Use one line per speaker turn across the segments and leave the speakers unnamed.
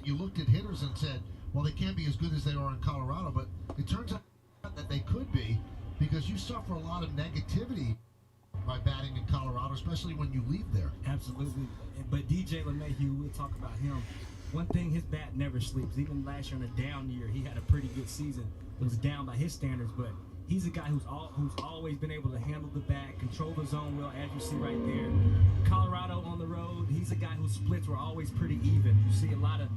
you looked at hitters and said, well, they can't be as good as they are in Colorado, but it turns out that they could be, because you suffer a lot of negativity by batting in Colorado, especially when you leave there.
Absolutely. But DJ LeMahieu, we'll talk about him. One thing, his bat never sleeps. Even last year in a down year, he had a pretty good season. It was down by his standards, but he's a guy who's always been able to handle the bat, control the zone well, as you see right there. Colorado on the road, he's a guy whose splits were always pretty even. You see a lot of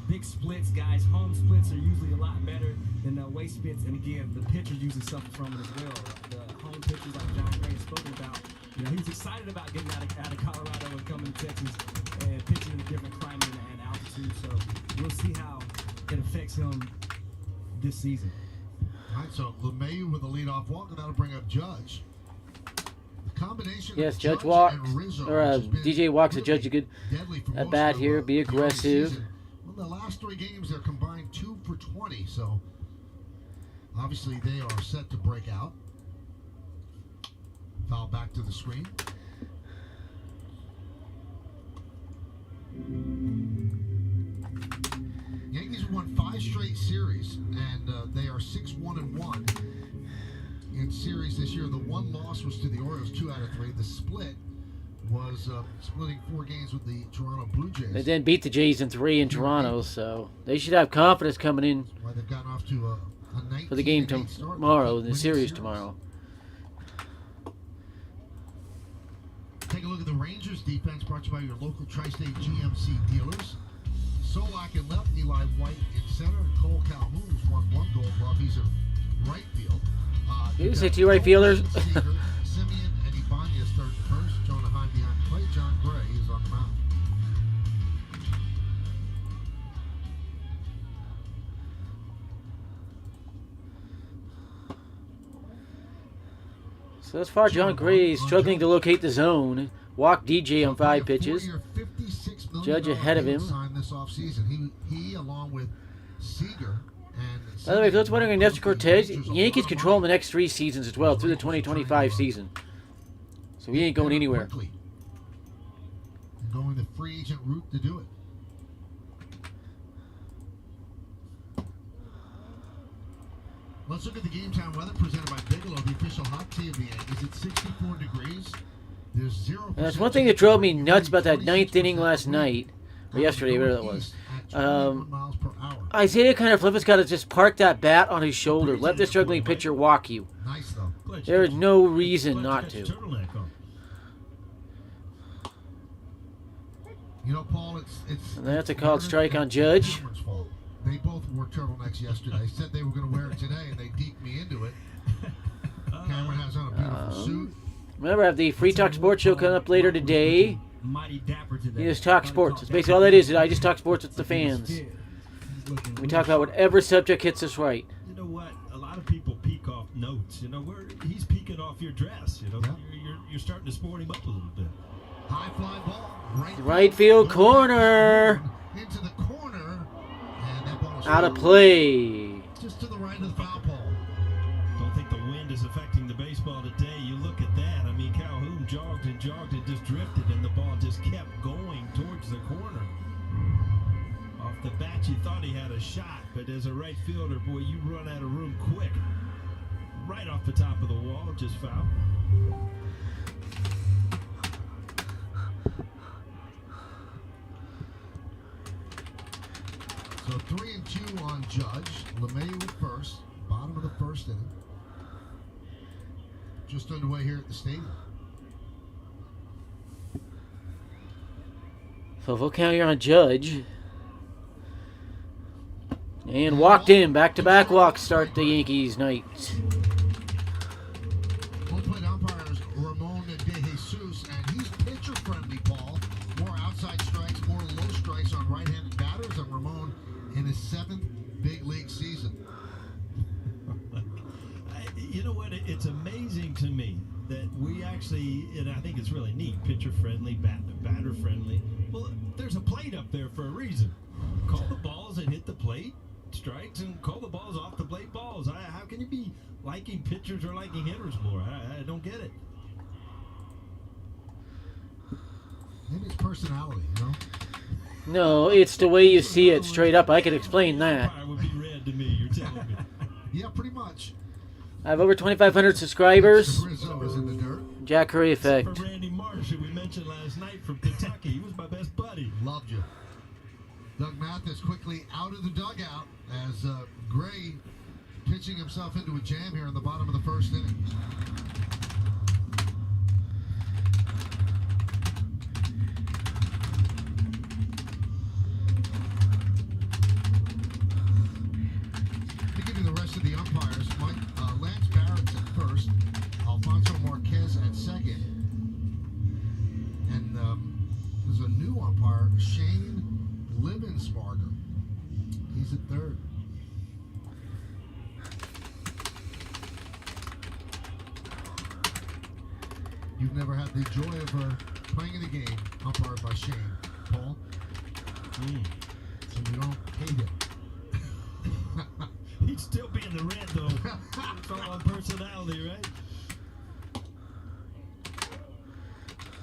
big splits, guys. Home splits are usually a lot better than the away splits, and again, the pitcher usually suffers from it as well. The home pitchers like John Gray has spoken about, you know, he's excited about getting out of Colorado and coming to Texas and pitching in a different climate and altitude. So we'll see how it affects him this season.
All right, so LeMahieu with a leadoff walk, and that'll bring up Judge. The combination
Yes,
of
Judge walks,
Rizzo,
or
which has been
DJ walks a Judge a good
deadly for
at
most
bat
of,
here, be
the early
aggressive.
season. Well, the last 3 games, they're combined 2 for 20, so obviously they are set to break out. Foul back to the screen. Yankees have won 5 straight series, and they are 6-1-1 in series this year. The one loss was to the Orioles, 2 out of 3. The split was splitting 4 games with the Toronto Blue Jays.
They then beat the Jays in 3 in Toronto, so they should have confidence coming in
That's why they've gotten off to a
for the game
19-8 start.
tomorrow, the
Winning
series tomorrow.
Take a look at the Rangers defense, brought to you by your local Tri-State GMC dealers. Solak in left, Eli White in center, and Cole Calhoun, who's won 1 Gold Glove. He's in right field.
You say 2 right fielders?
Simeon and Ibanez third and first. Jonah Heim behind the plate. John Gray is on the mound.
So as far, John Gray is struggling to locate the zone. Walked DJ on 5 pitches. Judge ahead of him.
This offseason. He along with Seager and
By the way, if those wondering on Nestor Cortez, Yankees control the next 3 seasons as well through the 2025 season. So he ain't going anywhere.
Going the free agent route to do it. Let's look at the game time weather presented by Bigelow, the official hot tea of the Yankees. It's 64 degrees. There's 0%.
That's one thing that drove me nuts about that 9th inning last night, or yesterday, whatever that was. Isaiah kind of flippant's got to just park that bat on his shoulder. Let the struggling pitcher walk you.
Nice though.
There is no reason not to.
You know, Paul, it's
And that's a called strike on Judge.
They both wore turtlenecks yesterday. Said they were going to wear it today, and they deked me into it. Cameron has on a beautiful suit.
Remember, I have the Free Talk Sports Show coming up later today.
Mighty dapper today.
You just talk sports. That's basically all that is. I just talk sports with the fans. We talk about whatever subject hits us right.
You know what? A lot of people peek off notes. You know, he's peeking off your dress. You know, you're starting to sport him up a little bit.
High fly ball,
right field corner.
Into the corner, and that ball is
out of play.
Just to the right of the foul pole.
Don't think the wind is affecting the baseball today. You look at that. I mean, Calhoun jogged and just drifted, and the ball just kept going towards the corner. Off the bat, you thought he had a shot, but as a right fielder, boy, you run out of room quick. Right off the top of the wall, just foul.
So 3-2 on Judge. LeMahieu at first, bottom of the first inning. Just underway here at the stadium.
So full count here on Judge. And walked in. Back-to-back walks start the Yankees night.
Home plate umpires Ramon De Jesus, and he's pitcher-friendly, Paul. More outside strikes, more low strikes on right-handed batters, and Ramon in his 7th big league season.
You know what? It's amazing to me that we actually, and I think it's really neat, pitcher-friendly, batter-friendly. Well, there's a plate up there for a reason. Call the balls and hit the plate, strikes, and call the balls off the plate balls. How can you be liking pitchers or liking hitters more? I don't get it.
Maybe it's personality, you know?
No, it's the way you see it straight up. I could explain that.
Umpire would be red to me. You're telling me.
Yeah, pretty much.
I have over 2,500 subscribers.
Rizzo is in the dirt.
Jack Curry effect.
For Randy Marsh, who we mentioned last night from Kentucky, he was my best buddy.
Loved you. Doug Mathis quickly out of the dugout as Gray pitching himself into a jam here in the bottom of the first inning. To give you the rest of the umpires, Lance Barrett's at first, Alfonso Marquez at second, and there's a new umpire, Shane Livensparger. He's at third. You've never had the joy of playing in a game umpired by Shane, Paul. So you don't hate it.
He'd still be in the red, though. It's all on personality, right?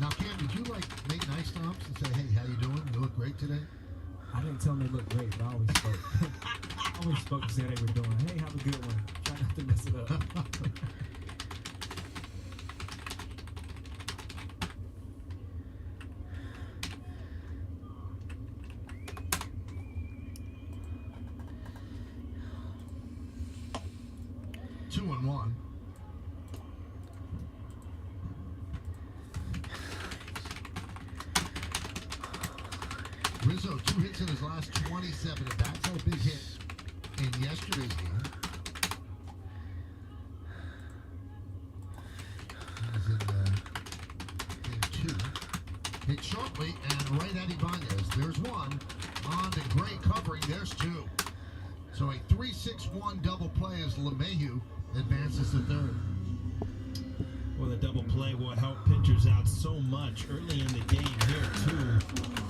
Now, Cam, did you make nice to umps and say, "Hey, how you doing? You look great today"?
I didn't tell them they looked great, but I always spoke. I always spoke to say they were doing. Hey, have a good one. Try not to mess it up.
2-1. Rizzo, 2 hits in his last 27 at bats. Had a big hit in yesterday's game. He was in game 2. Hit sharply and right at Ibanez. There's one. On to Gray covering. There's 2. So a 3-6-1 double play as LeMahieu advances to third.
Well, the double play will help pitchers out so much early in the game here, too.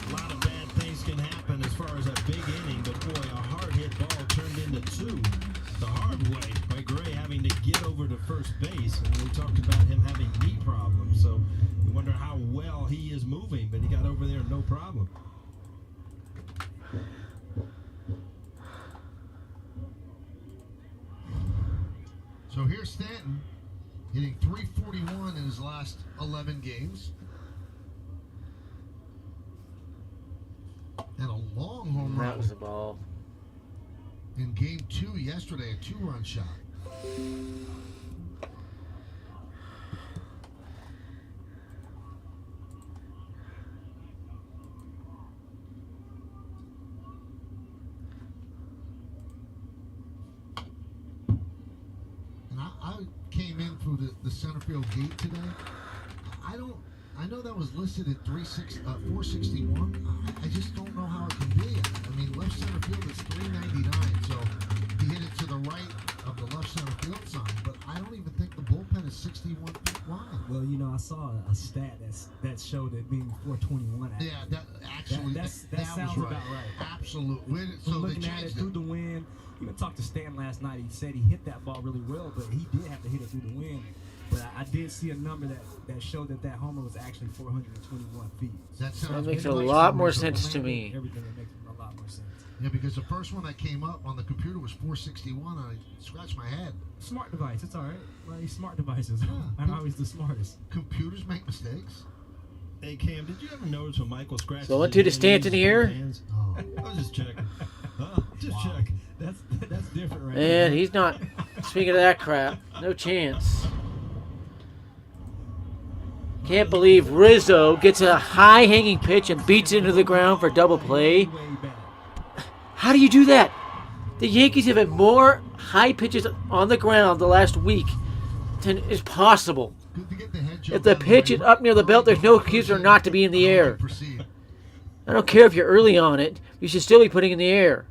A lot of bad things can happen as far as a big inning, but boy, a hard-hit ball turned into 2 the hard way by Gray having to get over to first base. And we talked about him having knee problems, so we wonder how well he is moving, but he got over there no problem.
So here's Stanton hitting .341 in his last 11 games. And a long home
That
run
was the ball.
in game 2 yesterday, a 2-run shot. And I came in through the center field gate today. I know that was listed at 461. I just don't know how it can be. I mean, left center field is 399, so he hit it to the right of the left center field sign. But I don't even think the bullpen is 61 feet wide.
Well, you know, I saw a stat that showed it being 421.
Yeah, that actually
that sounds
was right.
about right.
Absolutely.
From
So they
looking at it
changed
through
it.
the wind. Even talked to Stan last night. He said he hit that ball really well, but he did have to hit it through the wind. But I did see a number that showed that homer was actually 421 feet.
That sounds
That makes a
pretty
lot
much
more
the
sense to
land.
me.
Everything that makes a lot more sense.
Yeah, because the first one that came up on the computer was 461, and I scratched my head.
Smart device, it's all right. Well, these smart devices
Yeah.
aren't always the smartest.
Computers make mistakes.
Hey, Cam, did you ever notice when Michael scratches
Going
his
to the
hand,
Stanton
he uses
here.
both hands?
Oh.
I was just checking. Just
Wow.
checking.
That's different, right?
And he's not. Speaking of that crap, no chance. Can't believe Rizzo gets a high hanging pitch and beats it into the ground for double play.
Way back.
How do you do that? The Yankees have had more high pitches on the ground the last week than is possible.
Good to get the head jump
If the
out of
pitch
way.
is up near the belt, there's no excuse for it not to be in the air.
Proceed.
I don't care if you're early on it. You should still be putting it in the air.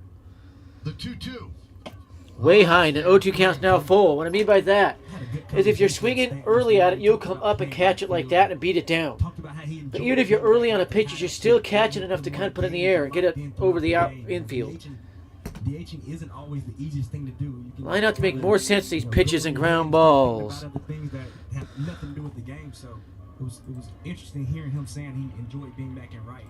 The 2-2.
Way high, and an 0-2 count's now full. What I mean by that
Had a good
is if you're
conversation with
swinging
Stanton
early at it,
yesterday.
you'll
Talked
come
about
up and
Payne
catch it like that and beat it down.
Talked about how he
But
enjoyed
even if you're
getting
early
back
on a
at the
pitch, you're
pass,
still
getting
catching
more
enough to kind of put it in the
games,
air and get it
locked in
over the
throughout
out
game.
infield.
DHing isn't always the easiest thing to do. You can
Line out to make
kinda,
more sense to these
you know,
pitches
go
and
over
ground
and
balls.
think about other things that have nothing to do with the game. So it was interesting hearing him saying he enjoyed being back in right.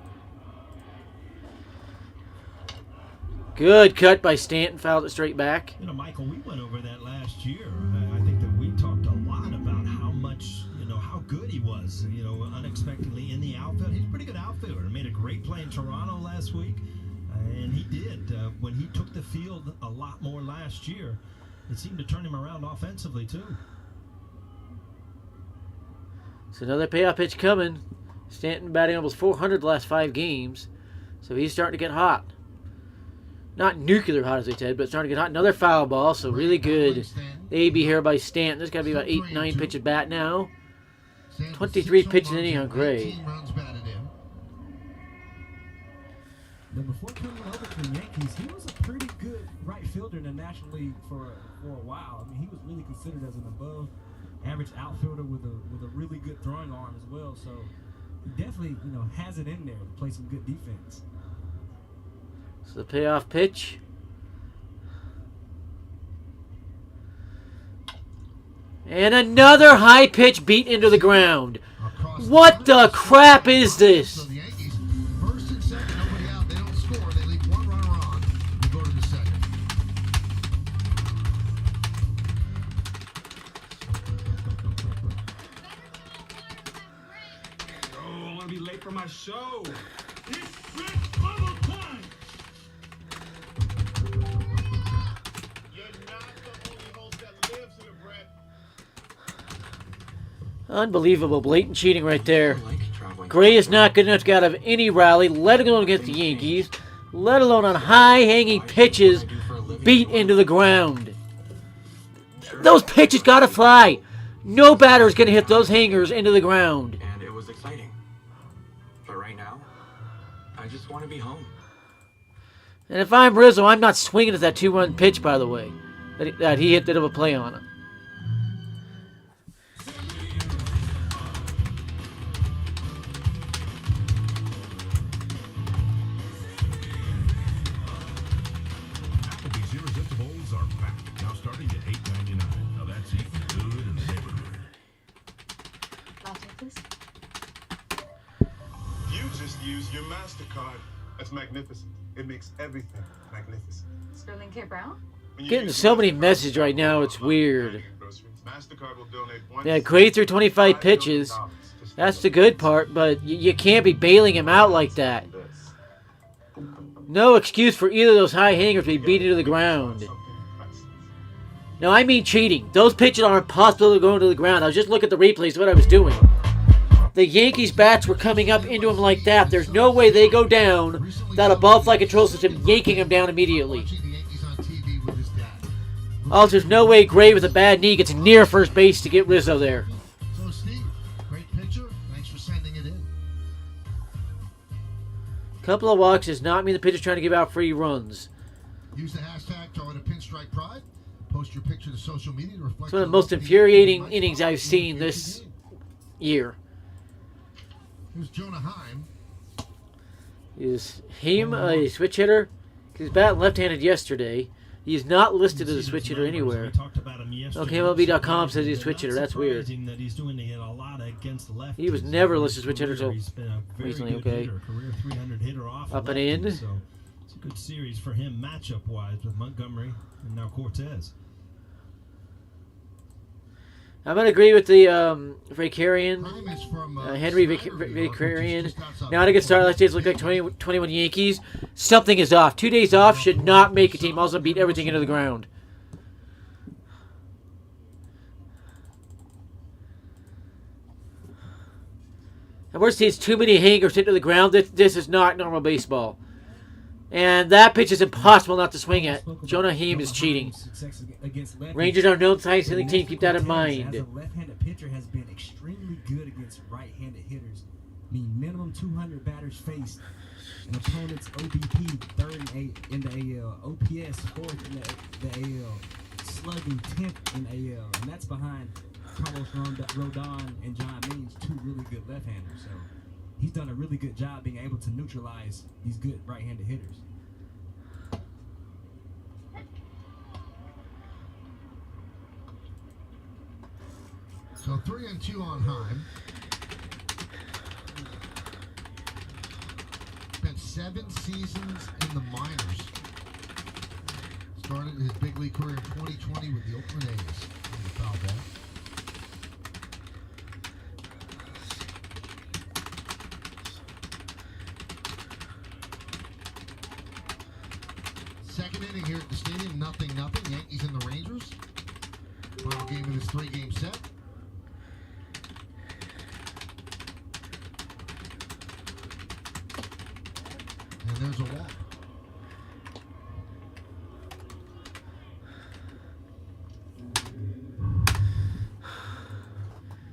Good cut by Stanton. Fouled it straight back.
You know, Michael, we went over that last year. I think that we talked a lot about how much, how good he was, unexpectedly in the outfield. He's a pretty good outfielder. Made a great play in Toronto last week. And he did. When he took the field a lot more last year, it seemed to turn him around offensively, too.
So another payoff pitch coming. Stanton batting almost 400 the last 5 games. So he's starting to get hot. Not nuclear hot, as they said, but starting to get hot. Another foul ball, so really good AB here by Stanton. There's got to be about 8, 9 pitches bat now. 23 pitches in inning on Gray.
Now, before coming over to the Yankees, he was a pretty good right fielder in the National League for a while. I mean, he was really considered as an above-average outfielder with a really good throwing arm as well. So he definitely, has it in there to play some good defense.
So the payoff pitch. And another high pitch beat into the ground. What the crap is this?
So the Yankees, first and second, nobody out. They don't score. They leave one runner on. They go to the second.
Oh, I want to be late for my show. It's Red Bubble time. You're not the only host that lives in a bread.
Unbelievable. Blatant cheating right there. Gray is not good enough to get out of any rally, let alone against the Yankees, let alone on high-hanging pitches beat into the ground. Those pitches got to fly. No batter is going to hit those hangers into the ground.
And it was exciting. But right now, I just want to be home.
And if I'm Rizzo, I'm not swinging at that 2-run pitch, by the way, that he hit a bit of a play on it.
These irresistibles are back. Now starting at $8.99. Now that's eating good in the neighborhood.
I'll take this.
You just use your MasterCard. That's magnificent. It makes everything magnificent.
Sterling K. Brown?
When you
Getting
use
so many
MasterCard,
messages right now, it's weird.
MasterCard will donate
Yeah, Gray threw 25 pitches. That's the good part, but you can't be bailing him out like that. No excuse for either of those high hangers to be beat into the ground. No, I mean cheating. Those pitches are impossible to go into the ground. I was just looking at the replays of what I was doing. The Yankees bats were coming up into him like that. There's no way they go down without a ball flight control system yanking him down immediately.
Watching the Yankees on TV with his dad.
Also, there's no way Gray with a bad knee gets near first base to get Rizzo there.
So Steve, great picture. Thanks for sending it in.
Couple of walks does not mean the pitcher's trying to give out free runs.
Use the hashtag Toyota Pinstripe Pride. Post your picture to social media to reflect.
It's one of the most infuriating innings I've seen this year.
Here's Jonah Heim.
Is him a switch hitter? He's batting left-handed yesterday. He's not listed as a switch hitter anywhere. Okay, MLB.com says he's a switch hitter. That's weird. He was never listed as a switch hitter until recently. Okay. Up and in.
So it's a good series for him matchup-wise with Montgomery and now Cortez.
I'm going to agree with the Vicarian,
Heim is from
Henry
Snyderville,
Vicarian.
just outside
Not a good start. Last days look like 21 Yankees. Something is off. 2 days off should not make a team also beat everything into the ground. And we're seeing too many hangers hit to the ground. This is not normal baseball. And that pitch is impossible not to swing at. Jonah Heim is cheating. Rangers are known size hitting team. Keep that in mind.
As a left-handed pitcher, has been extremely good against right-handed hitters. I mean, minimum 200 batters faced. An opponent's OBP third in the AL, OPS fourth in the AL, slugging 10th in the AL, and that's behind Carlos Rodon and John Means, two really good left-handers. So he's done a really good job being able to neutralize these good right-handed hitters.
So 3-2 on Heim. Spent 7 seasons in the minors. league career in 2020 with the Oakland A's. And the foul ball. Second inning here at the stadium, 0-0. Yankees and the Rangers. Final game of this 3-game set. And there's a walk.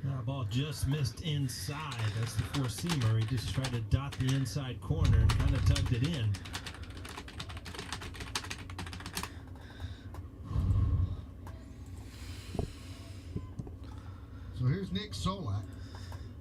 That ball just missed inside. That's the four-seamer. He just tried to dot the inside corner and kind of tugged it in.
So here's Nick Solak.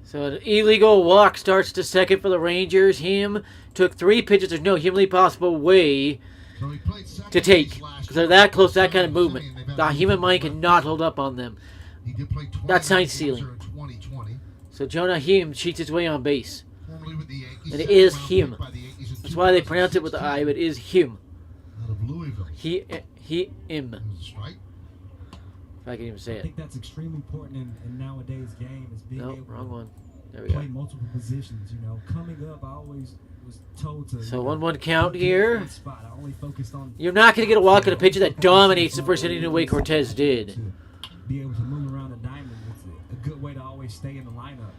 So an illegal walk starts to second for the Rangers. Him took 3 pitches. There's no humanly possible way
So he played second
to take.
base last
Because they're
year.
that close, that kind of movement.
They've had
The
a
human
good
mind
run.
cannot hold up on them.
He did play 20
That's sign
games
stealing.
here in 2020.
So Jonah Him cheats his way on base.
Formerly with the Yankees.
And it
second
is
round
him.
pick by the Yankees in
That's why they pronounce it with the
2016.
I, but it is him.
Out of Louisville.
Him.
It was a strike.
If I can even say
I
it.
think that's extremely important in nowadays game is being
Nope,
able
wrong
to
one. There we
play
go.
multiple positions. You know, coming up, I always was told to.
So
you know,
1-1 count
get in
here.
one spot. I only focused on.
You're not going to get a walk in a pitcher that dominates the first inning the way Cortez did.
To be able to move around the diamond, it's a good way to always stay in the lineup.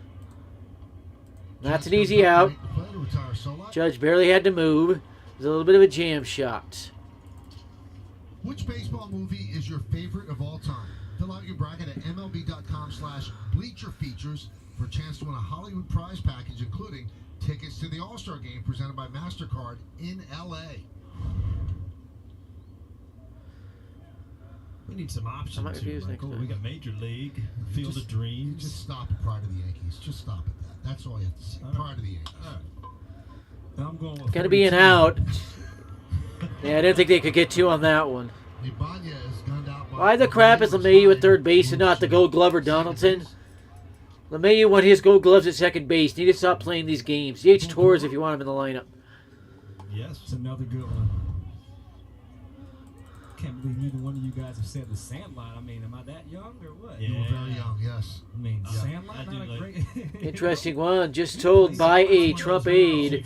That's an easy out.
Play to retire Solak.
Judge barely had to move. It was a little bit of a jam shot.
Which baseball movie is your favorite of all time? Fill out your bracket at MLB.com/bleacherfeatures for a chance to win a Hollywood prize package, including tickets to the All-Star Game presented by MasterCard in L.A.
We need some
I might
options here,
refuse next
Michael.
time.
We got Major League, Field of
You
Dreams.
just stop at Pride of the Yankees. Just stop at that. That's all you have to say. Pride of the Yankees.
And I'm going with
Going to be an
42.
out. Yeah, I didn't think they could get 2 on that one.
Ibanez gunned out by
Why the crap is LeMahieu at third base and not the Gold Glover Donaldson? LeMahieu won his Gold Gloves at second base. Need to stop playing these games. DH Torres if you want him in the lineup.
Yes.
It's another good one. Can't believe neither one of you guys have said the Sandlot. I mean, am I that young or what?
You were very young, yes.
I mean,
Yeah,
Sandlot,
I do
not a
like-
great.
Interesting one. Just told by a Trump aide.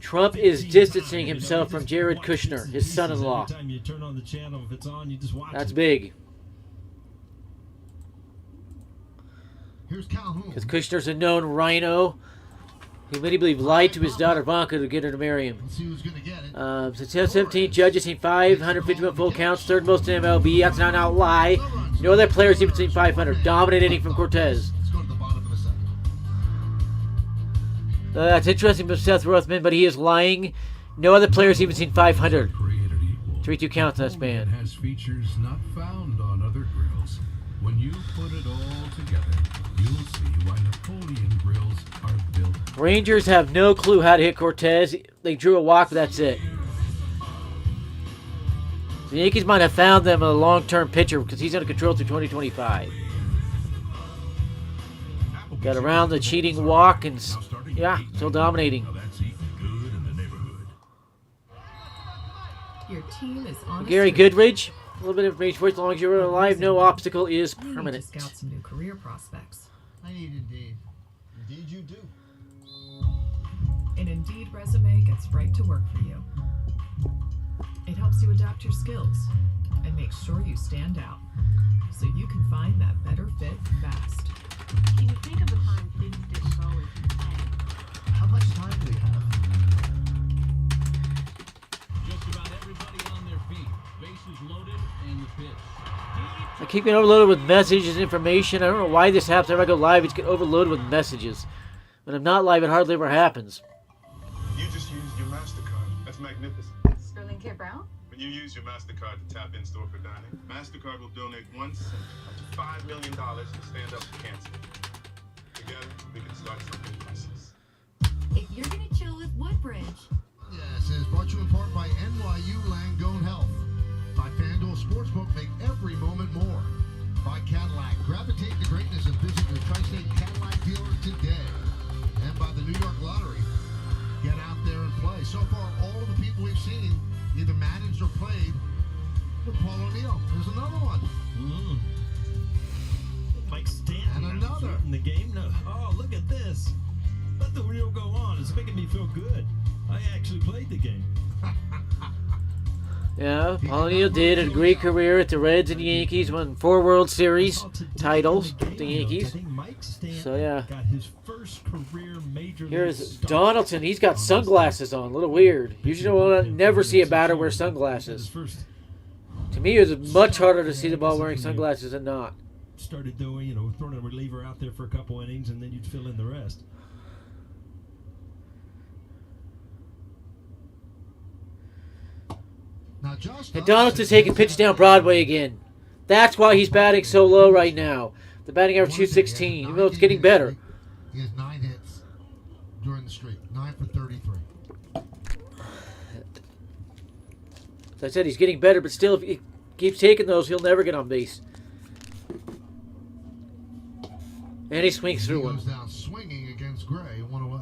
Trump is distancing himself from Jared Kushner, his son-in-law.
Every time you turn on the channel, if it's on, you just watch
That's
it.
big.
Here's Calhoun.
Because Kushner's a known rhino. He many believe lied to his daughter Vanka to get her to marry him.
Let's see who's going to get it.
Since 2017, judges seen 551 full counts, third most in MLB. That's not an outlie. No other players even seen 500. Dominant inning from Cortez.
Let's go to the bottom of the second.
That's interesting from Seth Rothman, but he is lying. No other players even seen 500.
Created equal.
3-2 counts in that
Only it
span.
has features not found on other grills. When you put it all together, you'll see why Napoleon grills are built.
Rangers have no clue how to hit Cortez. They drew a walk, but that's it. The Yankees might have found them a long-term pitcher because he's under control through 2025. Got around the cheating walk and, yeah, still dominating.
Now that's eating good in the neighborhood.
Your team is on
Gary Goodridge, a little bit of information for you. As long as you're alive, no obstacle is
You need to
permanent.
scout some new career prospects.
I need Indeed. Indeed you do.
An Indeed resume gets right to work for you. It helps you adapt your skills and makes sure you stand out so you can find that better fit fast.
Can you think of a time things didn't go as you planned?
How much time do we have?
Just about everybody on their feet. Bases loaded and the pitch.
I keep getting overloaded with messages and information. I don't know why this happens. Whenever I go live, it's getting overloaded with messages. When I'm not live, it hardly ever happens.
You just used your MasterCard. That's magnificent.
Sterling K. Brown?
When you use your MasterCard to tap in store for dining, MasterCard will donate 1 cent up to $5 million to Stand Up to Cancer. Together, we can start something priceless.
If you're gonna chill with Woodbridge,
Yes, it is brought to you in part by NYU Langone Health. By FanDuel Sportsbook, make every moment more. By Cadillac, gravitate to greatness and visit your Tri-State Cadillac dealer today. And by the New York Lottery, get out there and play. So far, all of the people we've seen either managed or played with Paul O'Neill. There's another one.
Mike Stanton
And another.
in the game. No. Oh, look at this. Let the reel go on. It's making me feel good. I actually played the game.
Yeah, Paul O'Neill did a great career at the Reds and Yankees, won 4 World Series titles with the Yankees. So yeah,
Got his first career major league
here's
start.
Donaldson. He's got sunglasses on, a little weird. Usually we'll never see a batter wear sunglasses. To me, it was much harder to see the ball wearing sunglasses than not.
Started doing, throwing a reliever out there for a couple innings, and then you'd fill in the rest.
Now, Josh
And Donaldson's taking pitches down Broadway again. That's why he's batting so low right now. The batting average 216, even though it's getting better.
He has 9 hits during the streak. 9 for 33.
As I said, he's getting better, but still, if he keeps taking those, he'll never get on base. And he swings through
He
one.
goes down swinging against Gray, 1 away.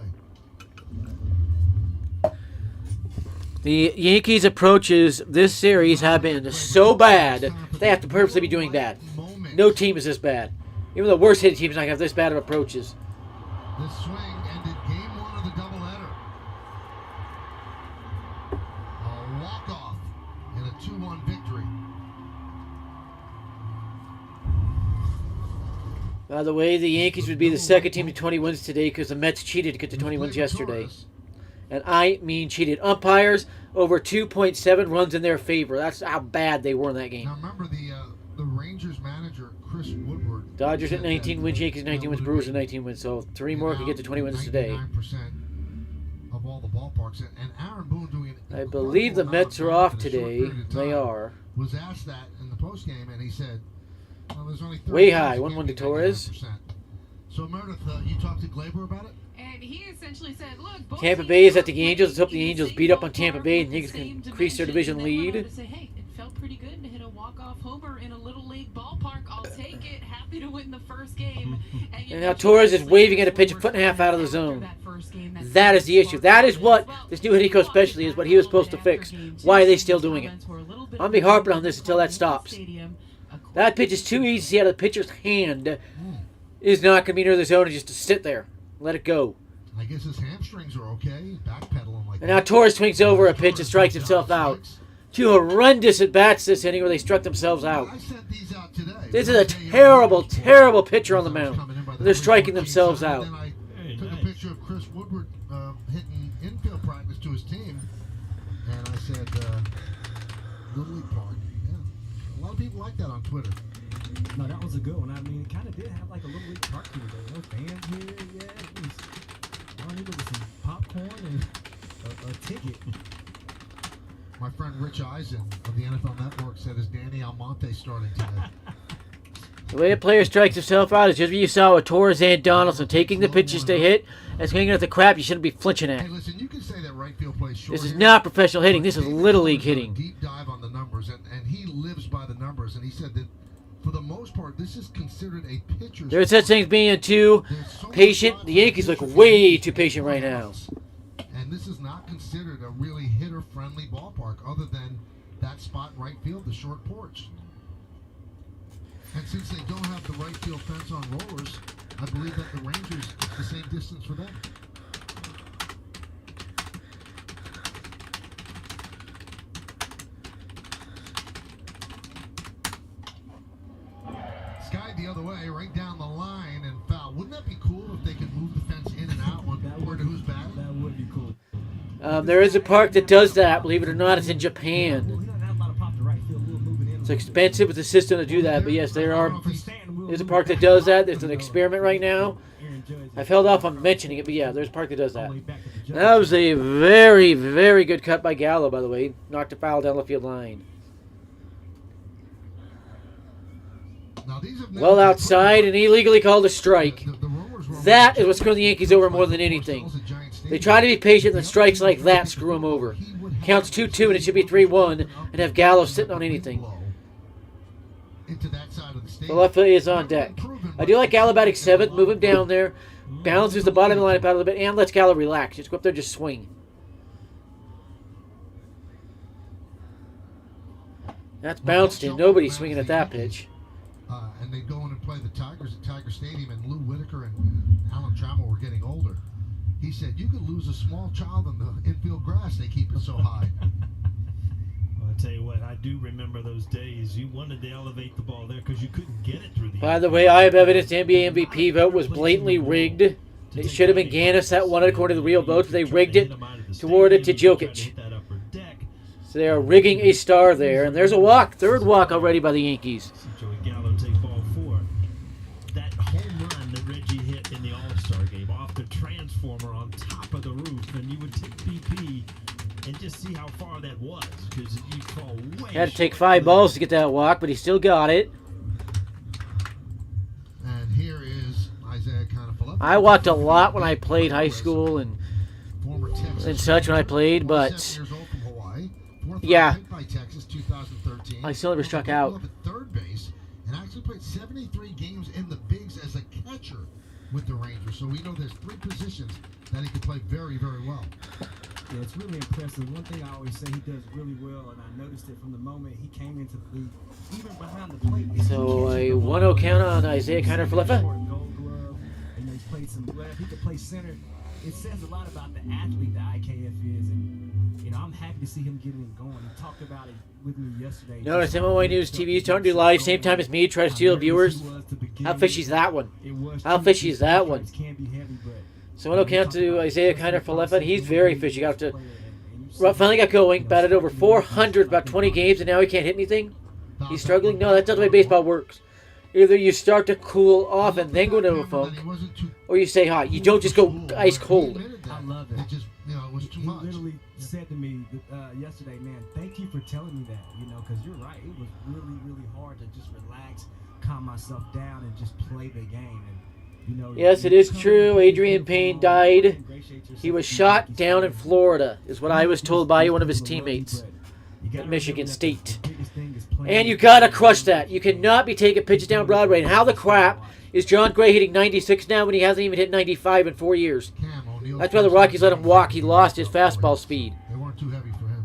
The Yankees' approaches this series have been so bad, they have to purposely be doing bad. No team is this bad. Even the worst hitting teams not have this bad of approaches.
This swing ended game 1 of the doubleheader. A walk-off in a 2-1 victory.
By the way, the Yankees would be the second team to 20 wins today because the Mets cheated to get to 20 wins yesterday. And I mean cheated. Umpires over 2.7 runs in their favor. That's how bad they were in that game.
Now remember the Rangers manager, Chris Woodward.
Dodgers at 19 wins, Yankees 19 wins, Brewers at 19 wins. So 3 more could get to 20 wins today.
99% of all the ballparks. And Aaron Boone doing it.
I believe the Mets are off today. They are.
Was asked that in the postgame, and he said, well, there's only 30
Way high.
guys who
1-1
can't
to
get
Torres.
99%. So Meredith, you talked to Glaber about it?
And he essentially said, look, both
Tampa
teams
Bay is at
are
the Angels. Let's hope the
playing in
Angels
same
beat up on Tampa
ballpark
Bay and
with
Yankees
the
can
same
increase their division
dimension. And then went on
lead.
to say, hey, it felt pretty good to hit a walk-off homer in a little league ballpark. I'll take it. Happy to win the first game.
And now Torres is waving at a pitch a foot and a half out of the zone. That is the issue. That is what this new hitting coach specialty is, what he was supposed to fix. Why are they still doing it? I'm going to be harping on this until that stops. That pitch is too easy to see out of the pitcher's hand. Is not going to be near the zone and just to sit there. Let it go.
I guess his hamstrings are okay. Backpedaling like
And now Torres swings over a pitch and strikes himself out. 2 horrendous at-bats this inning where they struck themselves out.
I sent these out today.
This is a terrible, terrible pitcher on the mound. They're striking themselves out.
Then I took a picture of Chris Woodward hitting infield practice to his team, and I said, Little League Park. Yeah. A lot of people like that on Twitter.
No, that was a good one. I mean, it kind of did have like a little league park here. No fans here. Yeah, it was. All I needed was some popcorn and a ticket.
My friend Rich Eisen of the NFL Network said, is Danny Almonte starting today?
The way a player strikes himself out is just what you saw with Torres and Donaldson, taking the pitches to hit and swinging at the crap you shouldn't be flinching at.
Hey, listen, you can say that right field plays short.
This is
here,
not professional hitting. This is
but
little league
David
hitting.
did a deep dive on the numbers, and he lives by the numbers, and he said that for the most part, this is considered a pitcher's.
There's such things being too patient. The Yankees look way too patient right now.
And this is not considered a really hitter-friendly ballpark, other than that spot in right field, the short porch. And since they don't have the right field fence on rollers, I believe that the Rangers is the same distance for them. Skied the other way, right down the line, and foul. Wouldn't that be cool if they could move the fence in and out when to who's batting?
That would be cool.
There is a park that does that. Believe it or not, it's in Japan.
Well, he doesn't have a lot of pop to right field. We'll move it in.
It's expensive with the system to do that, but yes, there are. There's a park that does that. There's an experiment right now. I've held off on mentioning it, but yeah, there's a park that does that. That was a very, very good cut by Gallo, by the way. Knocked a foul down the field line.
Now, these have
Well
never-
outside and illegally called a strike.
The rumors were
That is what screwed the Yankees over more than anything. They try to be patient, and strikes like that screw them over. Counts 2-2, and it should be 3-1, and have Gallo sitting on anything.
Into that side of the
The
stadium.
left foot is on deck. I do like Gallo batting 7th. Move him down there. Balances the bottom of the lineup out a little bit, and lets Gallo relax. Just go up there, just swing. That's bounced in. Nobody's swinging at that pitch.
And they go in and play the Tigers at Tiger Stadium, and Lou Whitaker and Alan Trammell were getting older. He said, you could lose a small child in the infield grass. They keep it so high.
Well, I tell you what, I do remember those days. You wanted to elevate the ball there because you couldn't get it through the.
By the way, I have evidence the NBA MVP vote was blatantly rigged. It should have been Gannis that won it according to the real votes, but they rigged it toward it to Jokic. So they are rigging a star there, and there's a walk, third walk already by the Yankees.
Joey Gallo take ball 4. That home run that Reggie hit in the All-Star game off the transformer on top of the roof, and you would take BP and just see how far that was, because you fall way.
Had to take 5 balls to get that walk, but he still got it.
And here is Isaiah Kiner-Falefa.
I walked a lot when I played high school and such when I played, but yeah,
by Texas, 2013.
I still never struck out.
At third base, and actually played 73 games in the bigs as a catcher with the Rangers. So we know there's 3 positions that he can play very, very well.
Yeah, it's really impressive. One thing I always say he does really well, and I noticed it from the moment he came into the league, even behind the plate.
So a 1-0 count on Isaiah Kiner-Falefa.
Gold glove, and he's played some left. He could play center. It says a lot about the athlete that IKF is, and you know I'm happy to see him getting it going. He talked about it with me yesterday.
Notice MLA News TV is starting to do live same time as me, try to steal viewers. How fishy is that one? How fishy is that one? So 1-0 count to Isaiah Kiner-Falefa. He's very fishy. Got to finally got going, batted over 400 about 20 games, and now he can't hit anything. He's struggling. No, that's not the way baseball works. Either you start to cool off and then go into a funk, or you stay hot. You don't just go ice cold.
I love it.
It just, it was too much.
He literally said to me yesterday, man, thank you for telling me that, because you're right. It was really, really hard to just relax, calm myself down, and just play the game. And,
yes, it is true. Adrian Payne died. He was shot down in Florida, is what I was told by one of his teammates at Michigan State. And you gotta crush that. You cannot be taking pitches down Broadway. And how the crap is John Gray hitting 96 now when he hasn't even hit 95 in 4 years? That's why the Rockies let him walk. He lost his fastball speed.
They weren't too heavy for him.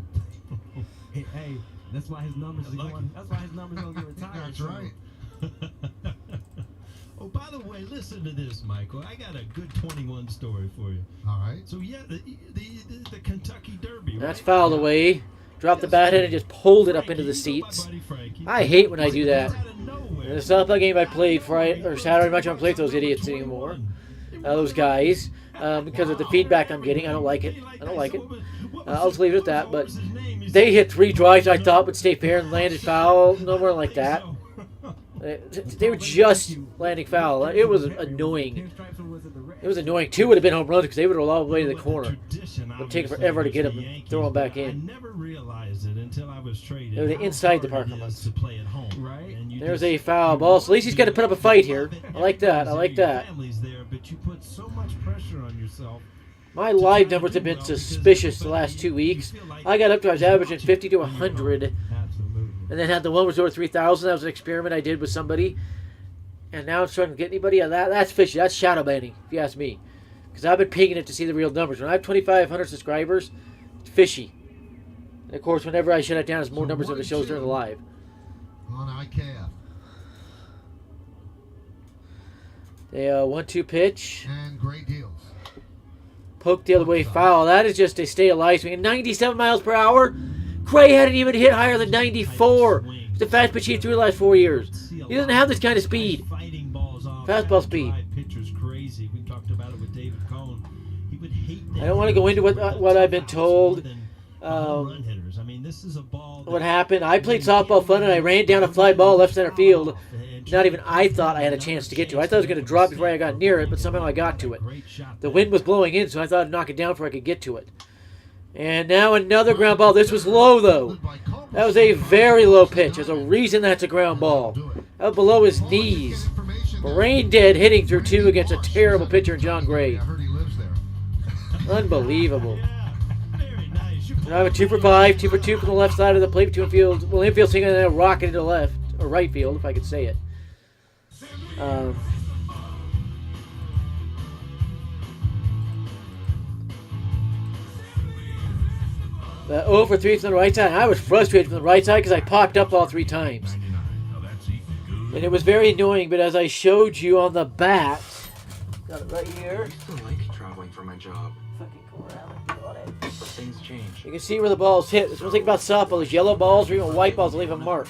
Hey, that's why his numbers are going. That's why his numbers don't get retired.
That's right.
Oh, by the way, listen to this, Michael. I got a good 21 story for you.
All right.
So yeah, the Kentucky Derby.
That's
right?
fouled away. Dropped the bat head and just pulled it up into the seats. I hate when I do that. In the softball game I played Friday or Saturday night, I don't play with those idiots anymore. Those guys, because of the feedback I'm getting, I don't like it. I don't like it. I'll just leave it at that. But they hit 3 drives I thought would stay fair and landed foul. No more like that. They were just landing foul. It was annoying. It was annoying. 2 would have been home runs because they would have rolled all the way to the corner. It would take forever to get them and throw them back in.
I never realized it until I was traded.
They were inside the parking lot.
To play at home, right?
There's a foul ball. So at least he's got to put up a fight here. I like that. I like that.
There, but you put so much pressure on yourself.
My live numbers have been suspicious the last 2 weeks. I got up to I was averaging 50 to 100. And then had the one was over 3,000. That was an experiment I did with somebody. And now I'm starting to get anybody. That's fishy. That's shadow banning, if you ask me. Because I've been pinging it to see the real numbers. When I have 2,500 subscribers, it's fishy. And of course, whenever I shut it down, it's more numbers of the shows during the live.
On IKF.
The 1-2 pitch.
And great deals.
Poke the other way, foul. That is just a stay alive swing. 97 miles per hour. Gray hadn't even hit higher than 94. It's the fastest pitch he threw the last 4 years. He doesn't have this kind of speed. Fastball speed. I don't want to go into what I've been told. What happened? I played softball fun and I ran down a fly ball left center field. Not even I thought I had a chance to get to it. I thought it was going to drop before I got near it, but somehow I got to it. The wind was blowing in, so I thought I'd knock it down before I could get to it. And now another ground ball. This was low, though. That was a very low pitch. There's a reason that's a ground ball. Out below his knees. Brain dead hitting through 2 against a terrible pitcher in John Gray. Unbelievable. Now I have a 2 for 5, 2 for 2 from the left side of the plate. 2 infield. Well, infield swinging and then a rocket into left, or right field, if I could say it. 0 for 3 from the right side. I was frustrated from the right side because I popped up all 3 times.
99. Now that's eating good.
And it was very annoying, but as I showed you on the bat, got it right here.
I used to like traveling for my job,
Fucking go around and do it.
but things change.
You can see where the balls hit. That's one thing about softball. Those yellow balls or even white balls leave a mark.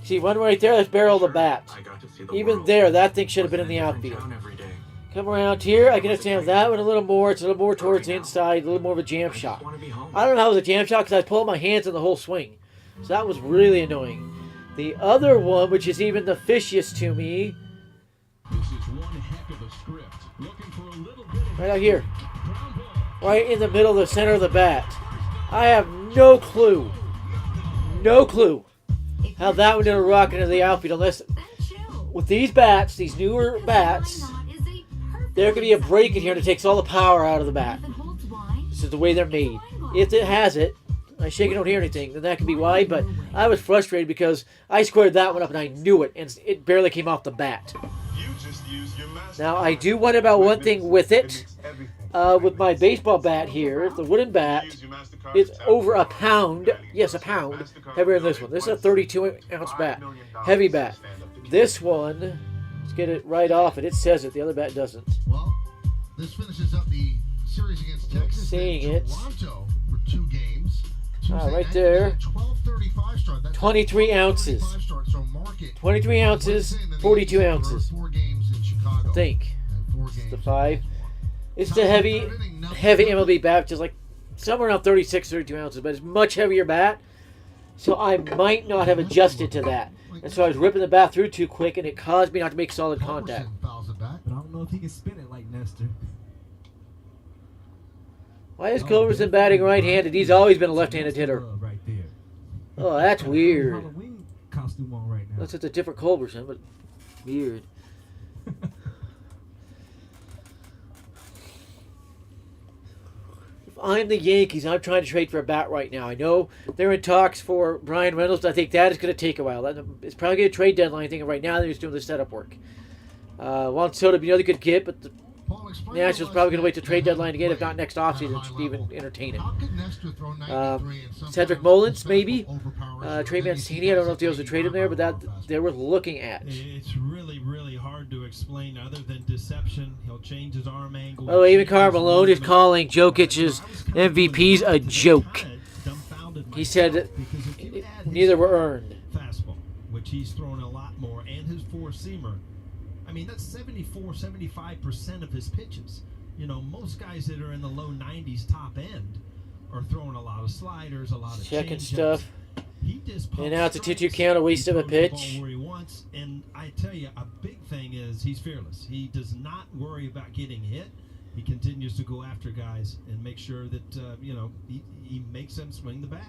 See, one right there, that's barrel of the bat.
I got to see the
Even
world.
there, that thing should have been in
Living
the
a different
outfield.
town every day.
Come around here, I can understand that one a little more. It's a little more towards the inside, a little more of a jam
I just
shot.
want to be home.
I don't know how it was a jam shot because I pulled my hands in the whole swing. So that was really annoying. The other one, which is even the fishiest to me,
This is one heck of a script. Looking for a little bit of
right out here,
ground ball.
right in the middle of the center of the bat. I have no clue how that one did a rocket into the outfield unless with these bats, these newer bats, there could be a break in here that takes all the power out of the bat. This is the way they're made. If it has it, I shake and don't hear anything, then that could be why, but I was frustrated because I squared that one up and I knew it, and it barely came off the bat.
You just use your master
Now, I
card.
do wonder about one thing with it.
makes everything.
With my baseball bat here, the wooden bat,
Use your MasterCard
it's
to tap
over
the
a
card.
pound, yes, a pound, heavier than this one. This is a 32-ounce bat, heavy bat. This one, let's get it right off it. It says it, the other bat doesn't.
Well, this finishes up the series against Texas.
Seeing
and
it.
Toronto for 2 games.
Ah, right
night,
there.
12:35 start. That's
23
a
ounces.
12:35 start, so mark it.
23 ounces,
Wednesday, and then the
42
Yankees
ounces,
are 4 games in Chicago.
I think.
And 4 games.
The 5. It's the heavy MLB bat, which is like somewhere around 36, 32 ounces, but it's much heavier bat. So I might not have adjusted to that. And so I was ripping the bat through too quick, and it caused me not to make solid contact.
Culberson fouls it back.
But I don't know if he can spin it like Nestor.
Why is Culberson batting right-handed? He's always been a left-handed hitter.
Right there.
Oh, that's weird.
Halloween costume on right now.
Unless it's a different Culberson, but weird. If I'm the Yankees, I'm trying to trade for a bat right now. I know they're in talks for Brian Reynolds, but I think that is going to take a while. It's probably going to trade deadline thing, and right now they're just doing the setup work. Juan Soto would be another good get, but the
Paul, explain
Nationals
to
probably
us
going to wait till
that
trade
they
deadline to get, if not
haven't
next
played
offseason,
at a
to
high
even
level.
entertain it.
How could Nestor throw 93 and sometimes
Cedric Mullins,
the
maybe.
fastball overpowers
Trey
you, and then you
Mancini,
see
I don't know
guys
if they was to
that
trade him there, but that
fastball.
they were looking at.
It's really, really hard to explain other than deception. He'll change his arm angle.
Oh, even
change
Carl
his
Malone is
movement.
calling Jokic's MVPs a joke.
Dumbfounded
He said
myself, because if you add his
neither were earned.
fastball, which he's thrown a lot more, and his 4-seamer, I mean, that's 75% of his pitches. You know, most guys that are in the low 90s top end are throwing a lot of sliders, a lot of
Checking
changeups.
stuff.
He just
And now it's a 2-2
strikes.
count, a waste
He
of a
throws the ball
pitch.
where he wants, and I tell you, a big thing is he's fearless. He does not worry about getting hit. He continues to go after guys and make sure that he makes them swing the bat.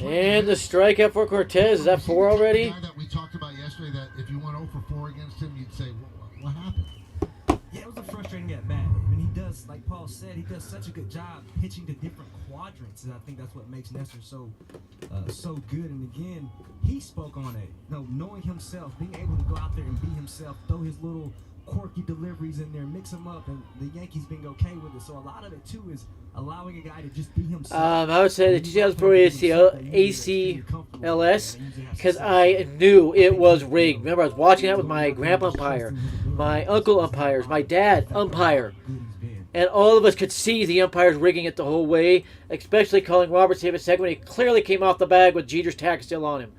And the strikeout for Cortez. Is that 4 already?
The guy that we talked about yesterday, that if you went 0 for 4 against him, you'd say, what happened?
Yeah, it was a frustrating at bat. I mean, he does, like Paul said, he does such a good job pitching to different quadrants, and I think that's what makes Nestor so good. And again, he spoke on it. You know, knowing himself, being able to go out there and be himself, throw his little quirky deliveries in there, mix them up, and the Yankees being okay with it. So a lot of it too is allowing a guy to just be himself.
I would say the 2004 ACLS, because I knew it was rigged. Remember, I was watching that with my grandpa umpire, my uncle umpires, my dad umpire. And all of us could see the umpires rigging it the whole way, especially calling Robert safe at second when he clearly came off the bag with Jeter's tag still on him.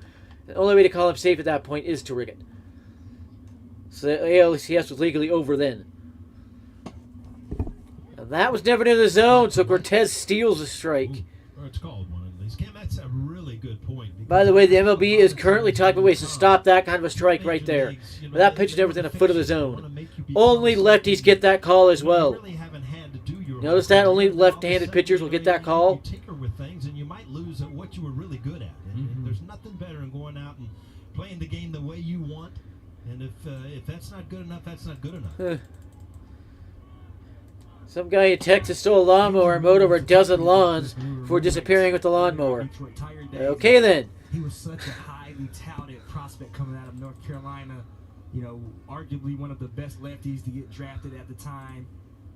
The only way to call him safe at that point is to rig it. So the ALCS was legally over then. And that was never in the zone, so Cortez steals a strike.
Or it's called one at least. Cam, that's a really good point.
By the way, the MLB is currently talking about ways to stop that kind of a strike right there. But that pitch is never within a foot of the zone. Only lefties get that call as well. Notice that only left-handed pitchers will get that call.
You tinker with things and you might lose at what you were really good at. And there's nothing better than going out and playing the game the way you want. And if that's not good enough, that's not good enough.
Some guy in Texas stole a lawnmower and mowed over a dozen lawns before disappearing with the lawnmower. Okay then.
He was such a highly touted prospect coming out of North Carolina. You know, arguably one of the best lefties to get drafted at the time.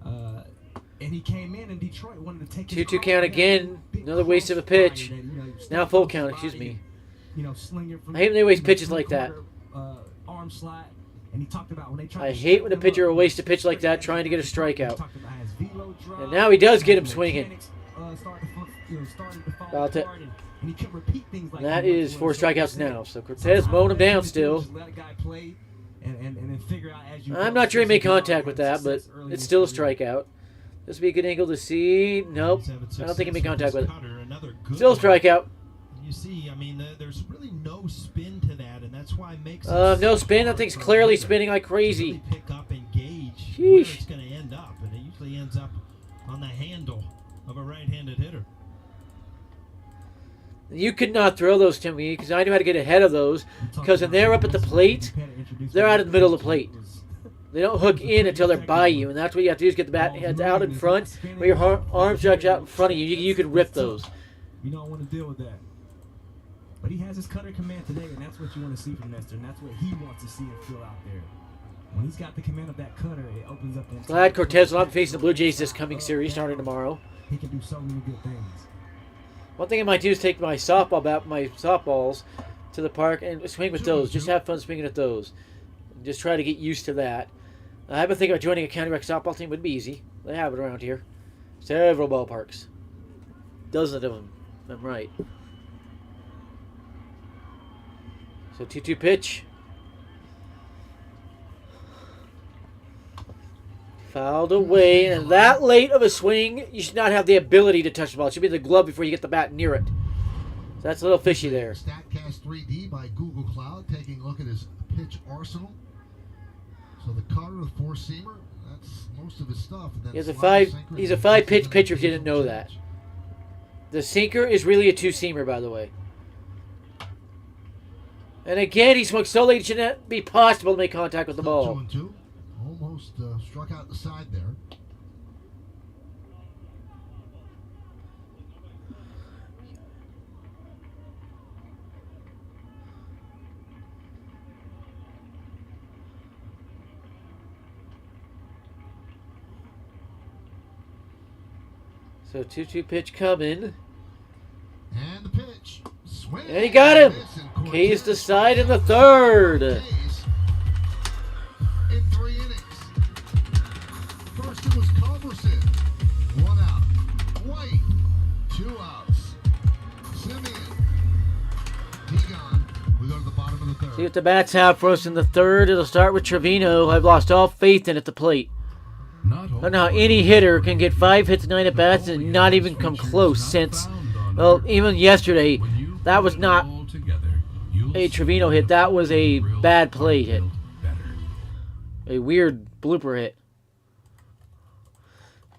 And he came in, and Detroit wanted to take
2-2 count again. Another waste of a pitch. Now full count, excuse me.
Sling it from,
I hate when they waste pitches like that.
Arm slot. And he talked about when they tried
I
to
hate when a
shut him
pitcher
up,
will waste a pitch like that trying to get a strikeout.
Talked about his velo drop,
And now he does get him swinging.
Started to fall
About to-
apart, and he could repeat things like
That
he
is
was
4 strikeouts now. So Cortez mowing him down still.
Just let a guy play and then figure out as you
I'm
go.
not sure he made contact with that, but
Success early in
it's
his
still a
career.
strikeout. This would be a good angle to see. Nope. I don't think he made contact with it.
Another good
Still a
one.
strikeout.
You see, I mean, there's really no spin to that, and that's why it makes
No spin. That thing's clearly spinning like crazy.
Really pick up and gauge where
Sheesh.
it's going to end up, and it usually ends up on the handle of a right-handed hitter.
You could not throw those to me because I knew how to get ahead of those. Because when they're up at the plate, they're out of the middle of the plate. They don't hook in until they're by you, and that's what you have to do is get the bat heads out in front, where your arm stretch out in front of you. You could rip those.
You don't want to deal with that. But he has his cutter command today, and that's what you want to see from Nestor, and that's what he wants to see and feel out there. When he's got the command of that cutter, it opens up.
Glad Cortez will not be facing the Blue Jays this coming series starting tomorrow.
He can do so many good things.
One thing I might do is take my softball bat, my softballs, to the park and swing with those. Just have fun swinging at those. Just try to get used to that. I've been thinking about joining a county rec softball team. It would be easy. They have it around here. Several ballparks. Dozens of them. I'm right. So 2-2 pitch. Fouled away, and that late of a swing, you should not have the ability to touch the ball. It should be the glove before you get the bat near it. So that's a little fishy there.
StatCast 3D by Google Cloud, taking a look at his pitch arsenal. So the cutter, the four-seamer, that's most of his stuff. And then
He's a
slider,
he's a
sinker,
five-pitch
and
pitcher if you didn't know that. The sinker is really a two-seamer, by the way. And again, he swung so late it shouldn't be possible to make contact with the ball.
2-2. Almost struck out the side there.
So 2-2 pitch coming.
And the pitch. Swing.
And he got him.
Miss, and Cortez
K's the side in the third.
K's in 3 innings. First it was Culberson. 1 out. White. 2 outs. Simeon. Egon. We go to the bottom of the third.
See what the bats have for us in the third. It'll start with Trevino. I've lost all faith in at the plate. I don't know how any hitter can get 5 hits, 9 at bats, and not even come close since, well, even yesterday, that was not a Trevino hit. That was a bad play hit. A weird blooper hit.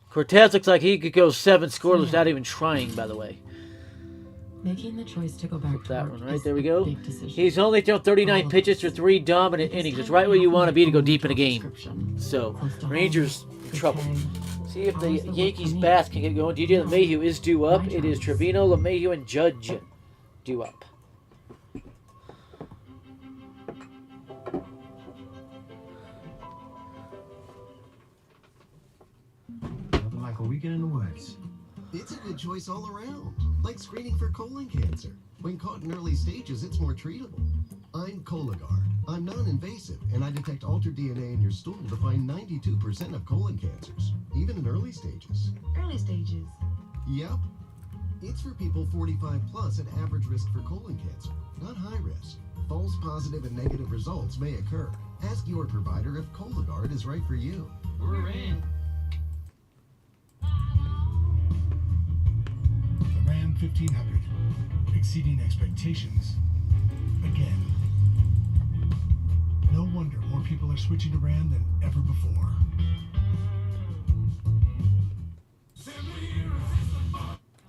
Cortez looks like he could go 7 scoreless without even trying, by the way.
Making the choice to go back to
That
work
one right
is
there we
a
go.
big decision.
He's only thrown 39 pitches for 3 dominant innings. It's right where you want to be to go deep in a game. So, Rangers in trouble. See if the Yankees bats can get going. DJ LeMahieu is due up. It is Trevino, LeMahieu, and Judge due up.
Like a weekend in the woods.
It's a good choice all around, like screening for colon cancer. When caught in early stages, it's more treatable. I'm Cologuard. I'm non-invasive, and I detect altered DNA in your stool to find 92% of colon cancers, even in early stages.
Early stages.
Yep. It's for people 45 plus at average risk for colon cancer, not high risk. False positive and negative results may occur. Ask your provider if Cologuard is right for you.
We're in.
The Ram 1500, exceeding expectations again. No wonder more people are switching to Ram than ever before.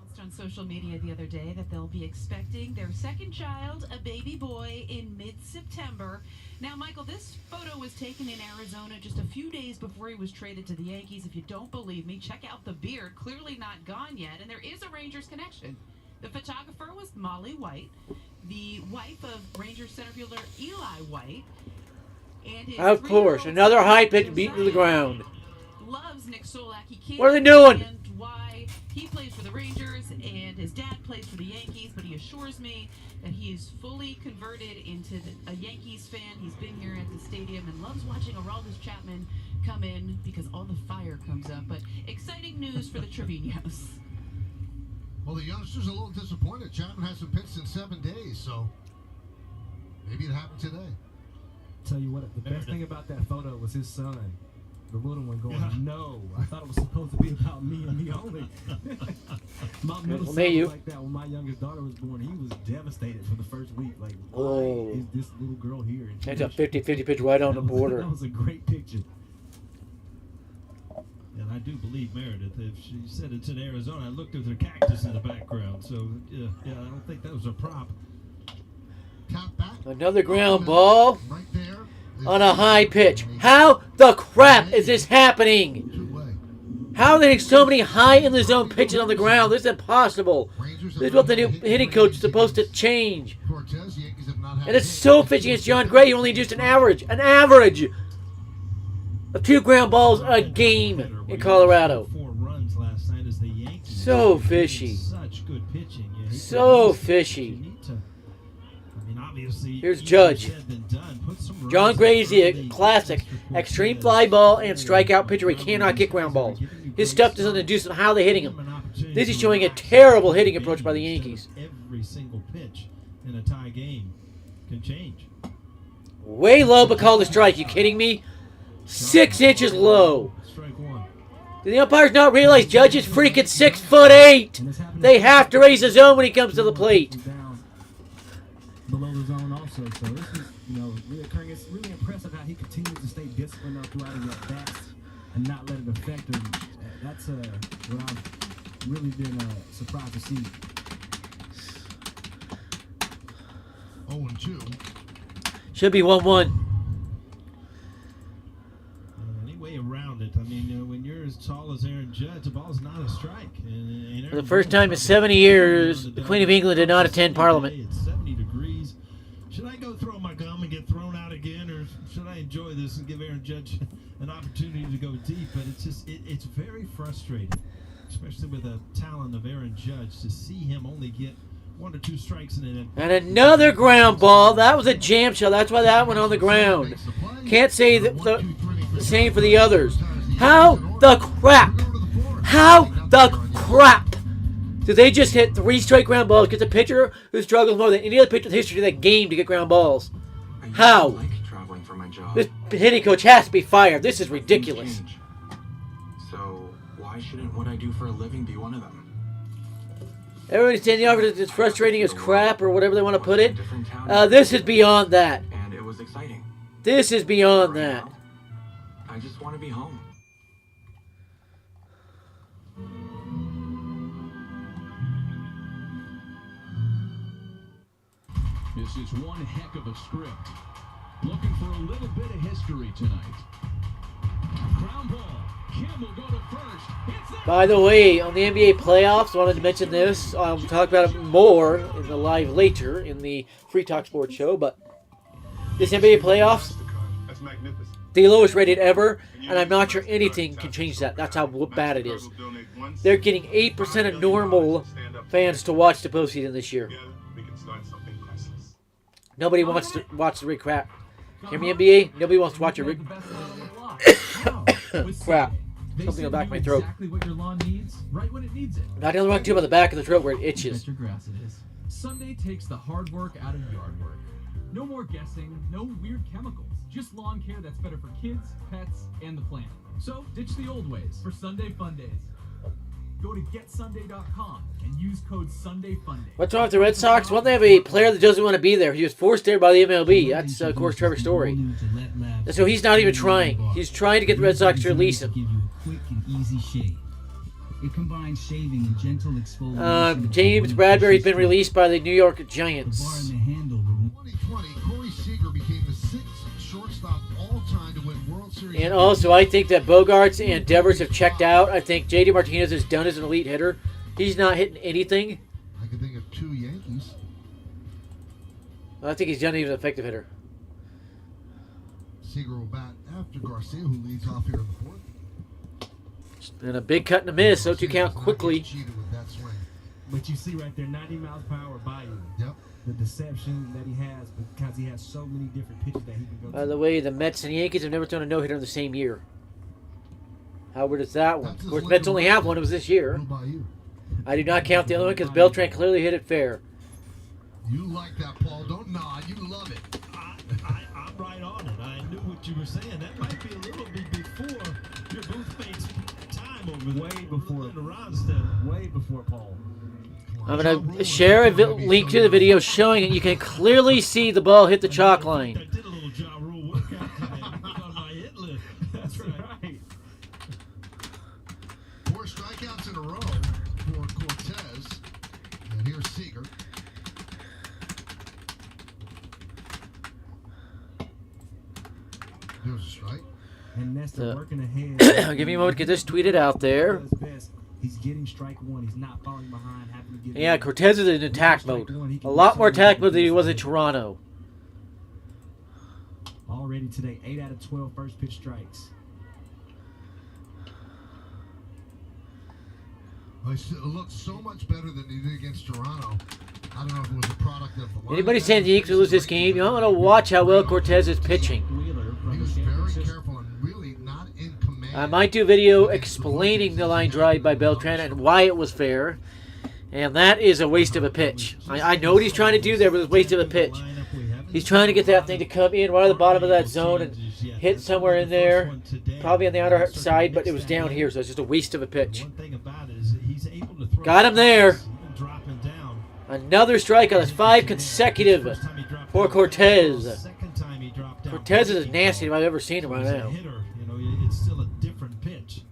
Announced on social media the other day that they'll be expecting their second child, a baby boy, in mid-September. Now, Michael, this photo was taken in Arizona just a few days before he was traded to the Yankees. If you don't believe me, check out the beard. Clearly not gone yet, and there is a Rangers connection. The photographer was Molly White, the wife of Rangers center fielder Eli White. And his
Of course, another high pitch beaten to the ground.
loves Nick Solak. He can't
What are they doing?
understand why he plays for the Rangers and his dad plays for the Yankees, but he assures me that he is fully converted into a Yankees fan. He's been here at the stadium and loves watching Aroldis Chapman come in because all the fire comes up. But exciting news for the Trevino's.
Well, the youngster's a little disappointed. Chapman hasn't pitched in 7 days, so maybe it happened today.
Tell you what, the best thing about that photo was his son, the little one, going, "No, I thought it was supposed to be about me and me only." My middle son was like that when my youngest daughter was born. He was devastated for the first week. Like, why is this little girl here?
It's a 50-50 pitch right on the border.
That was a great picture.
And I do believe Meredith. If she said it's in Arizona, I looked at her cactus in the background. So, yeah, I don't think that was a prop.
Tap back.
Another ground ball on a high pitch. How the crap is this happening? How are they hitting so many high in the zone pitches on the ground? This is impossible. This is what the new hitting coach is supposed to change. And it's so fishy against John Gray. He only induced an average of 2 ground balls a game in Colorado.
4 runs last night as the Yankees.
So fishy.
Such good pitching.
So fishy.
Obviously,
here's Judge. John Gray's the classic extreme fly ball and strikeout pitcher. He cannot get ground balls. His stuff doesn't induce how they're hitting him. This is showing a terrible hitting approach by the Yankees.
Every single pitch in a tie game can change.
Way low, but called a strike. You kidding me? 6 inches low.
Strike 1.
Did the umpires not realize Judge is freaking 6'8"? They have to raise the zone when he comes to the plate.
Below the zone also, so this is, reoccurring. It's really impressive how he continues to stay disciplined throughout his at-bats and not let it affect him. That's what I've really been surprised to see.
0-2.
Should be 1-1.
Any way around it. I mean, when you're as tall as Aaron Judge, the ball's not a strike. And
For the first time in 70 years, the Queen of England did not attend Parliament.
It's 70 degrees. Should I go throw my gum and get thrown out again, or should I enjoy this and give Aaron Judge an opportunity to go deep? But it's just, it's very frustrating, especially with the talent of Aaron Judge, to see him only get 1 or 2 strikes in an.
And another ground ball. That was a jam shot. That's why that went on the ground. Can't say the same for the others. How the crap? How the crap? Do they just hit 3 straight ground balls? Get the pitcher who struggles more than any other pitcher in the history of that game to get ground balls. How?
I like traveling for my job.
This hitting coach has to be fired. This is ridiculous.
So why shouldn't what I do for a living be one of them?
Everybody's saying the office is frustrating as crap or whatever they want to put it. This is beyond that.
And it was exciting.
This is beyond that.
I just want to be home.
This is one heck of a script. Looking for a little bit of history tonight. Ground ball. Kim will go to first.
By the way, on the NBA playoffs, I wanted to mention this. I'll talk about it more in the live later in the Free Talk Sports show, but this NBA playoffs,
That's magnificent.
the lowest rated ever, and I'm not sure anything can change that. That's how bad it is. They're getting 8% of normal fans to watch the postseason this year.
We can start something priceless.
Nobody wants to watch the crap. Hear me, NBA? Nobody wants to watch a crap. Something in the back of my throat.
Exactly what your lawn needs, right when it needs it.
Not the only wrong tube on the back of the throat where it itches.
Bet your grass it is. Sunday takes the hard work out of yard work. No more guessing, no weird chemicals. Just lawn care that's better for kids, pets, and the planet. So ditch the old ways for Sunday Fun Days. Go to getsunday.com and use code SundayFunday.
What's wrong with the Red Sox? Well, they have a player that doesn't want to be there. He was forced there by the MLB. That's, of course, Trevor Story. And so he's not even trying. He's trying to get the Red Sox to release him.
Give you a quick and easy shave. It combines shaving and gentle exfoliation.
James Bradbury's been released by the New York Giants.
2020, Corey Seager became the 6th shortstop all-time to win World Series.
And also, I think that Bogarts and Devers have checked out. I think J.D. Martinez is done as an elite hitter. He's not hitting anything.
I can think of 2 Yankees.
I think he's done as an effective hitter.
Seager will bat after Garcia, who leads off here in the 4th.
And a big cut and a miss. 0-2 count quickly.
Cheated with that swing.
But you see right there, 90 miles per hour by you.
Yep.
The deception that he has because he has so many different pitches that he can go
By
to.
the way, the Mets and Yankees have never thrown a no-hitter in the same year. How weird is that one? Of course, Mets only have one. It was this year.
What about you?
I do not count the other one because Beltran clearly hit it fair.
You like that, Paul. Don't nod. You love it.
I'm right on it. I knew what you were saying. That might be a little bit before your booth mate's time over there.
Way before. Way before Paul.
I'm going to share a link to the video showing it. You can clearly see the ball hit the chalk line.
I did a little Ja Rule workout today on my hit list. That's right.
4 strikeouts in a row for Cortez. And here's Seager. There's a strike.
And Nestor working ahead.
Give me a moment to get this tweeted out there.
He's getting strike one. He's not falling behind. Having to get
Yeah, Cortez is in attack mode. A lot more attack mode than he was in Toronto.
Already today, 8 out of 12 first pitch strikes.
Well, it looked so much better than he did against Toronto. I don't know if it was a product of the line.
Anybody saying the Yankees will lose this game, you want to watch how well Cortez is pitching.
He was very careful and really not in command.
I might do a video explaining the line drive by Beltran and why it was fair. And that is a waste of a pitch. I know what he's trying to do there, but it's a waste of a pitch. He's trying to get that thing to come in right at the bottom of that zone and hit somewhere in there. Probably on the outer side, but it was down here, so it's just a waste of a pitch. Got him there. Another strikeout. That's 5 consecutive for Cortez. Cortez is as nasty as I've ever seen him right now.
It's still a different pitch.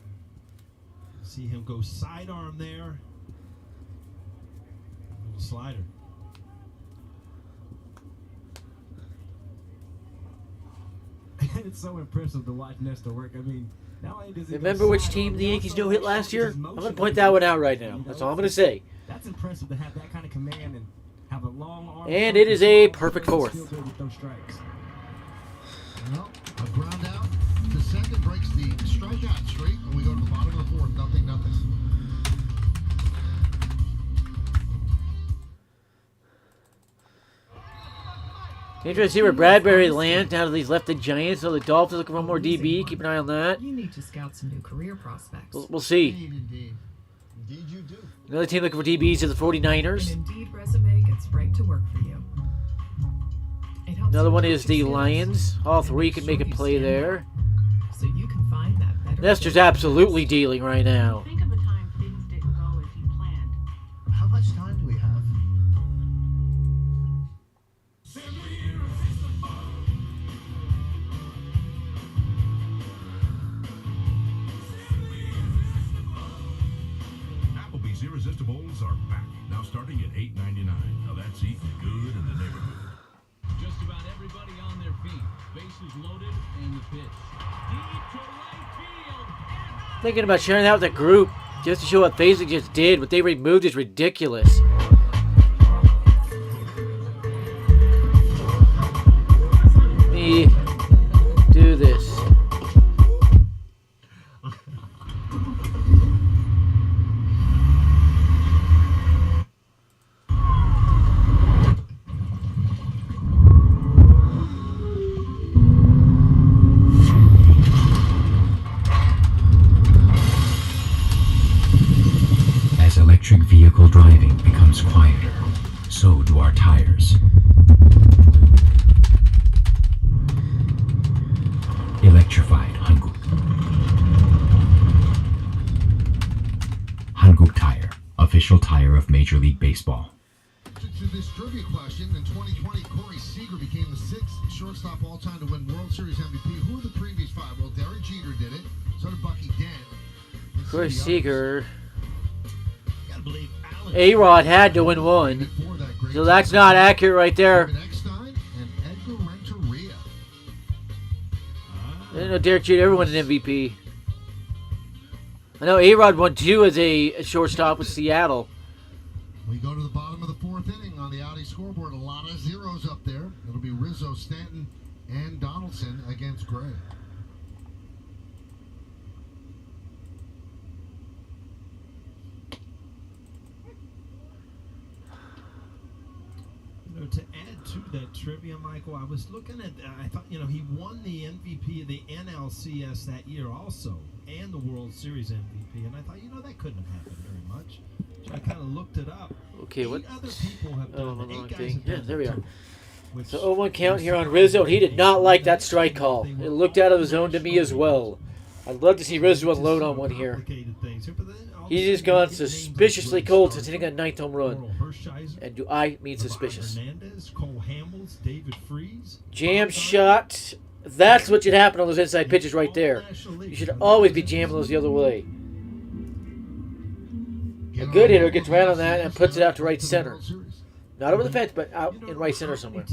See him go sidearm there. Slider.
It's so impressive to watch Nestor work. I mean, not only does he
Remember which team the Yankees no hit last year? I'm going to point that one out right now. That's all I'm going to say.
That's impressive to have that kind of command and have a long arm.
And it is a perfect fourth.
Well, a ground out to second breaks the strikeout streak, and we go to the bottom of the fourth. 0-0.
Interesting to see where Bradbury lands now that he's left the Giants. So the Dolphins looking for more DB. Keep an eye on that.
You need to scout some new career prospects.
We'll see.
Indeed you do.
Another team looking for DBs is the 49ers.
An Indeed resume gets right to work for you.
Another one is the Lions. All three can make a play there.
So you can find that better.
Nestor's absolutely dealing right now.
Think of a time things didn't go as you planned.
How much time do we have?
Applebee's Irresistibles are back. Now starting at $8.99. Now that's eating good in the neighborhood.
Just about everybody on their feet. Bases loaded and the pitch. Deep to right field.
Thinking about sharing that with the group just to show what FaZe just did. What they removed is ridiculous. Let me do this.
As electric vehicle driving becomes quieter, so do our tires. Electrified Hanguk. Hanguk Tire, official tire of Major League Baseball.
To this trivia question, in 2020, Corey Seager became the 6th shortstop all-time to win World Series MVP. Who were the previous 5? Well, Derek Jeter did it. So did Bucky Dent.
Corey Seager. A-Rod had to win one. So that's not accurate right there. I didn't know Derek Jeter ever won an MVP. I know A-Rod won 2 as a shortstop with Seattle.
We go to the bottom of the 4th inning on the Audi scoreboard. A lot of zeros up there. It'll be Rizzo, Stanton, and Donaldson against Gray.
to add to that trivia, Michael, I was looking at, I thought, he won the MVP of the NLCS that year also, and the World Series MVP, and I thought, that couldn't have happened very much. So I kind of looked it up.
Okay, what?
Other people have done it. 8 guys have
Yeah,
done
there we
it
are.
too, which
So 0-1 count here on Rizzo. He did not like that strike call. It looked out of the zone to me as well. I'd love to see Rizzo unload on one here. He's just gone suspiciously cold since hitting that 9th home run. And do I mean suspicious? Jam shot. That's what should happen on those inside pitches right there. You should always be jamming those the other way. A good hitter gets around on that and puts it out to right center. Not over the fence, but out in right center somewhere.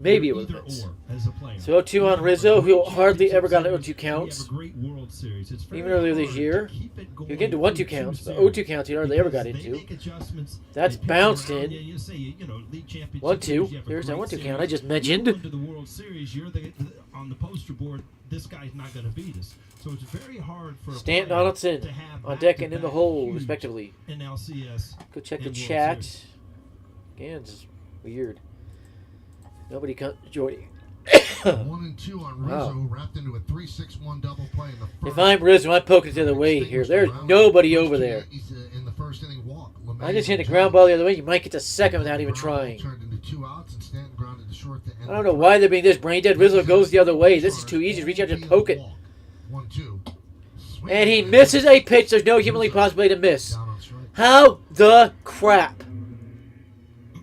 Maybe over the fence. So 0-2 on Rizzo, who hardly ever got 0-2 counts. Even earlier this year. He would get into 1-2 counts, but 0-2 counts he hardly ever got into. That's bounced in. 1-2. Here's that 1-2 count I just mentioned.
On the poster board, this guy's not going to beat us. So it's very hard for
Stanton Donaldson on deck and in the hole, respectively. Go check the chat. Again, it's weird. Nobody comes joining.
1-2 on Rizzo, wrapped into a 3-6-1 double play in the first.
If I'm Rizzo, I'm poking it the other way here. There's nobody over there.
In the first inning walk.
I just hit the ground ball the other way. You might get to second without even trying.
Turned into 2 outs and Stanton grounded to short to end.
I don't know why they're being this brain dead. Rizzo goes the other way. This is too easy. Reach out and poke it.
1-2.
And he misses a pitch there's no humanly possibility to miss. How the crap?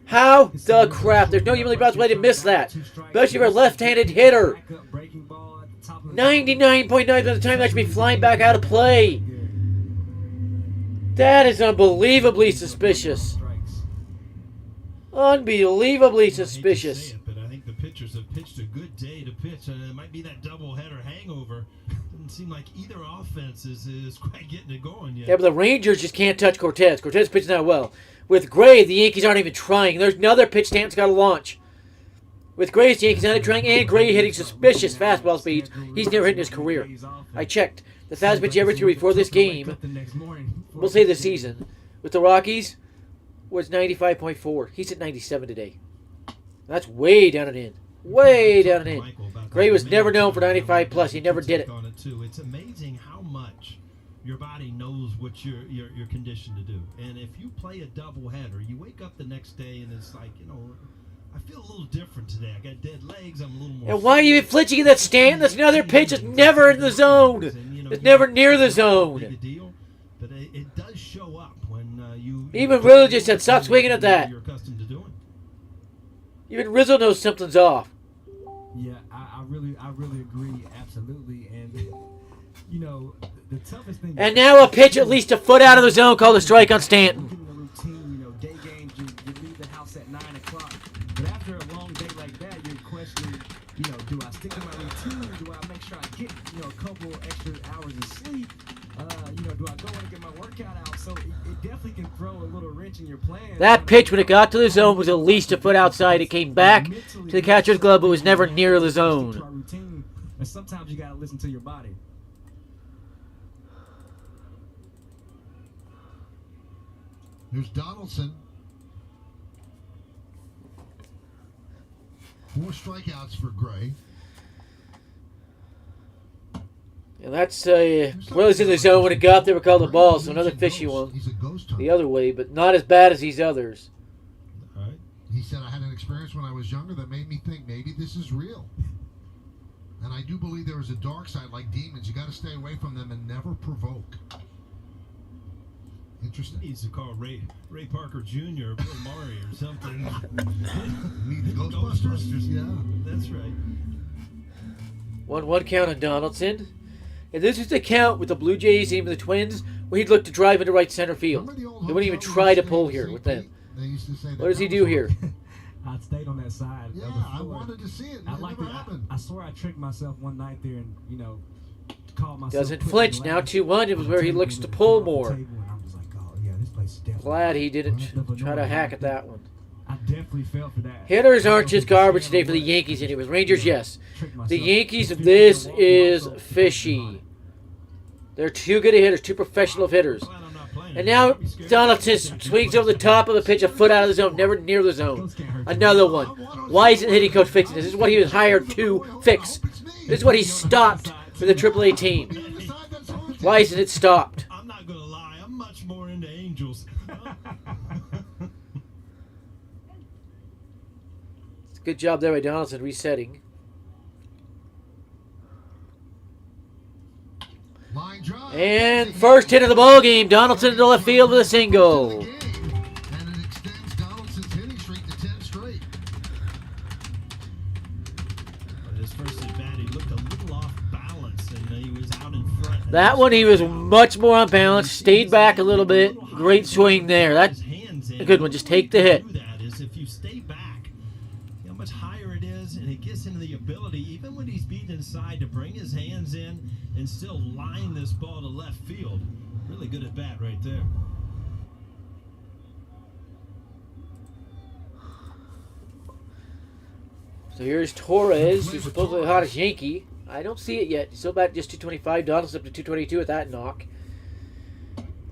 How the crap? There's no humanly possibility to miss that. Especially for a left-handed hitter. 99.9% of the time that should be flying back out of play. That is unbelievably suspicious. Unbelievably suspicious.
But I think the pitchers have pitched a good day to pitch. It might be that doubleheader hangover. Doesn't seem like either offense is quite getting it going yet.
Yeah, but the Rangers just can't touch Cortez. Cortez pitches that well. With Gray, the Yankees aren't even trying. There's another pitch Stanton's got to launch. With Gray's the Yankees not trying, and Gray hitting suspicious fastball speeds he's never hit in his career. I checked. The fastball pitch he ever threw before this game, we'll say this season, with the Rockies, was 95.4. He's at 97 today. That's way down and in. Way down and in. Gray was never known for 95 plus. He never did it.
It's amazing how much your body knows what you're conditioned to do. And if you play a doubleheader, you wake up the next day and it's like, I feel a little different today. I got dead legs. I'm a little more.
And why are you flinching in that stand? That's another pitch that's never in the zone. It's never near the zone.
But it does show up when you.
Even Rizzo just said, stop swinging at that.
You're accustomed to doing.
Even Rizzo knows something's off.
Yeah, I really agree, absolutely. And the toughest thing.
And now a pitch at least a foot out of the zone called a strike on Stanton.
Routine, day games, you leave the house at 9 o'clock. But after a long day like that, you're questioning, do I stick to my routine? Do I make sure I get, a couple extra hours of sleep? Do I go and get my workout out? So it definitely can throw a little wrench in your plan.
That pitch, when it got to the zone, was at least a foot outside. It came back to the catcher's glove, but was never near the zone.
And sometimes you got to listen to your body.
Here's Donaldson. 4 strikeouts for Gray.
And that's well, it's in the zone when it got there. We called the ball, so another fishy one.
He's a ghost hunter.
The other way, but not as bad as these others.
All right. He said, I had an experience when I was younger that made me think maybe this is real. And I do believe there is a dark side like demons. You got to stay away from them and never provoke. Interesting.
He needs to call Ray Parker Jr. or Bill Murray or something.
Need the Ghostbusters?
Yeah, that's right.
1-1 count on Donaldson. And this is the count with the Blue Jays and the Twins where he'd look to drive into right center field. He wouldn't even try to pull here with them. What does he do here?
I stayed on that side.
Yeah, I wanted to see it. It never happened.
I swear I tricked myself one night there and, called myself.
Doesn't flinch. Now 2-1. It was where he looks to pull more.
Oh,
Glad he didn't try to hack at that one.
I definitely fell for that.
Hitters aren't just garbage today for the Yankees anyways. Rangers, yes. The Yankees, this is fishy. They're too good at hitters, too professional of hitters. And now Donaldson swings over the top of the pitch, a foot out of the zone, never near the zone. Another one. Why isn't hitting coach fixing this? This is what he was hired to fix. This is what he stopped for the AAA team. Why isn't it stopped?
I'm not going to lie. I'm much more into Angels.
Good job there by Donaldson resetting. And first hit of the ball game, Donaldson into left field with a single.
And it extends Donaldson's hitting streak to 10 straight.
His first at bat, he looked a little off balance, and he was out in front.
That one, he was much more unbalanced, stayed back a little bit. Great swing there. That's a good one. Just take the hit.
If you stay back, how much higher it is, and it gives him the ability, even when he's beat inside, to bring his hands in and still line this ball to left field. Really good at bat right there.
So here's Torres, who's supposedly the hottest Yankee. I don't see it yet. He's still batting just 225. Donaldson's up to 222 with that knock.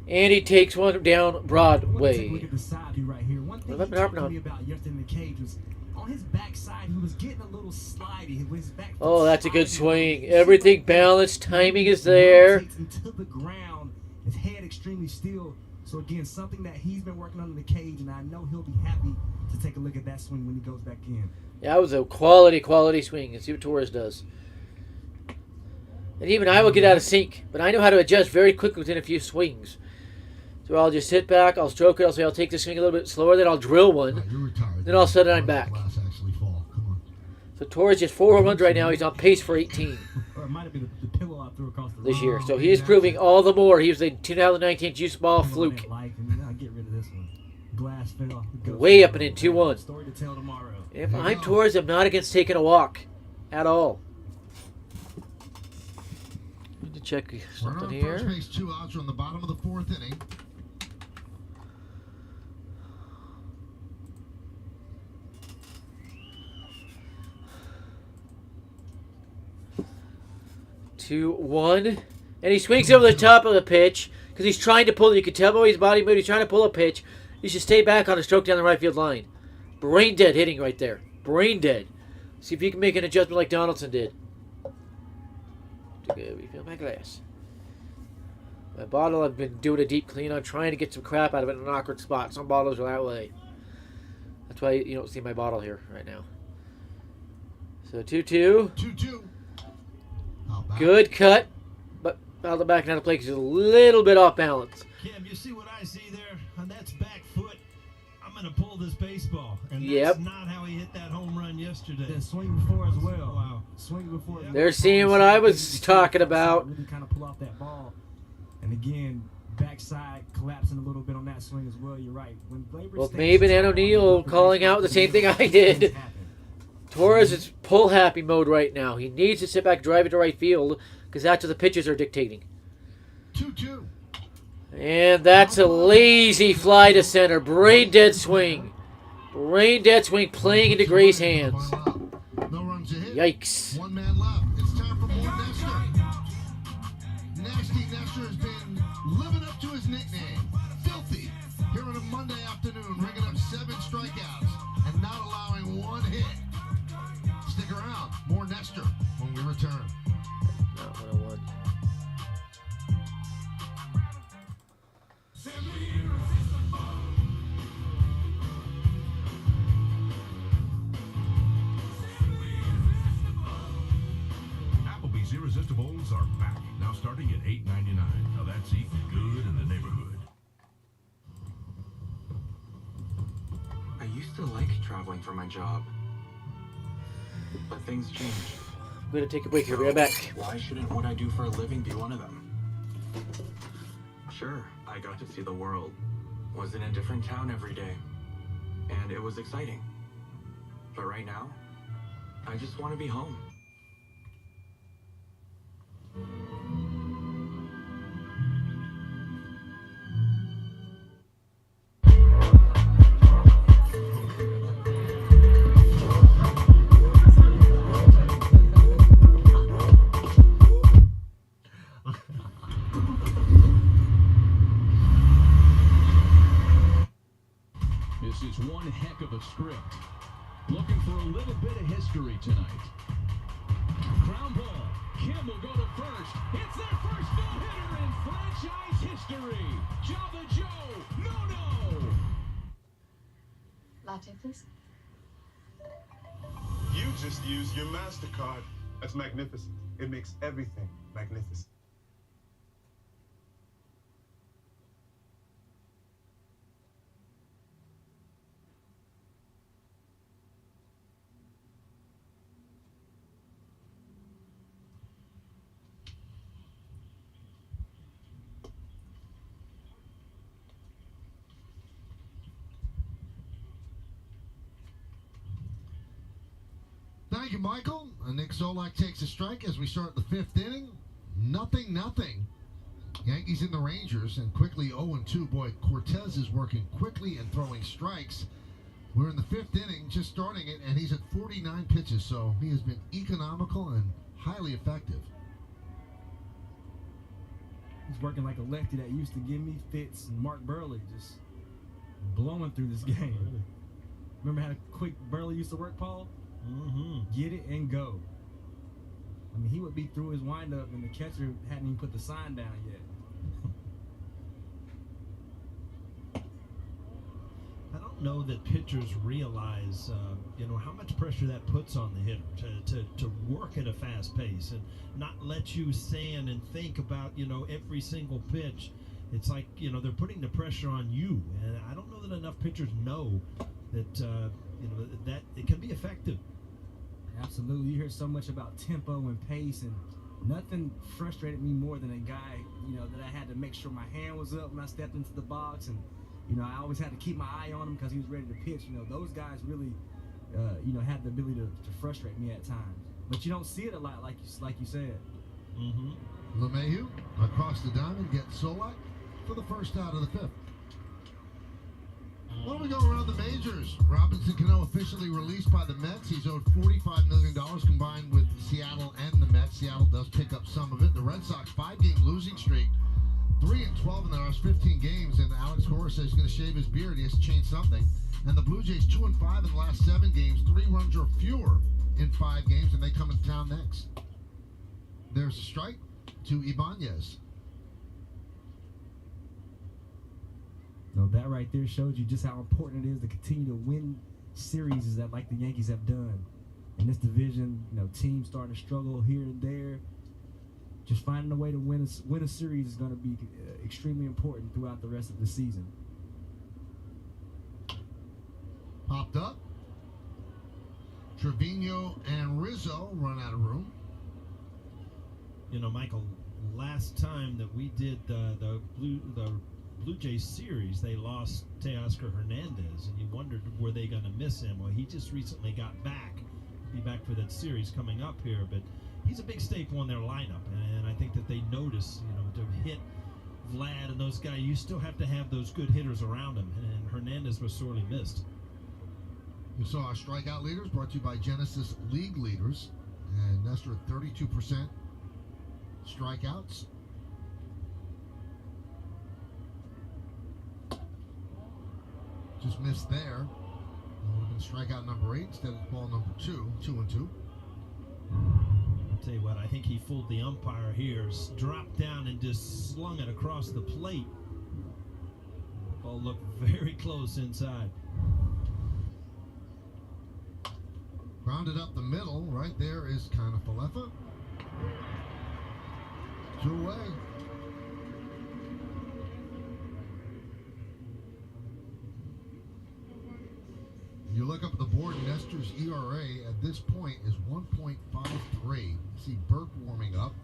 And he takes one down Broadway.
Look at the side view right here. One thing he talked to me about yesterday in the cage was on his backside, he was getting a little slidey. With his back
Oh, that's a good swing. Everything balanced. Timing is there.
Into the ground. His head extremely still. So again, something that he's been working on in the cage, and I know he'll be happy to take a look at that swing when he goes back in.
Yeah, that was a quality swing. Let's see what Torres does. And even I will get out of sync, but I know how to adjust very quickly within a few swings. So I'll just sit back, I'll stroke it, I'll say I'll take the swing a little bit slower, then I'll drill one. Then all of a sudden I'm back. So Torres just 4 home runs right now. He's on pace for 18
Or it might have been the pillow I threw across the
this year. So he is proving all the more. He was a 2019 juice ball fluke.
I'll get rid of this one. Glass fell.
Way up and in 2-1.
Story to tell tomorrow.
If I'm Torres, I'm not against taking a walk at all. Need to check something here.
First base, 2 outs from the bottom of the 4th inning.
Two, one, and he swings over the top of the pitch because he's trying to pull. You can tell by his body movement. He's trying to pull a pitch. You should stay back on a stroke down the right field line. Brain dead hitting right there. Brain dead. See if you can make an adjustment like Donaldson did. Okay, refill my glass. My bottle, I've been doing a deep clean. I'm trying to get some crap out of it in an awkward spot. Some bottles are that way. That's why you don't see my bottle here right now. So 2-2.
2-2.
Good cut, but fouled it back and out of play because he's a little bit off balance.
Cam, you see what I see there? On that's back foot. I'm going to pull this baseball. And that's
Yep.
not how he hit that home run yesterday.
Then swing before as well. Wow. Swing before.
They're seeing what I was talking about.
Really kind of pull off that ball. And again, backside collapsing a little bit on that swing as well. You're right. When
Both Mabe and O'Neill calling out the same thing I did. Torres is pull happy mode right now. He needs to sit back, drive it to right field, because that's what the pitchers are dictating.
2-2.
And that's a lazy fly to center. Brain dead swing. Brain dead swing playing into Gray's hands.
No runs ahead.
Yikes.
1 man left. It's time for more Nestor. Nasty Nestor has been living up to his nickname. Filthy. Here on a Monday afternoon, ringing up 7 strikeouts and not allowing 1 hit. Stick around. More Nestor when we return.
Not 101.
Applebee's Irresistibles are back, now starting at $8.99. Now that's eating good in the neighborhood.
I used to like traveling for my job, but things change.
I'm going to take a break here. We'll be right back.
Why shouldn't what I do for a living be one of them? Sure, I got to see the world, was in a different town every day, and it was exciting. But right now, I just want to be home.
This is one heck of a script. Looking for a little bit of history tonight. Ground ball. Kim will go to first. It's their first no-hitter in franchise history. Java Joe, no.
Latte, please.
You just used your MasterCard. That's magnificent. It makes everything magnificent.
Thank you, Michael. Nick Solak takes a strike as we start the 5th inning. 0-0. Yankees in the Rangers, and quickly 0-2. Boy, Cortez is working quickly and throwing strikes. We're in the 5th inning, just starting it, and he's at 49 pitches, so he has been economical and highly effective.
He's working like a lefty that used to give me fits, and Mark Burley just blowing through this game. Remember how quick Burley used to work, Paul? Get it and go. I mean, he would be through his windup and the catcher hadn't even put the sign down yet.
I don't know that pitchers realize, how much pressure that puts on the hitter to work at a fast pace and not let you stand and think about, every single pitch. It's like, they're putting the pressure on you. And I don't know that enough pitchers know that, that it can be effective.
Absolutely. You hear so much about tempo and pace, and nothing frustrated me more than a guy, that I had to make sure my hand was up when I stepped into the box, and, I always had to keep my eye on him because he was ready to pitch. Those guys really, had the ability to frustrate me at times. But you don't see it a lot, like you said.
LeMahieu across the diamond gets Solak for the first out of the 5th. Why don't we go around the majors? Robinson Cano officially released by the Mets. He's owed $45 million combined with Seattle and the Mets. Seattle does pick up some of it. The Red Sox 5-game losing streak, 3-12 in the last 15 games, and Alex Cora says he's going to shave his beard. He has to change something. And the Blue Jays 2-5 in the last 7 games, 3 runs or fewer in 5 games, and they come into town next. There's a strike to Ibanez.
That right there showed you just how important it is to continue to win series that like the Yankees have done. In this division, teams starting to struggle here and there. Just finding a way to win a series is going to be extremely important throughout the rest of the season.
Popped up. Trevino and Rizzo run out of room.
Michael, last time that we did the Blue Jays series, they lost Teoscar Hernandez, and you wondered, were they going to miss him? Well, he just recently got back. He'll be back for that series coming up here, but he's a big staple in their lineup, and I think that they notice, to hit Vlad and those guys, you still have to have those good hitters around him, and Hernandez was sorely missed.
You saw our strikeout leaders, brought to you by Genesis League Leaders, and Nestor at 32% strikeouts. Just missed there. That would have been strikeout number 8 instead of ball number 2, 2-2.
I'll tell you what, I think he fooled the umpire here. Dropped down and just slung it across the plate. Ball looked very close inside.
Grounded up the middle. Right there is kind of Falefa. 2 away. You look up at the board, Nestor's ERA at this point is 1.53. See Burke warming up.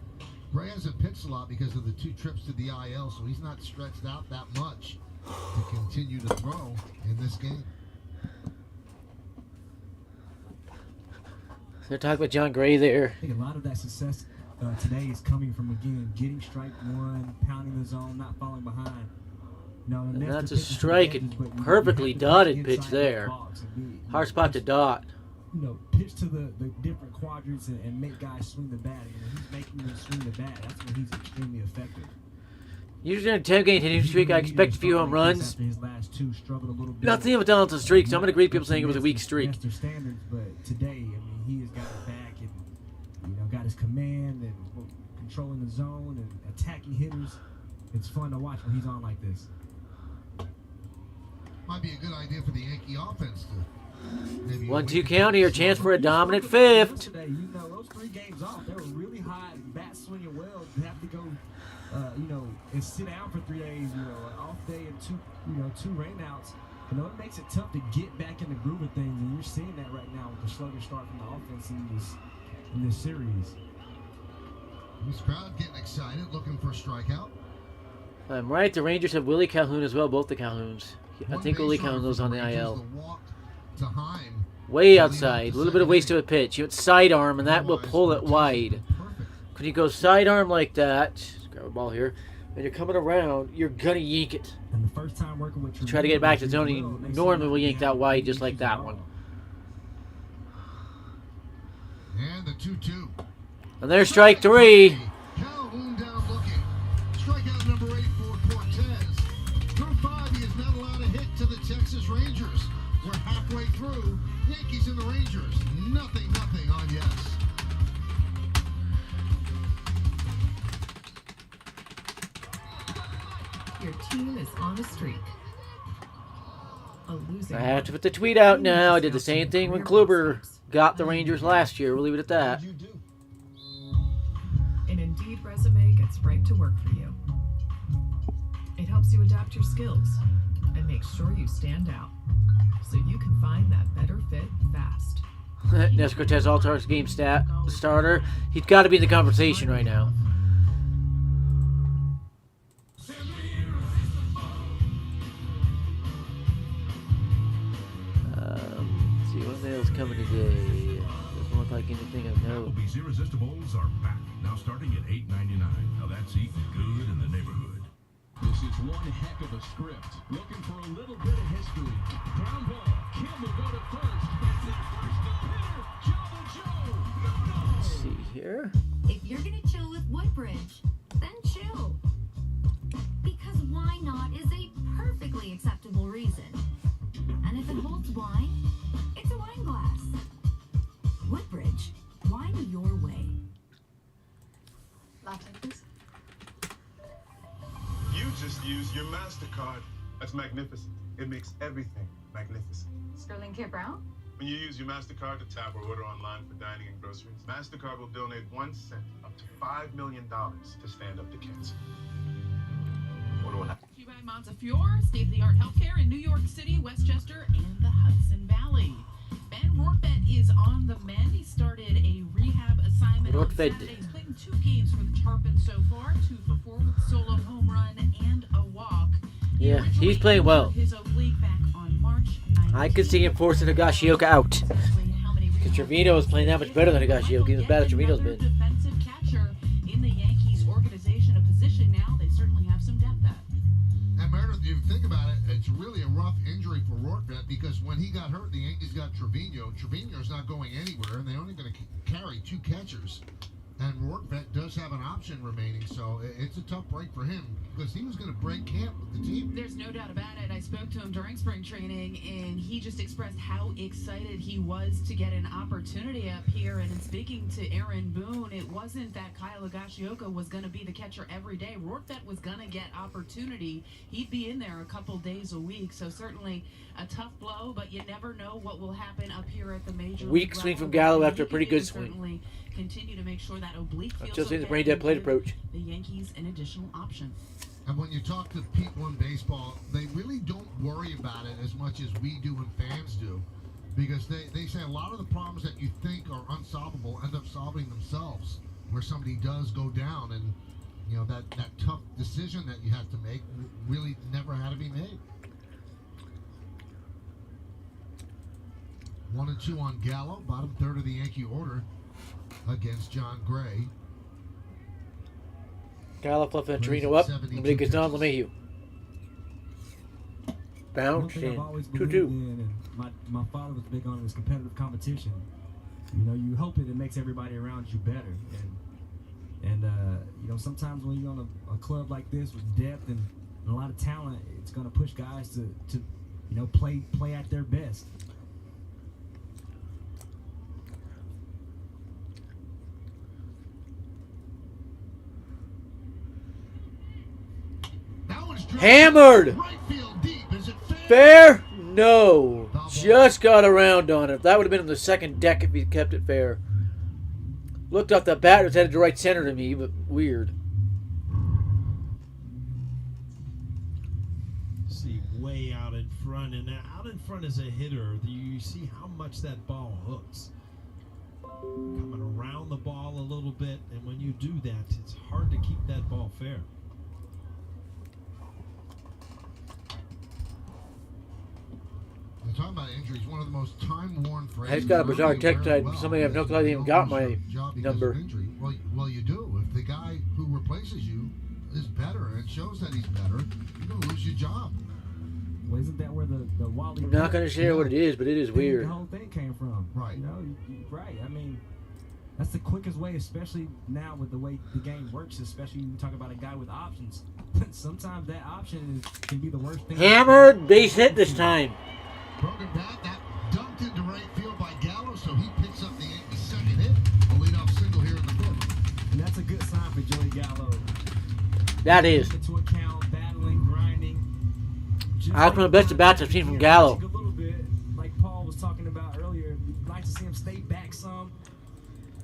Gray hasn't pitched a lot because of the 2 trips to the IL, so he's not stretched out that much to continue to throw in this game.
They're talking about John Gray there.
I think a lot of that success today is coming from, again, getting strike 1, pounding the zone, not falling behind.
And that's a strike and perfectly dotted pitch there. Hard spot to dot.
Pitch to the different quadrants and make guys swing the bat. He's making them swing the bat. That's when he's extremely effective.
Usually in a 10-game hitting streak, I expect a few home runs.
After his last two, struggled a little bit.
Not seeing him with talented streak, so I'm going to agree with people saying it was a weak streak.
Against their standards, but today, I mean, he has got it back and got his command and controlling the zone and attacking hitters. It's fun to watch when he's on like this.
Might be a good idea for the Yankee offense to maybe
1-2 count here, chance for a dominant fifth.
Today, those 3 games off, they were really hot, bats swinging well. You have to go, and sit down for 3 days. An off day and 2 rainouts. It makes it tough to get back in the groove of things, and you're seeing that right now with the sluggish start from the offense in this series.
This crowd getting excited, looking for a strikeout.
I'm right. The Rangers have Willie Calhoun as well, both the Calhouns. I think Willie Calhoun goes on the IL. Way outside. A little bit of waste to a pitch. You hit sidearm, and that will pull it wide. When you go sidearm like that, just grab a ball here, and you're coming around, you're going to yank it.
And the first time working with
Try to get back to Tony. Normally we'll yank that wide just like that one.
And the 2-2.
And there's strike 3.
Calhoun down looking. Strikeout number 8 for Cortez. Through 5, he is not allowed a hit to the Texas Rangers. We're halfway through. Yankees and the Rangers. Nothing on yes.
Your team is on a streak. A losing
I have to put the tweet out now. I did the same thing when Kluber got the Rangers last year. We'll leave it at that.
An Indeed resume gets right to work for you. It helps you adapt your skills and makes sure you stand out, so you can find that better fit fast.
Nes Cortez All-Stars game starter. He's got to be in the conversation right now. Let's see what mail's coming today. Doesn't look like anything I know.
Applebee's Irresistibles are back, now starting at $8.99. Now that's eating good in the neighborhood.
This is one heck of a script. Looking for a little bit of history. Ground ball. Kim will go to first. It's their first no-hitter. Java Joe. No.
Let's see here.
If you're gonna chill with Woodbridge, then chill. Because why not is a perfectly acceptable reason. And if it holds wine, it's a wine glass. Woodbridge, wine your way.
Latte, please.
You just use your MasterCard. That's magnificent. It makes everything magnificent.
Sterling K. Brown?
When you use your MasterCard to tap or order online for dining and groceries, MasterCard will donate 1 cent up to $5 million to stand up to cancer. Order one.
By Montefiore, state-of-the-art healthcare in New York City, Westchester, and the Hudson Valley. Ben Rortvedt is on the mend. He started a rehab assignment on Saturday. He's played in 2 games for the Tarpons so far, 2 for 4 with a solo home run and a walk.
Yeah, he's playing well.
His oblique back on March 19th.
I could see him forcing Higashioka out. Because Trevino is playing that much better than Higashioka. He's as bad as Trevino's been.
Defensive catcher in the Yankees organization, a position now they certainly have some depth at.
And Meredith, if you think about it, it's really a rough injury for Rortvedt because when he got hurt, the Yankees got Trevino. Trevino's not going anywhere, and they're only going to carry 2 catchers. And Rortvedt does have an option remaining, so it's a tough break for him because he was going to break camp with the team.
There's no doubt about it. I spoke to him during spring training, and he just expressed how excited he was to get an opportunity up here. And in speaking to Aaron Boone, it wasn't that Kyle Higashioka was going to be the catcher every day. Rortvedt was going to get opportunity. He'd be in there a couple days a week, so certainly a tough blow, but you never know what will happen up here at the major league
Weak swing
level.
from Gallo after a pretty good swing.
Certainly continue to make sure that oblique feels
Just in the
okay
brain dead
and
plate
give
approach.
the Yankees an additional option.
And when you talk to people in baseball, they really don't worry about it as much as we do and fans do. Because they say a lot of the problems that you think are unsolvable end up solving themselves. Where somebody does go down and, you know, that tough decision that you have to make really never had to be made. 1 and 2 on Gallo, bottom third of the Yankee order against John Gray.
Gallo fluffing Venturino up. Nobody gets down LeMahieu. Bounce
One thing I've
in.
always believed
2-2.
in, and my father was big on, is competitive competition. You know, you hope it makes everybody around you better. And And you know, sometimes when you're on a club like this with depth and a lot of talent, it's going to push guys to you know, play at their best.
Hammered! Fair? No. Just got around on it. That would have been in the second deck if he kept it fair. Looked off the bat, it was headed to right center to me, but weird.
See, way out in front, and out in front as a hitter, you see how much that ball hooks. Coming around the ball a little bit, and when you do that, it's hard to keep that ball fair.
Talking about injuries, one of the most time-worn phrases.
I just got a bizarre text that somebody I have no clue they even got my number.
Well, you do. If the guy who replaces you is better and it shows that he's better, you're going to lose your job.
Well, isn't that where the Wally...
I'm not going to share what it is, but it is weird.
The whole thing came from.
Right.
You know, right. I mean, that's the quickest way, especially now with the way the game works, especially when you talk about a guy with options. Sometimes that option can be the worst thing.
Hammered, base hit this time.
Broken bat, that dumped into right field by Gallo, so he picks up the Yankees' second hit. A leadoff single here in the fifth.
And that's a good sign for Joey Gallo.
That is.
To account, battling, grinding.
That's one of the best at bats I've seen from Gallo.
A little bit, like Paul was talking about earlier. We'd like to see him stay back some,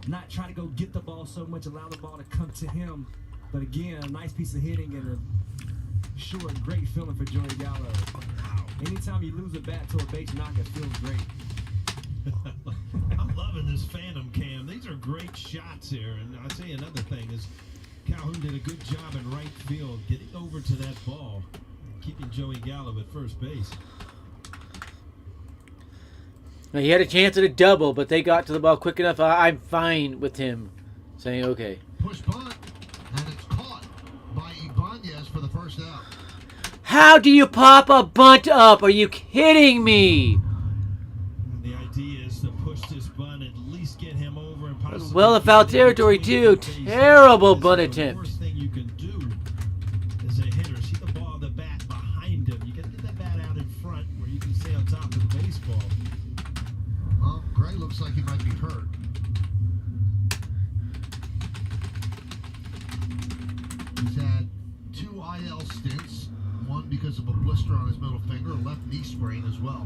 not try to go get the ball so much, allow the ball to come to him. But again, a nice piece of hitting and a short, great feeling for Joey Gallo. Anytime you lose a bat to a base knock, it feels great.
I'm loving this Phantom Cam. These are great shots here. And I'll tell you another thing is Calhoun did a good job in right field, getting over to that ball, keeping Joey Gallo at first base.
Now, he had a chance at a double, but they got to the ball quick enough. I'm fine with him saying, okay.
Push bunt, and it's caught by Ibanez for the first out.
How do you pop a bunt up? Are you kidding me?
The idea is to push this bunt, at least get him over and possibly...
Well, in foul territory, too. Terrible bunt attempt.
The worst thing you can do as a hitter, see the ball, the bat behind him. You got to get that bat out in front where you can stay on top of the baseball.
Well, Gray looks like he might be hurt. He's had 2 IL stints. One because of a blister on his middle finger, a left knee sprain as well.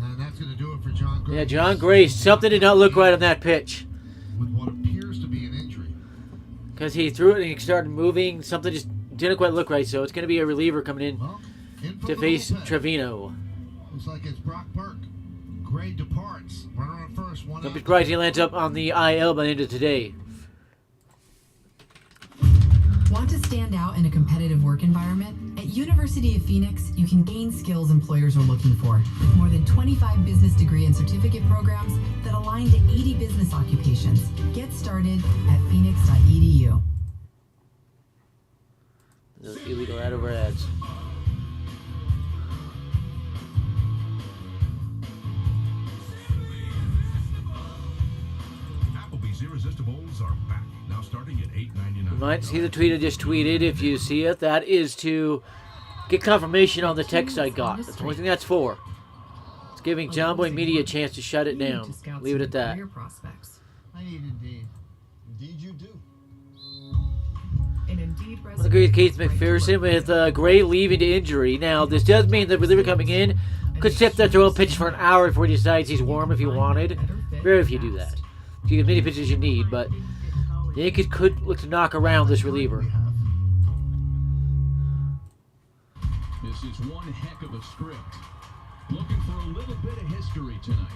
And that's going to do it for John Gray.
Yeah, John Gray, something did not look right on that pitch.
With what appears to be an injury.
Because he threw it and he started moving. Something just didn't quite look right, so it's going to be a reliever coming in to face Trevino.
Looks like it's Brock Burke. Gray departs. Runner on first.
Don't be surprised he lands up on the IL by the end of today.
Want to stand out in a competitive work environment? At University of Phoenix, you can gain skills employers are looking for, with more than 25 business degree and certificate programs that align to 80 business occupations. Get started at phoenix.edu.
Those illegal ad over ads.
Irresistibles are back, now starting at $8.99.
You might see the tweet I just tweeted. If you see it, that is to get confirmation on the text I got. That's the only thing that's for. It's giving John Boy Media a chance to shut it down. Leave it at that.
I need Indeed. Indeed you do.
I agree with Keith McPherson with Gray leaving to injury. Now, this does mean the reliever coming in could sit there, throw a pitch for an hour before he decides he's warm if he wanted. Very few do that. You get as many pitches as you need, but the Yankees could look to knock around this reliever.
This is one heck of a script. Looking for a little bit of history tonight.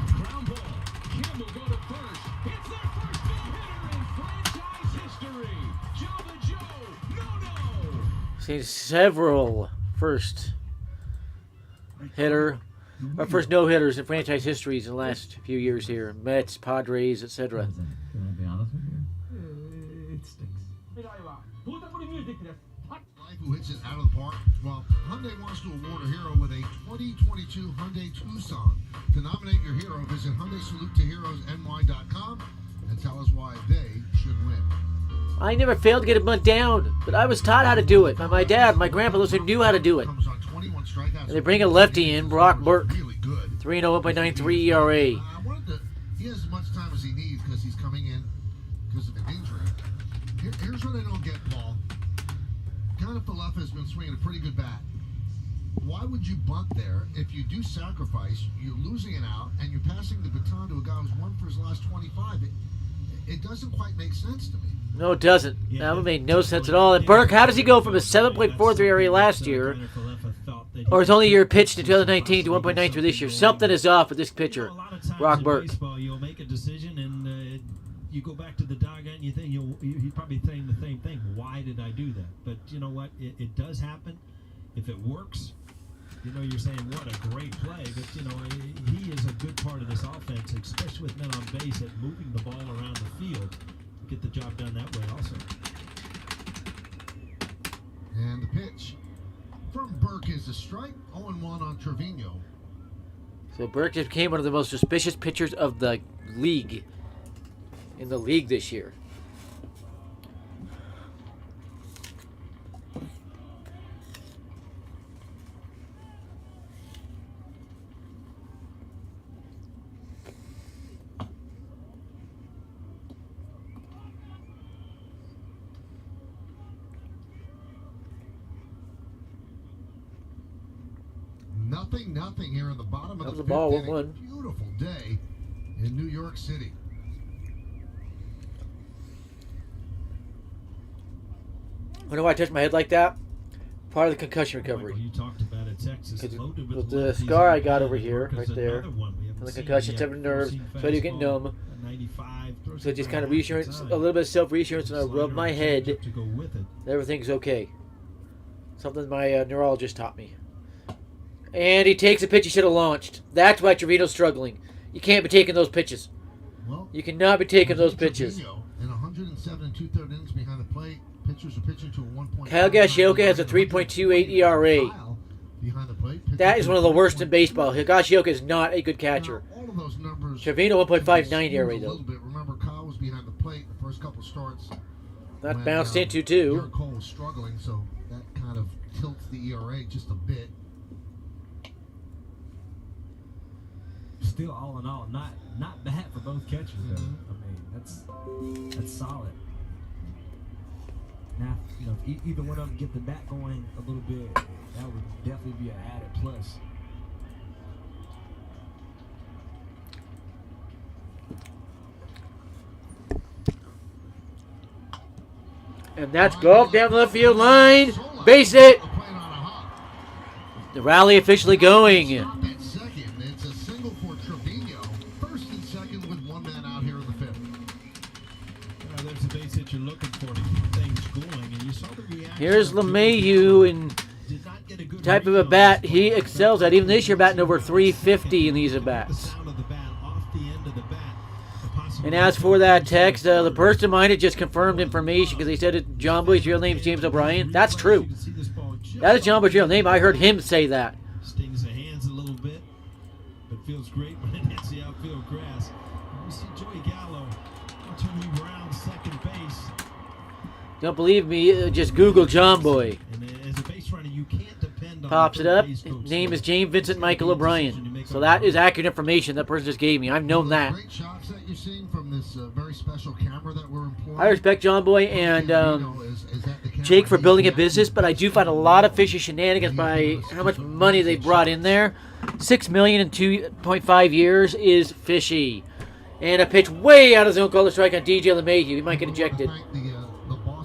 Ground ball. Kim will go to first. It's their first no-hitter in franchise history. Java Joe. No.
Seen several first hitter. Our first no-hitters in franchise histories in the last few years here. Mets, Padres, etc.
Can I be honest with you? It stinks.
Who hits it out of the park? Well, Hyundai wants to award a hero with a 2022 Hyundai Tucson. To nominate your hero, visit HyundaiSaluteToHeroesNY.com and tell us why they should win.
I never failed to get a bunt down, but I was taught how to do it by my dad, my grandpa, those who knew how to do it. And they bring a lefty in, Brock Burke. 3-0, 1.93 ERA.
He has as much time as he needs because he's coming in because of an injury. Here's what I don't get, Paul. Falefa has been swinging a pretty good bat. Why would you bunt there if you do sacrifice, you're losing an out, and you're passing the baton to a guy who's won for his last 25? It doesn't quite make sense to me.
No, it doesn't. That would make no sense at all. And Burke, how does he go from a 7.43 ERA last year, or his only year pitched in 2019 to 1.93 this year? Something is off with this pitcher, Brock Burke.
Baseball, you'll make a decision and you go back to the dugout and you think you're probably saying the same thing. Why did I do that? But you know what? It does happen. If it works, you're saying what a great play. But he is a good part of this offense, especially with men on base, at moving the ball around the field to get the job done that way also.
And the pitch from Burke is a strike. 0-1 on Trevino.
So Burke just became one of the most suspicious pitchers of the league. In the league this year.
Nothing here in the bottom of the fifth
ball,
inning.
1-1.
Beautiful day in New York City.
Wonder why I touched my head like that? Part of the concussion recovery.
You talked about it, Texas loaded
with the scar I got over here, right there, and the concussion, seven nerves, so I do get numb. So just kind of reassurance, a little bit of self-reassurance, and I rub my head that everything's okay. Something my neurologist taught me. And he takes a pitch he should have launched. That's why Trevino's struggling. You can't be taking those pitches. You cannot be taking those pitches.
In 107 2/3 innings behind the plate, pitchers are pitching to a 1.5.
Kyle Gashioka has a 3.28 ERA. That is one of the worst in baseball. Higashioka is not a good catcher.
All of those numbers.
Trevino 1.59 ERA
A
though.
little bit. Remember, Kyle was behind the plate the first couple starts.
That
when,
bounced into too.
Garrett Cole was struggling, so that kind of tilts the ERA just a bit.
Still, all in all, not bad for both catchers though. I mean, that's solid. Now, if either one of them get the bat going a little bit, that would definitely be an added plus.
And that's golf down the left field line. Base hit. The rally officially going.
It's a single for Trevino. First and second with one man out here in the fifth.
There's the base hit you're looking for to keep things going, and you saw the reaction.
Here's LeMahieu, and type of a bat he excels at. Even this year, batting over 350 in these at-bats. And as for that text, the person might have just confirmed information because they said it, John Boy's real name is James O'Brien. That's true. That is John Boy's real name. I heard him say that.
Stings the hands a little bit, but feels great when it hits the outfield grass. We see Joey Gallo, Anthony Brown, second base.
Don't believe me? Just Google John Boy.
And as a base runner, you can't depend on
Pops it up. His name is James Vincent Michael O'Brien. So that is accurate information that person just gave me. I've known that.
Great shots that you're seeing from this very special camera that we're employing.
I respect John Boy and Jake for building a business, but I do find a lot of fishy shenanigans by how much money they brought in there. $6 million in 2.5 years is fishy. And a pitch way out of zone, called a strike on DJ LeMahieu. He might get ejected.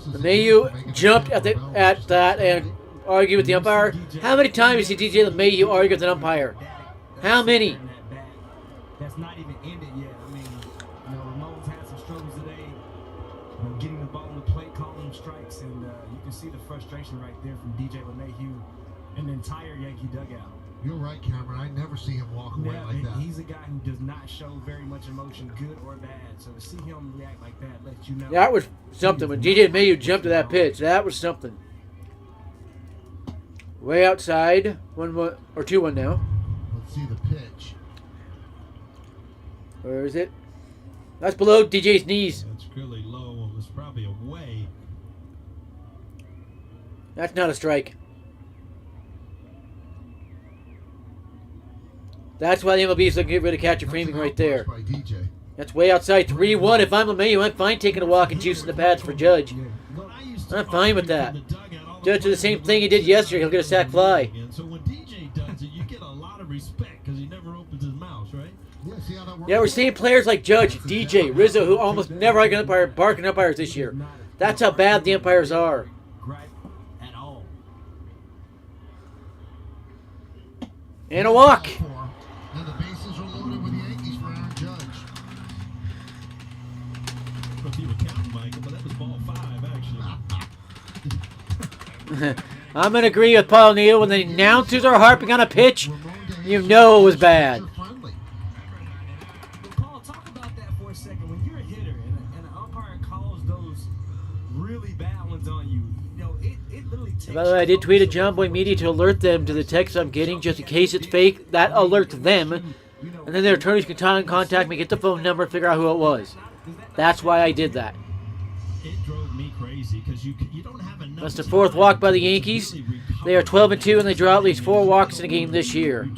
LeMahieu jumped at that and argued with the umpire. How many times did DJ LeMahieu argue with an umpire? How many?
That's not even ended yet. I mean, Ramon's had some struggles today. Getting the ball on the plate, calling them strikes, and you can see the frustration right there from DJ LeMahieu and the entire Yankee dugout.
You're right, Cameron. I never see him walk away like that.
He's a guy who does not show very much emotion, good or bad. So to see him react like that lets you know.
That was something. When DJ LeMahieu jumped to that pitch, that was something. Way outside. 1-1 or 2-1 now.
Let's see the pitch.
Where is it? That's below DJ's knees.
That's really low. It was probably away.
That's not a strike. That's why the MLB is looking to get rid of catcher framing right there.
By DJ.
That's way outside. 3-1. If I'm LeMahieu, I'm fine taking a walk and juicing the pads for Judge. I'm fine with that. Judge did the same thing he did yesterday. He'll get a sac fly.
So when DJ does it, you get a lot of respect because he never opens his mouth, right?
Yeah, see how that works?
Yeah, we're seeing players like Judge, DJ, Rizzo, who almost never like an umpire, barking umpires this year. That's how bad the umpires are.
At all.
And a walk.
And the bases are loaded with the Yankees for Aaron Judge.
I don't know if you were counting, Michael, but that was ball 5, actually.
I'm going to agree with Paul Neal. When the announcers are harping on a pitch, you know it was bad.
Paul, talk about that for a second. When you're a hitter and an umpire calls those really bad ones on you, you know, it literally takes.
By the way, I did tweet at John Boy Media to alert them to the text I'm getting just in case it's fake. That alerts them. And then their attorneys can contact me, get the phone number, figure out who it was. That's why I did that.
It drove me crazy because you don't have enough.
That's the 4th walk by the Yankees. They are 12-2 and they draw at least 4 walks in a game this year.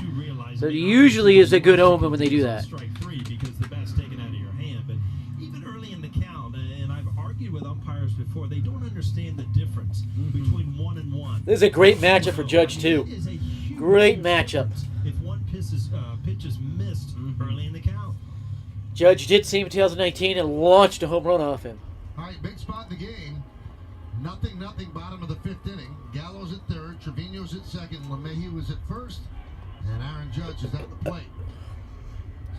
So it usually is a good omen when they do that.
Strike 3 because the bat's taken out of your hand. But even early in the count, and I've argued with umpires before, they don't understand the difference between 1 and 1.
This is a great matchup for Judge, too. Great matchup.
If one pitch is missed early in the count.
Judge did see him in 2019 and launched a home run off him.
All right, big spot in the game. Nothing, bottom of the 5th inning. Gallo's at 3rd, Trevino's at 2nd, LeMahieu is at 1st, and Aaron Judge is at the plate.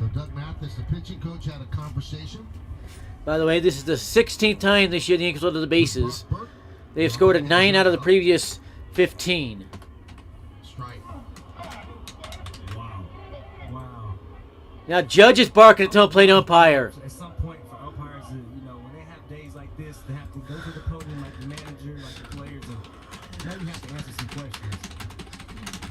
So Doug Mathis, the pitching coach, had a conversation.
By the way, this is the 16th time this year the Yankees loaded the bases. They have scored a 9 out of the previous 15.
Strike.
Wow.
Now Judge is barking at home plate umpire.
At some point, for umpires, you know, when they have days like this, they have to go to the podium like the manager, like the players, and now you have to answer some questions.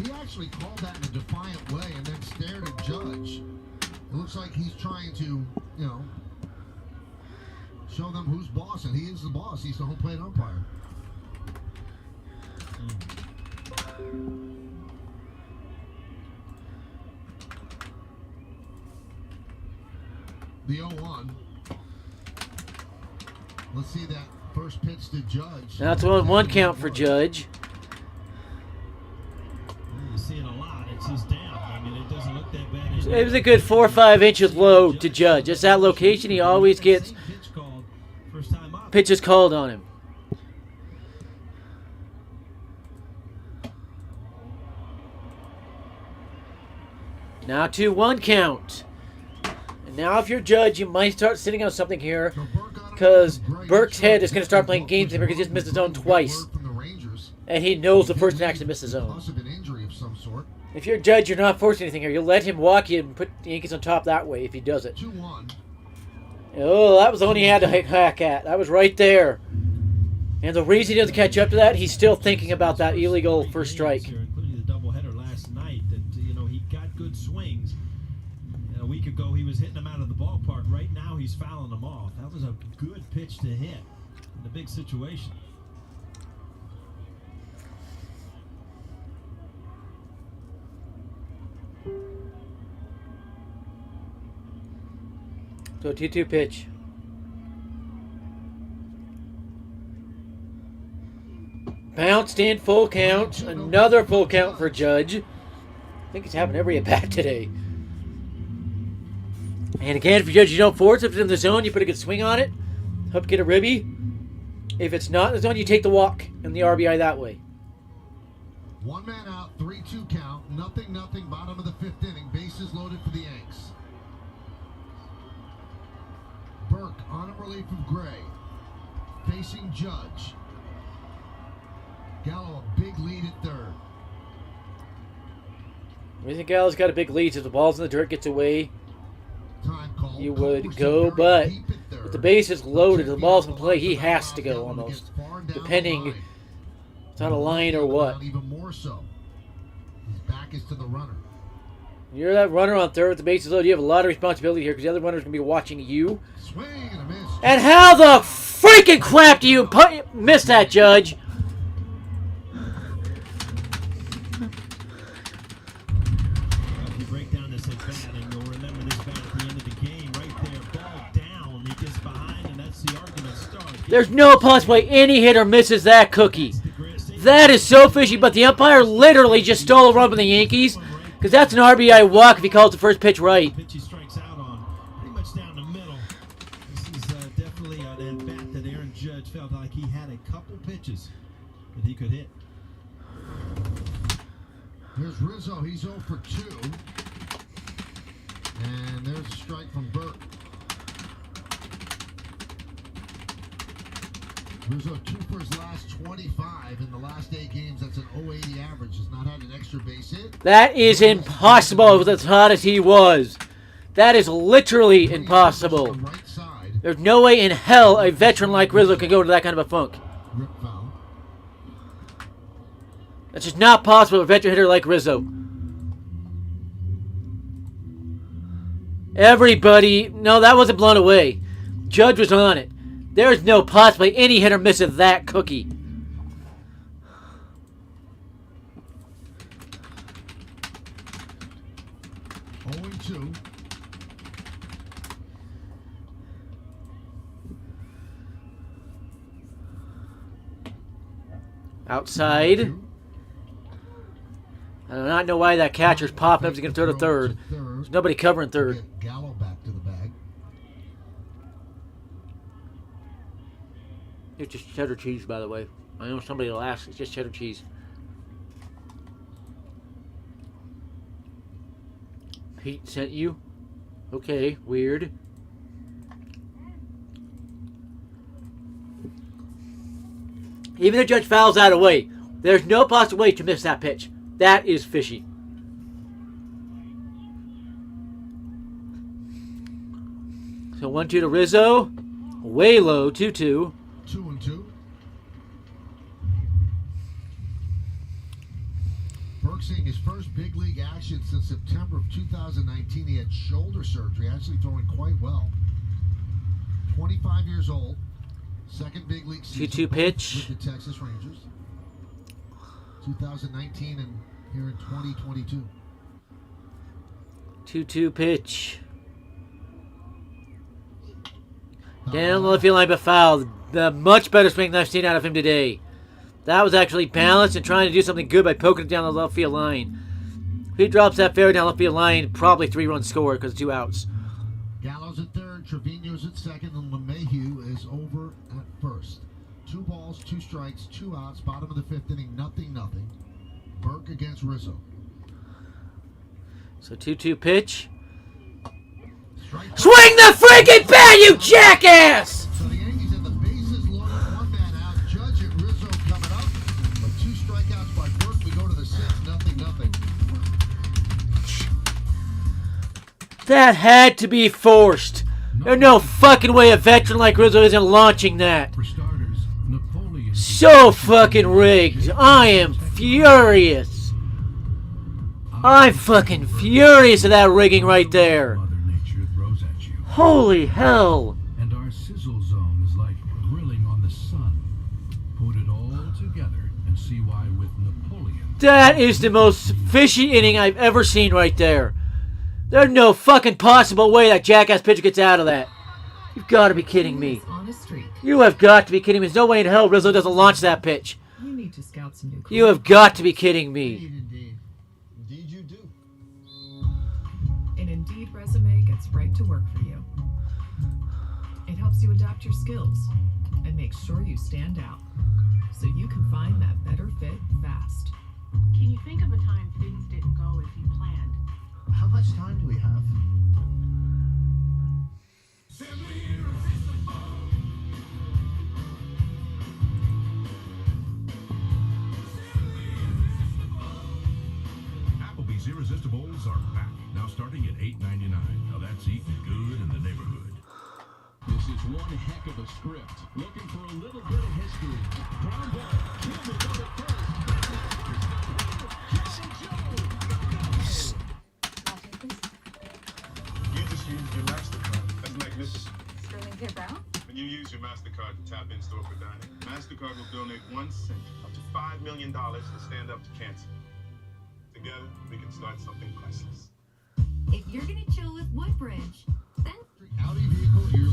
He actually called that in a defiant way and then stared at Judge. It looks like he's trying to, you know, show them who's boss, and he is the boss. He's the home plate umpire. The 0-1. Let's see that first pitch to Judge.
Now it's 1-1 count for Judge.
You're seeing a lot. It's just down. I mean, it doesn't look that bad.
It was a good 4 or 5 inches low to Judge. It's that location he always gets pitches called on him. Now 2-1 count. And now if you're Judge, you might start sitting on something here because Burke's head is going to start playing games because he just missed his zone twice. And he knows the person actually missed his zone. If you're Judge, you're not forcing anything here. You'll let him walk you and put the Yankees on top that way if he does it.
2-1.
Oh, that was the one he had to hack at. That was right there. And the reason he doesn't catch up to that, he's still thinking about that illegal first strike.
Including the doubleheader last night, that he got good swings. A week ago, he was hitting them out of the ballpark. Right now, he's fouling them off. That was a good pitch to hit in a big situation.
So 2-2 pitch. Bounced in, full count. Another full count for Judge. I think it's happened every at bat today. And again, if you Judge, you don't force it. If it's in the zone, you put a good swing on it. Hope you get a ribby. If it's not in the zone, you take the walk and the RBI that way.
1 man out, 3-2 count. Nothing, bottom of the 5th inning. Bases loaded for the Yanks. Burke on a relief of Gray. Facing Judge. Gallo a big lead at 3rd.
I think Gallo's got a big lead. So if the ball's in the dirt, gets away, you would go. But if the base is loaded, the ball's in play, he has to go almost. Depending. It's on a line or what?
Even more so. His back is to the runner.
You're that runner on third with the bases loaded. You have a lot of responsibility here because the other runner's going to be watching you.
Swing and a miss.
And how the freaking crap do you miss that, Judge?
If you break down this at bat, and you'll remember this bat at the end of the game, right there, ball down, he gets behind, and that's the argument starts.
There's no possible way any hitter misses that cookie. That is so fishy, but the umpire literally just stole a run from the Yankees because that's an RBI walk if he calls the first pitch right.
Pitch he strikes out on, pretty much down the middle. This is definitely an at-bat that Aaron Judge felt like he had a couple pitches that he could hit.
There's Rizzo. He's 0 for 2. And there's a strike from Burke. Rizzo 2 for his last 25 in the last 8 games. That's an 080 average. Has not had an extra base hit.
That is impossible with as hot as he was. That is literally impossible. There's no way in hell a veteran like Rizzo can go to that kind of a funk. That's just not possible with a veteran hitter like Rizzo. Everybody, no, that wasn't blown away. Judge was on it. There's no possibly any hitter misses that cookie. Outside. I do not know why that catcher's popping up. He's going to throw to third. There's nobody covering third.
Gallo back to the bag.
It's just cheddar cheese, by the way. I know somebody will ask. It's just cheddar cheese. Pete sent you? Okay, weird. Even if Judge fouls that away, there's no possible way to miss that pitch. That is fishy. So 1-2 to Rizzo. Way low, 2-2.
2-2. Burke seeing his first big league action since September of 2019. He had shoulder surgery, actually throwing quite well. 25 years old. Second big league season
2-2 pitch.
with the Texas Rangers. 2019 and here in 2022.
2-2 pitch. Down the left field line, but foul. The much better swing than I've seen out of him today. That was actually balanced and trying to do something good by poking it down the left field line. If he drops that fair down the left field line, probably 3-run score because 2 outs.
Gallo's at third, Trevino's at second, and LeMahieu is over at first. 2 balls, 2 strikes, 2 outs. Bottom of the 5th inning, 0-0. Burke against Rizzo.
So 2-2 pitch. Swing the freaking bat, you jackass!
So the Yankees have the bases loaded, 1 man out. Judge and Rizzo coming up. But 2 strikeouts by Burke. We go to the 6th, 0-0.
That had to be forced. There's no fucking way a veteran like Rizzo isn't launching that. So fucking rigged. I am furious. I'm fucking furious at that rigging right there. Holy hell.
And our sizzle zone is like grilling on the sun. Put it all together and see why with Napoleon.
That is the most fishy inning I've ever seen right there. There's no fucking possible way that jackass pitcher gets out of that. You've got to be kidding me. You have got to be kidding me. There's no way in hell Rizzo doesn't launch that pitch.
You need to scout some new.
You have got to be kidding me.
Indeed you do.
An Indeed resume gets right to work for you. It helps you adapt your skills and makes sure you stand out, so you can find that better fit fast.
Can you think of a time things didn't go as you planned?
How much time do we have?
Applebee's Irresistibles are back. Now starting at $8.99. Now that's eating good in the neighborhood.
This is one heck of a script. Looking for a little bit of history. Ground ball. Kill will go to first.
Use your MasterCard to tap in-store for dining. MasterCard will donate 1 cent up to $5 million to stand up to cancer. Together, we can start something priceless.
If you're gonna chill with Woodbridge, then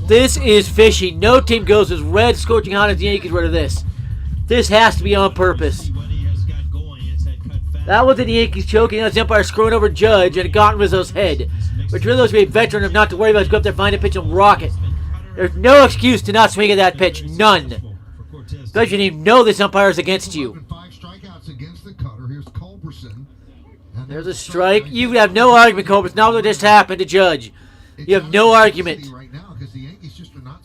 This is fishy. No team goes as red, scorching hot as the Yankees were to this. This has to be on purpose. That wasn't the Yankees choking. That's the umpire screwing over Judge and it got in Rizzo's head. Which Rizzo's to be a veteran of not to worry about. Just go up there, find a pitch, and rock it. There's no excuse to not swing at that pitch. None. Because you even know this umpire is against you.
5 strikeouts against the cutter. Here's Culberson.
There's a strike. You have no argument, Culberson. Not what just happened to Judge. You have no argument.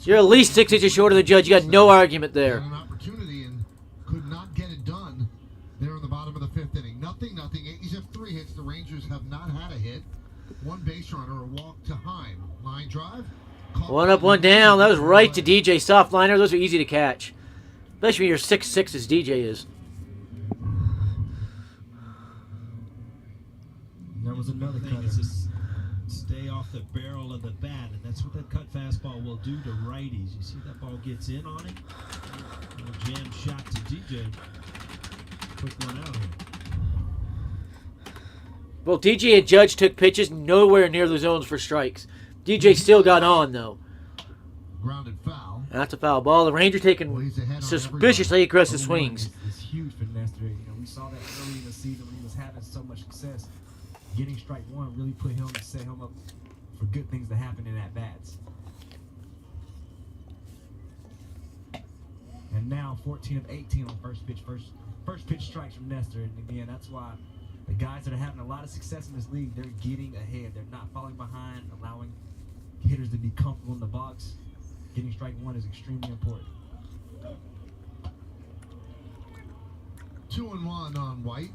You're at least 6 inches short of the Judge. You got no argument there.
An opportunity and could not get it done there in the bottom of the 5th inning. Nothing. Yankees have 3 hits. The Rangers have not had a hit. 1 base runner, a walk to Heim. Line drive.
1 up, 1 down. That was right to DJ. Soft liner. Those are easy to catch. Especially when you're 6'6" as DJ is.
There was another cutter.
Stay off the barrel of the bat, and that's what that cut fastball will do to righties. You see that ball gets in on it? A jam shot to DJ. Quick one out here.
Well, DJ and Judge took pitches nowhere near the zones for strikes. DJ still got on, though.
Grounded foul.
And that's a foul ball. The Ranger taking suspiciously aggressive swings.
It's huge for Nestor. We saw that early in the season when he was having so much success. Getting strike 1 really put him and set him up for good things to happen in at bats. And now 14 of 18 on first pitch strikes from Nestor. And again, that's why the guys that are having a lot of success in this league, they're getting ahead. They're not falling behind, allowing hitters to be comfortable in the box. Getting strike 1 is extremely important.
2-1 on White.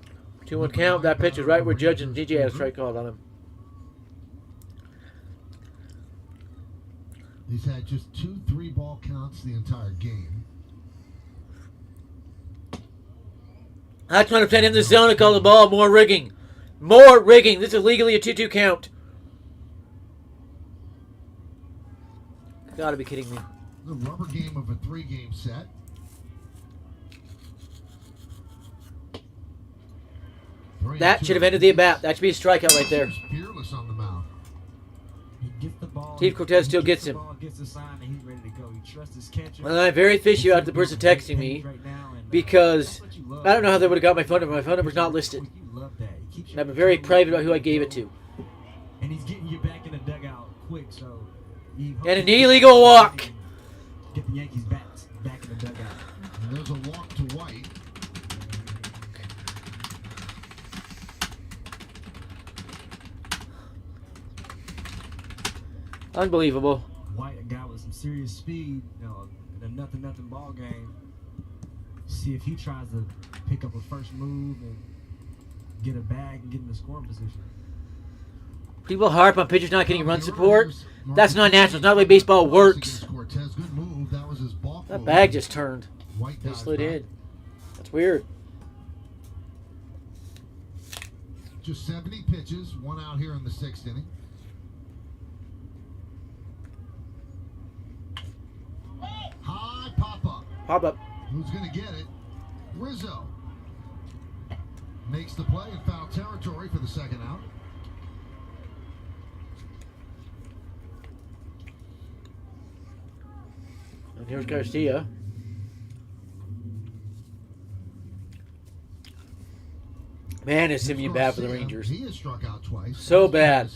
2-1 count. That pitch is right where Judge and DJ had a strike called on him.
He's had just 2 3-ball counts the entire game.
That's 100% in the zone to call the ball. More rigging. More rigging. This is legally a 2-2 count. Gotta be kidding me.
The rubber game of a 3-game set.
That should have ended the at-bat. That should be a strikeout right there.
Fearless on the mound.
He gets the ball.
Steve Cortez still gets him.
Gets the sign and he's ready to go. He trusts his catcher.
Well, I'm very fishy about the person texting me because I don't know how they would have got my phone number. My phone number's not listed. And I've been very private about who I gave it to.
And he's getting you back in the dugout quick, so.
And an illegal walk.
Get the Yankees back in the dugout.
And there's a walk to White.
Unbelievable.
White, a guy with some serious speed, in a nothing ball game. See if he tries to pick up a first move and get a bag and get in the scoring position.
People harp on pitchers not getting run support. That's not natural. It's not the way baseball works. That bag just turned. They slid in. That's weird.
Just 70 pitches, 1 out here in the 6th inning. High pop-up.
Pop-up.
Who's going to get it? Rizzo. Makes the play in foul territory for the 2nd out.
And here's Garcia. Man, is Simeon bad for the Rangers.
He has struck out twice.
So bad.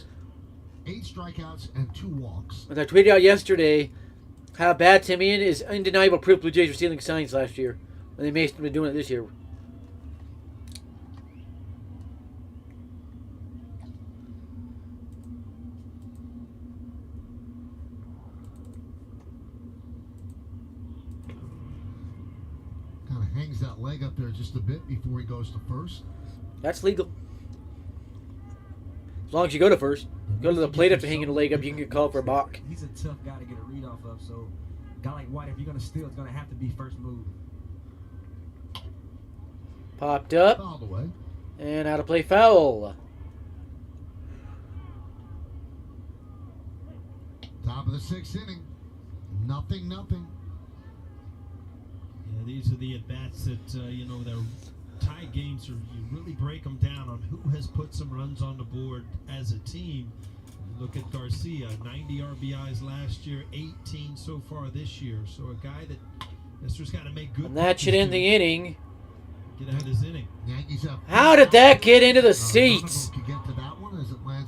8 strikeouts and 2 walks.
As I tweeted out yesterday, how bad Simeon is undeniable proof Blue Jays were stealing signs last year. And they may have been doing it this year.
Kind of hangs that leg up there just a bit before he goes to first.
That's legal. As long as you go to first. Go to the plate after hanging a leg up, you can get called for a balk.
He's a tough guy to get a read off of, so a guy like White, if you're going to steal, it's going to have to be first move.
Popped up.
Fouled away.
And out of play foul.
Top of the 6th inning. Nothing.
these are the at-bats that, you know, they're tie games, or you really break them down on who has put some runs on the board as a team. Look at Garcia, 90 RBIs last year, 18 so far this year. So a guy that Nestor's got to make good.
And that should end the inning.
Get out of his inning.
How did that get into the seats?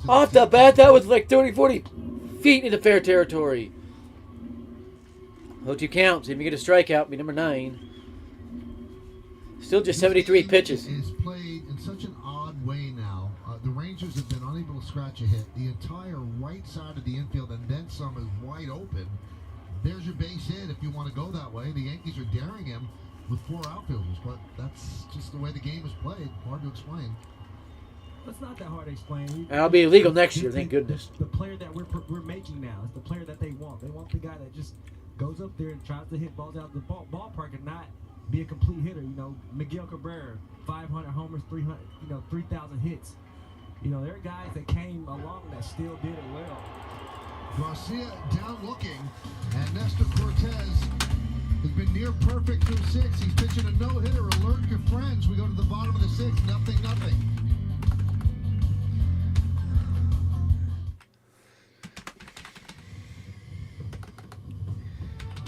Off the bat, that was like 30, 40 feet into fair territory. 0-2 count. See if you get a strikeout. Be number 9. Still just 73 pitches.
Is played in such an odd way now. The Rangers have been unable to scratch a hit. The entire right side of the infield and then some is wide open. There's your base hit if you want to go that way. The Yankees are daring him with 4 outfielders, but that's just the way the game is played. Hard to explain.
It's not that hard to explain.
It'll be illegal next year, thank goodness.
The player that we're making now is the player that they want. They want the guy that just goes up there and tries to hit balls out of the ballpark and not be a complete hitter. You know, Miguel Cabrera, 500 homers, 300, 3,000 hits. You know, there are guys that came along that still did it well.
Garcia down looking, and Nestor Cortez has been near perfect through 6. He's pitching a no-hitter. Alert your friends. We go to the bottom of the 6th, nothing.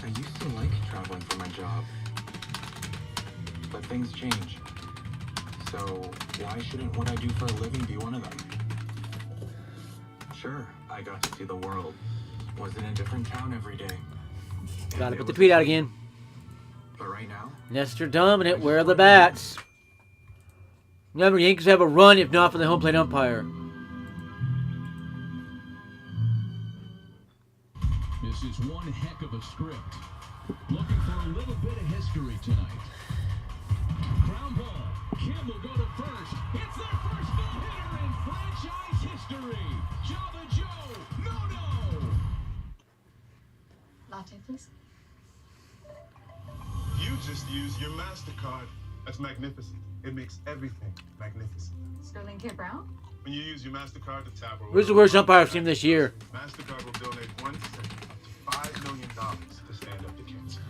I used to like traveling for my job, but things change. So why shouldn't what I do for a living be one of them? Sure, I got to see the world. Was in a different town every day.
Gotta put the tweet out again.
But right now,
Nestor dominant. Where are the bats? Remember, Yankees have a run if not for the home plate umpire.
This is one heck of a script. Looking for a little bit of history tonight. Ground ball. Kim will go to first. It's their first no-hitter in franchise history. Java Joe, no.
Latte, please.
You just use your MasterCard. That's magnificent. It makes everything magnificent.
Sterling K. Brown?
When you use your MasterCard to tap or
Who's the worst umpire I've seen this year?
MasterCard will donate 1 cent up to $5 million to stand up to cancer.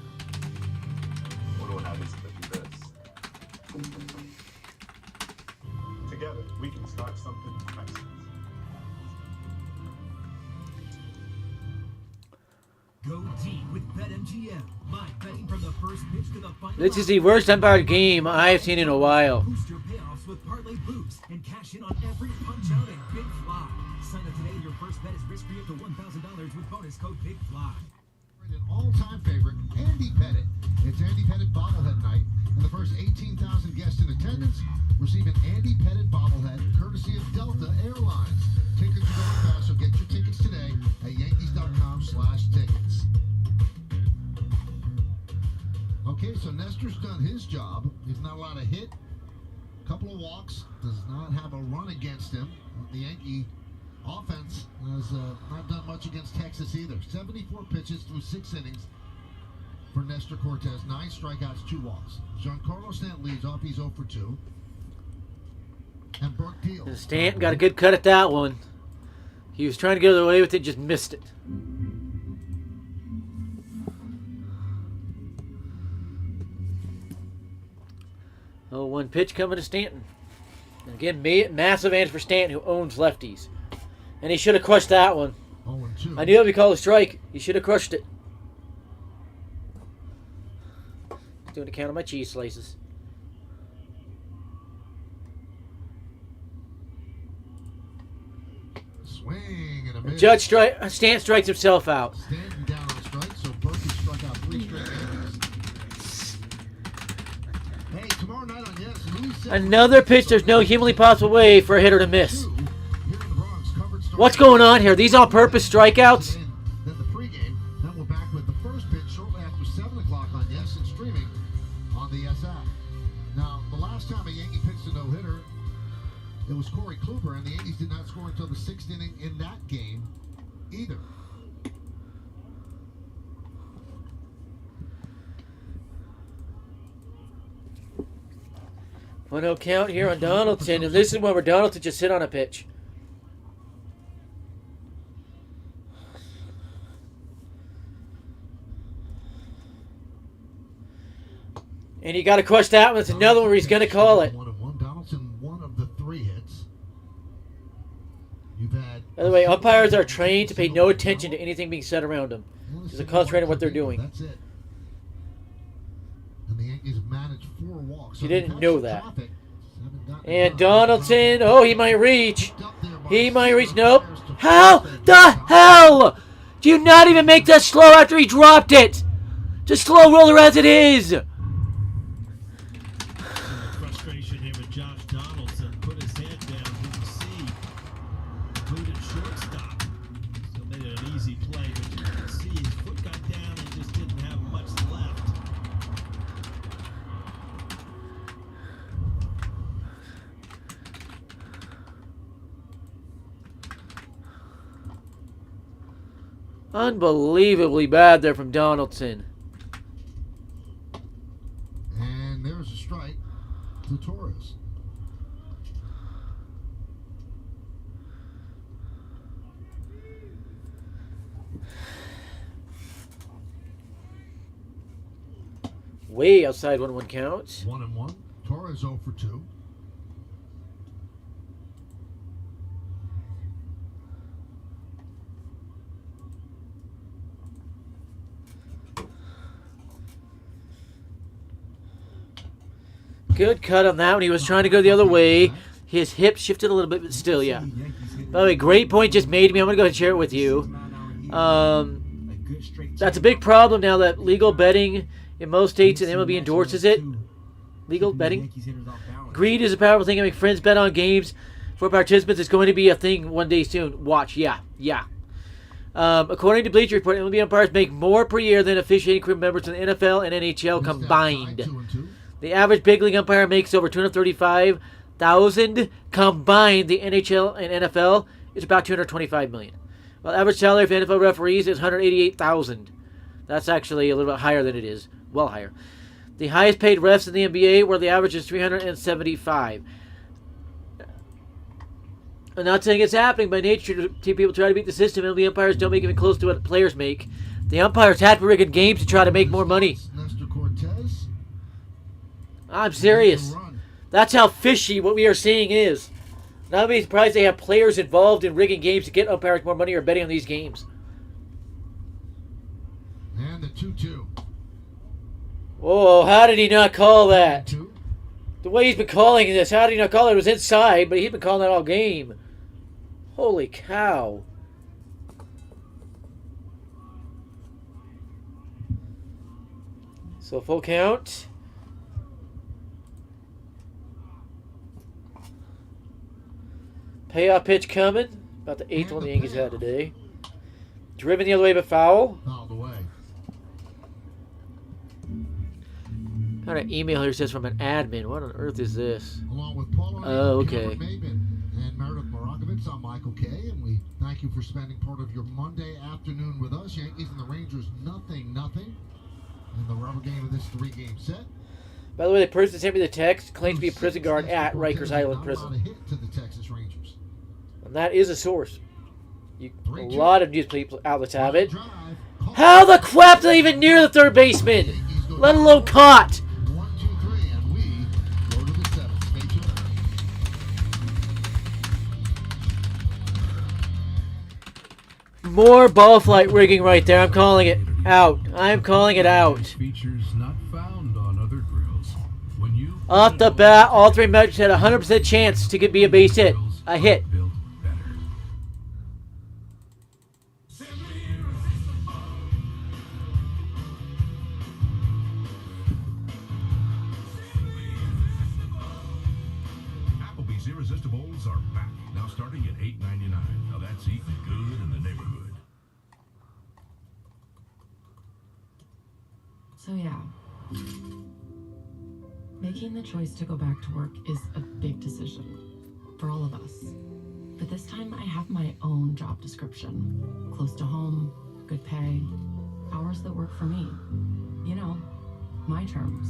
Wonder what happens if it does. Together, we can start something priceless.
Go deep with BetMGM. Live betting from the first pitch to the final.
This is the worst umpire game I've seen in a while.
Boost your payoffs with parlay boost and cash in on every punch out and big fly. Sign up today. Your first bet is risk-free up to $1,000 with bonus code Big Fly.
An all-time favorite, Andy Pettit. It's Andy Pettit bobblehead night, and the first 18,000 guests in attendance receive an Andy Pettit bobblehead courtesy of Delta Airlines. Tickets are going fast, so get your tickets today at Yankees.com/tickets. Okay, so Nestor's done his job. He's not allowed to hit. A couple of walks. Does not have a run against him. The Yankee offense has not done much against Texas either. 74 pitches through 6 innings for Nestor Cortez. 9 strikeouts, 2 walks. Giancarlo Stanton leads off. He's 0 for 2. And Burke Deal.
Stanton got a good cut at that one. He was trying to get away with it, just missed it. Oh, 1 pitch coming to Stanton. And again, massive advantage for Stanton, who owns lefties. And he should have crushed that one. I knew it would be called a strike. He should have crushed it. Doing a count of my cheese slices.
Swing and a miss.
Judge Stanton strikes himself out.
Stanton down on strike, so Burke has struck out 3 straight innings. Hey, tomorrow night on Yes, Louis
Another pitch there's no humanly possible way for a hitter to miss. What's going on here? These on-purpose strikeouts?
Then the pregame. Then we're back with the first pitch shortly after 7 o'clock on Yes and streaming on the Yes app. Now, the last time a Yankee pitched a no-hitter, it was Corey Kluber, and the Yankees did not score until the 6th inning in that game either.
One no count here on Donaldson, and this is where Donaldson just sit on a pitch. And you got to crush that one. That's another one where he's going to call it.
1-1. Donaldson, one of the 3 hits. You've had.
By the way, umpires are trained to pay no attention to anything being said around them. Just concentrate on what they're doing.
That's it. And the Yankees have managed 4 walks.
You didn't know that. And Donaldson, oh, he might reach. He might reach. Nope. How the hell do you not even make that slow after he dropped it? Just slow roller as it is.
Frustration here with Josh Donaldson. Put his head down, didn't see. Included shortstop. So made it an easy play, but you can see his foot got down and just didn't have much left.
Unbelievably bad there from Donaldson.
And there's a strike to Torres.
Way outside 1-1 count.
1-1. Torres 0 for 2.
Good cut on that one. He was trying to go the other way. His hip shifted a little bit, but still, yeah. By the way, great point just made to me. I'm going to go ahead and share it with you. That's a big problem now that legal betting in most states and MLB endorses it. Legal betting. Greed is a powerful thing. I make friends bet on games for participants. It's going to be a thing one day soon. Watch. Yeah. According to Bleacher Report, MLB umpires make more per year than officiating crew members in the NFL and NHL combined. The average big league umpire makes over $235,000 combined. The NHL and NFL is about $225 million. Well, average salary for NFL referees is $188,000. That's actually a little bit higher than it is. Well higher. The highest paid refs in the NBA, where the average is $375,000. I'm not saying it's happening by nature. People try to beat the system. MLB umpires don't make even close to what players make. The umpires had to rig in games to try to make more money. I'm serious. That's how fishy what we are seeing is. Not be surprised they have players involved in rigging games to get umpires more money or betting on these games.
And the 2-2.
Whoa, how did he not call that? The way he's been calling this, how did he not call it? It was inside, but he's been calling that all game. Holy cow. So full count. Payoff pitch coming. About the 8th one the Yankees had today. Driven the other way, but foul.
Fouled away.
Got an email here says from an admin. What on earth is this?
Along with Paul
okay.
And Meredith Morakovitz, I'm Michael Kay, and we thank you for spending part of your Monday afternoon with us. Yankees and the Rangers, 0-0 in the rubber game of this 3-game set.
By the way, the person that sent me the text claims to be a prison guard at Rikers Island Prison.
A hit to the Texas Rangers.
And that is a source. A lot of news outlets have it. How the crap did they even near the third baseman? Let alone caught.
1, 2, 3, and we go to the 7th. Stay tuned.
More ball flight rigging right there. I'm calling it out. I'm calling it out.
Features not found on other grills. When you
off the bat, all 3 measures had a 100% chance to be a base hit. A hit.
Irresistibles are back. Now starting at $8.99. Now that's eating good in the neighborhood.
So yeah, making the choice to go back to work is a big decision for all of us. But this time I have my own job description. Close to home, good pay, hours that work for me. You know, my terms.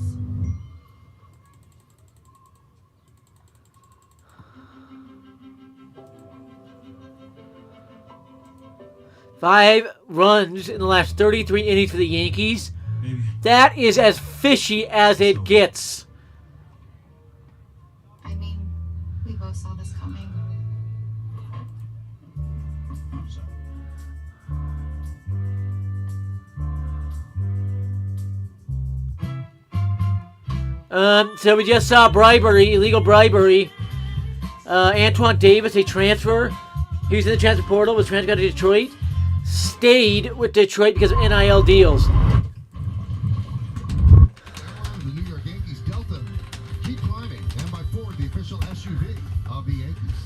5 runs in the last 33 innings for the Yankees. That is as fishy as it gets.
I mean, we both saw this coming.
So we just saw bribery, illegal bribery. Antoine Davis, a transfer. He was in the transfer portal, was transferred to Detroit. Stayed with Detroit because of NIL deals.
The New York Yankees Delta keep climbing, and by Ford, the official SUV of the Yankees.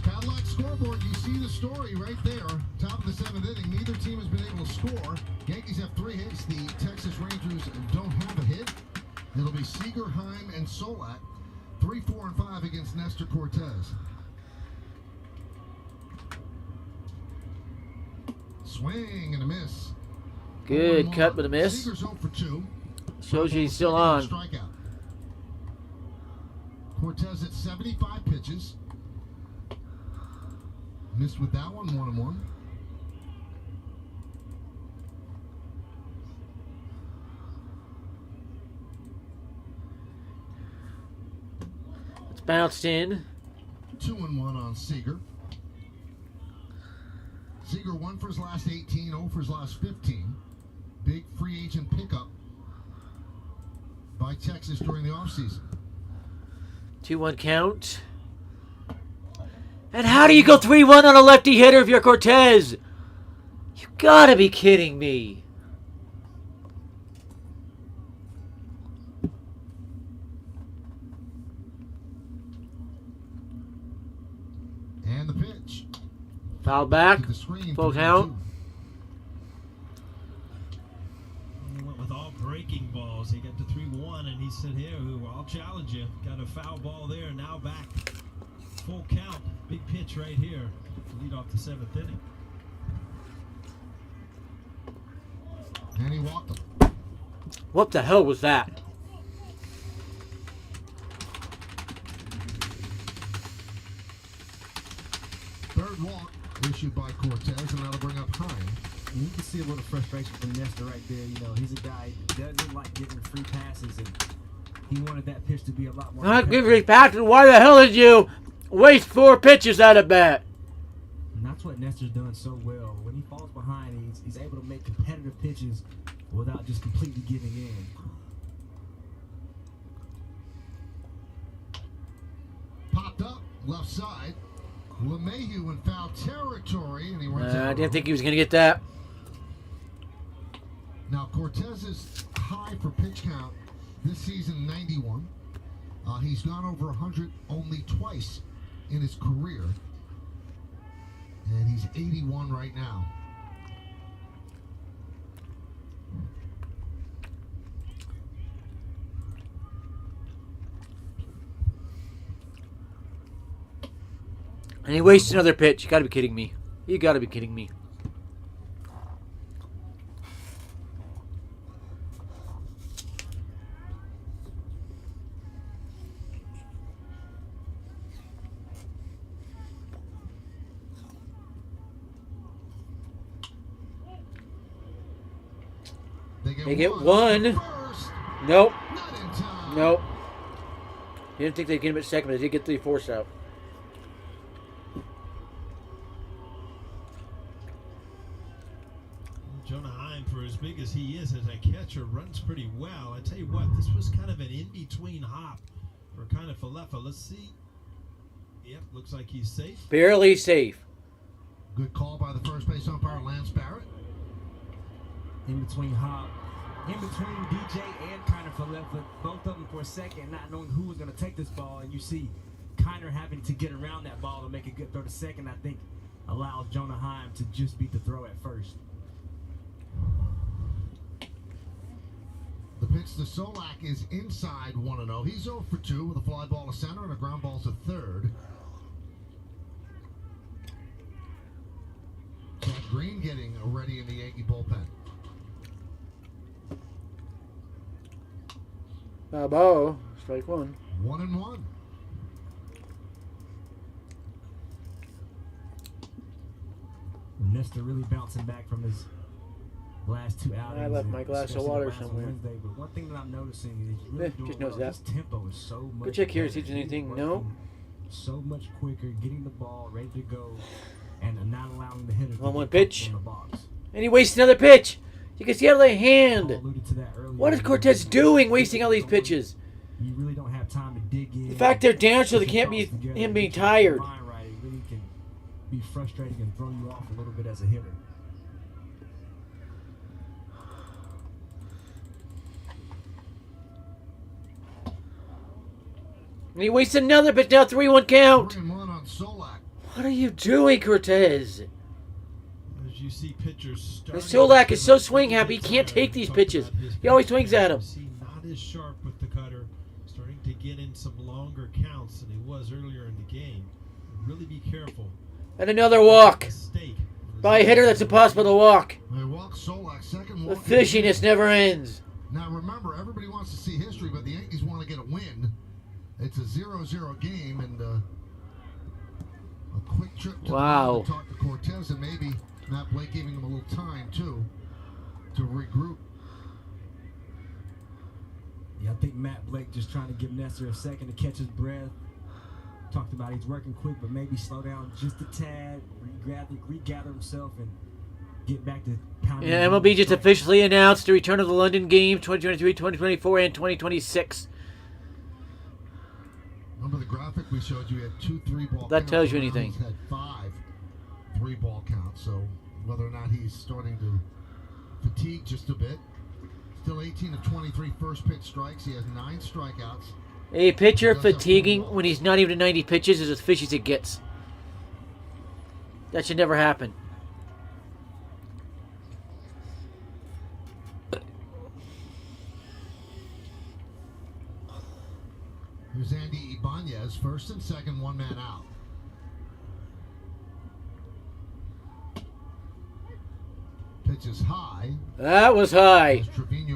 Cadillac scoreboard, you see the story right there. Top of the 7th inning, neither team has been able to score. Yankees have 3 hits. The Texas Rangers don't have a hit. It'll be Seager, Heim, and Solak. 3, 4, and 5 against Nestor Cortez. Swing and a miss.
Good cut with a miss.
Seager's 0 for 2.
Shows you he's still on.
Strikeout. Cortez at 75 pitches. Missed with that one, 1-1.
It's bounced in.
2-1 on Seager. Seager 1 for his last 18, 0 for his last 15. Big free agent pickup by Texas during the offseason.
2-1 count. And how do you go 3-1 on a lefty hitter if you're Cortez? You gotta be kidding me.
And the pitch.
Foul back. Full count.
He went with all breaking balls. He got to 3-1, and he said, "Here, I'll challenge you." Got a foul ball there. Now back. Full count. Big pitch right here to lead off the 7th inning.
And he walked him.
What the hell was that?
Third walk issued by Cortez, and that'll bring up Heim.
And you can see a little frustration from Nestor right there. You know, he's a guy that doesn't like getting free passes, and he wanted that pitch to be a lot more.
Not give me back. Why the hell did you waste 4 pitches out of bat?
And that's what Nestor's done so well. When he falls behind, he's able to make competitive pitches without just completely giving in.
Popped up, left side. LeMahieu in foul territory, and he runs out.
I didn't think he was going to get that.
Now, Cortez's high for pitch count this season, 91. He's gone over 100 only twice in his career. And he's 81 right now.
And he wastes another pitch. You got to be kidding me. You got to be kidding me. They get one. Nope. Nope. Didn't think they'd get him at second, but they did get the force out.
Jonah Heim, for as big as he is as a catcher, runs pretty well. I tell you what, this was kind of an in-between hop for kind of Falefa. Let's see. Yep, looks like he's safe.
Barely safe.
Good call by the first base umpire, Lance Barrett.
In between DJ and Kiner Falefa, both of them for a second, not knowing who was going to take this ball, and you see Kiner having to get around that ball to make a good throw to second, I think allows Jonah Heim to just beat the throw at first.
The pitch to Solak is inside 1-0. He's 0 for 2 with a fly ball to center and a ground ball to third. Chad Green getting ready in the Yankee bullpen.
Ball. Strike one.
1-1.
Nestor really bouncing back from his last 2 outings.
I left my glass of
especially the
water
last one
somewhere.
Wednesday, but one thing that I'm noticing is he's really doing
just knows
well.
that.
His tempo is so much
Go check here,
better.
see if there's anything.
He's
No.
working so much quicker, getting the ball ready to go, and not allowing the hitter to
On one
get
pitch.
in the box.
And he wastes another pitch. You can see out of the hand.
Paul alluded to that earlier.
What is Cortez doing, wasting all these pitches?
You really don't have time to dig in.
The fact they're down so they can't be him being tired.
Line right, it really can be frustrating and throw you off a little bit as a hitter.
And he wastes another pitch, now 3-1 count.
3-1 on Solak.
What are you doing, Cortez?
As you see pitchers
And Solak is so swing happy, he can't take these pitches. He always swings at him.
See, not as sharp with the cutter, starting to get in some longer counts than he was earlier in the game. Really be careful.
And another walk.
Mistake.
By a hitter that's impossible to walk.
They walk Solak, second
The
walk.
fishiness never ends.
Now remember, everybody wants to see history, but the Yankees want to get a win. It's a 0-0 game, and a quick trip to
Wow.
talk to Cortez, and maybe Matt Blake giving him a little time too to regroup.
Yeah, I think Matt Blake just trying to give Nestor a second to catch his breath. Talked about he's working quick, but maybe slow down just a tad, regather himself, and get back to pounding.
Yeah, MLB just officially announced the return of the London Games 2023, 2024, and 2026.
Remember the graphic we showed you had 2 3-ball
That
counts.
tells you
Now
anything.
He's had 5 3-ball counts, so whether or not he's starting to fatigue just a bit. Still 18 of 23 first pitch strikes. He has 9 strikeouts.
A pitcher fatiguing when he's not even at 90 pitches is as fishy as it gets. That should never happen.
Here's Andy Ibanez, first and second, 1 man out. Pitch is high.
That was high.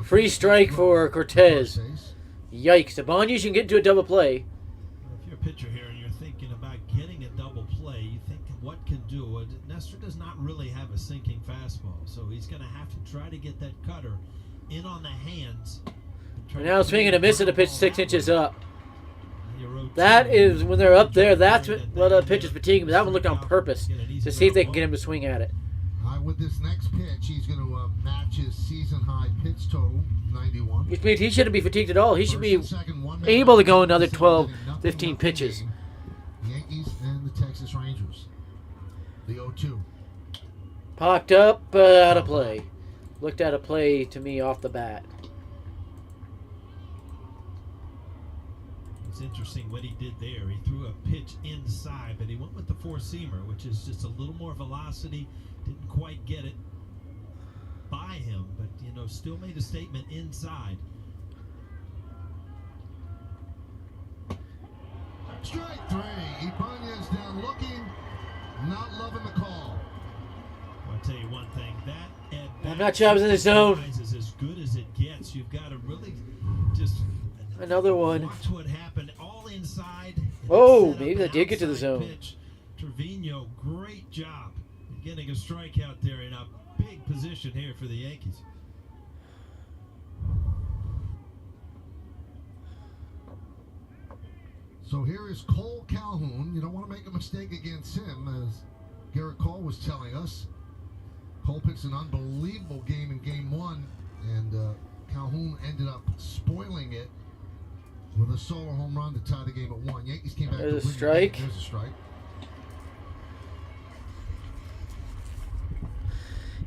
Free strike for Cortez. Yikes. Ibanez can get into a double play.
If you're a pitcher here and you're thinking about getting a double play, you think what can do it. Nestor does not really have a sinking fastball, so he's going to have to try to get that cutter in on the hands.
And now swinging a miss at a pitch 6 inches up. That is when they're up there. That's what a pitch is fatiguing. But that one looked on purpose to see if they can get him to swing at it.
With this next pitch, he's going to match his season-high pitch total, 91.
Which means he shouldn't be fatigued at all. He should be able to go another 12, 15 pitches.
The Yankees and the Texas Rangers. The 0-2.
Popped up, out of play. Looked out of play to me off the bat.
It's interesting what he did there. He threw a pitch inside, but he went with the four-seamer, which is just a little more velocity. Didn't quite get it by him, but, still made a statement inside.
Strike 3. Ibanez down looking, not loving the call.
I'll tell you one thing.
I'm not sure I was in the zone.
Is as good as it gets. You've got to really just
another one.
watch what happened all inside.
Oh, maybe that did get to the zone.
Pitch. Trevino, great job getting a strikeout there in a big position here for the Yankees.
So here is Cole Calhoun. You don't want to make a mistake against him, as Garrett Cole was telling us. Cole pitched an unbelievable game in Game 1, and Calhoun ended up spoiling it with a solo home run to tie the game at 1. Yankees came back.
There's
to
a
win
strike.
The game. There's a strike.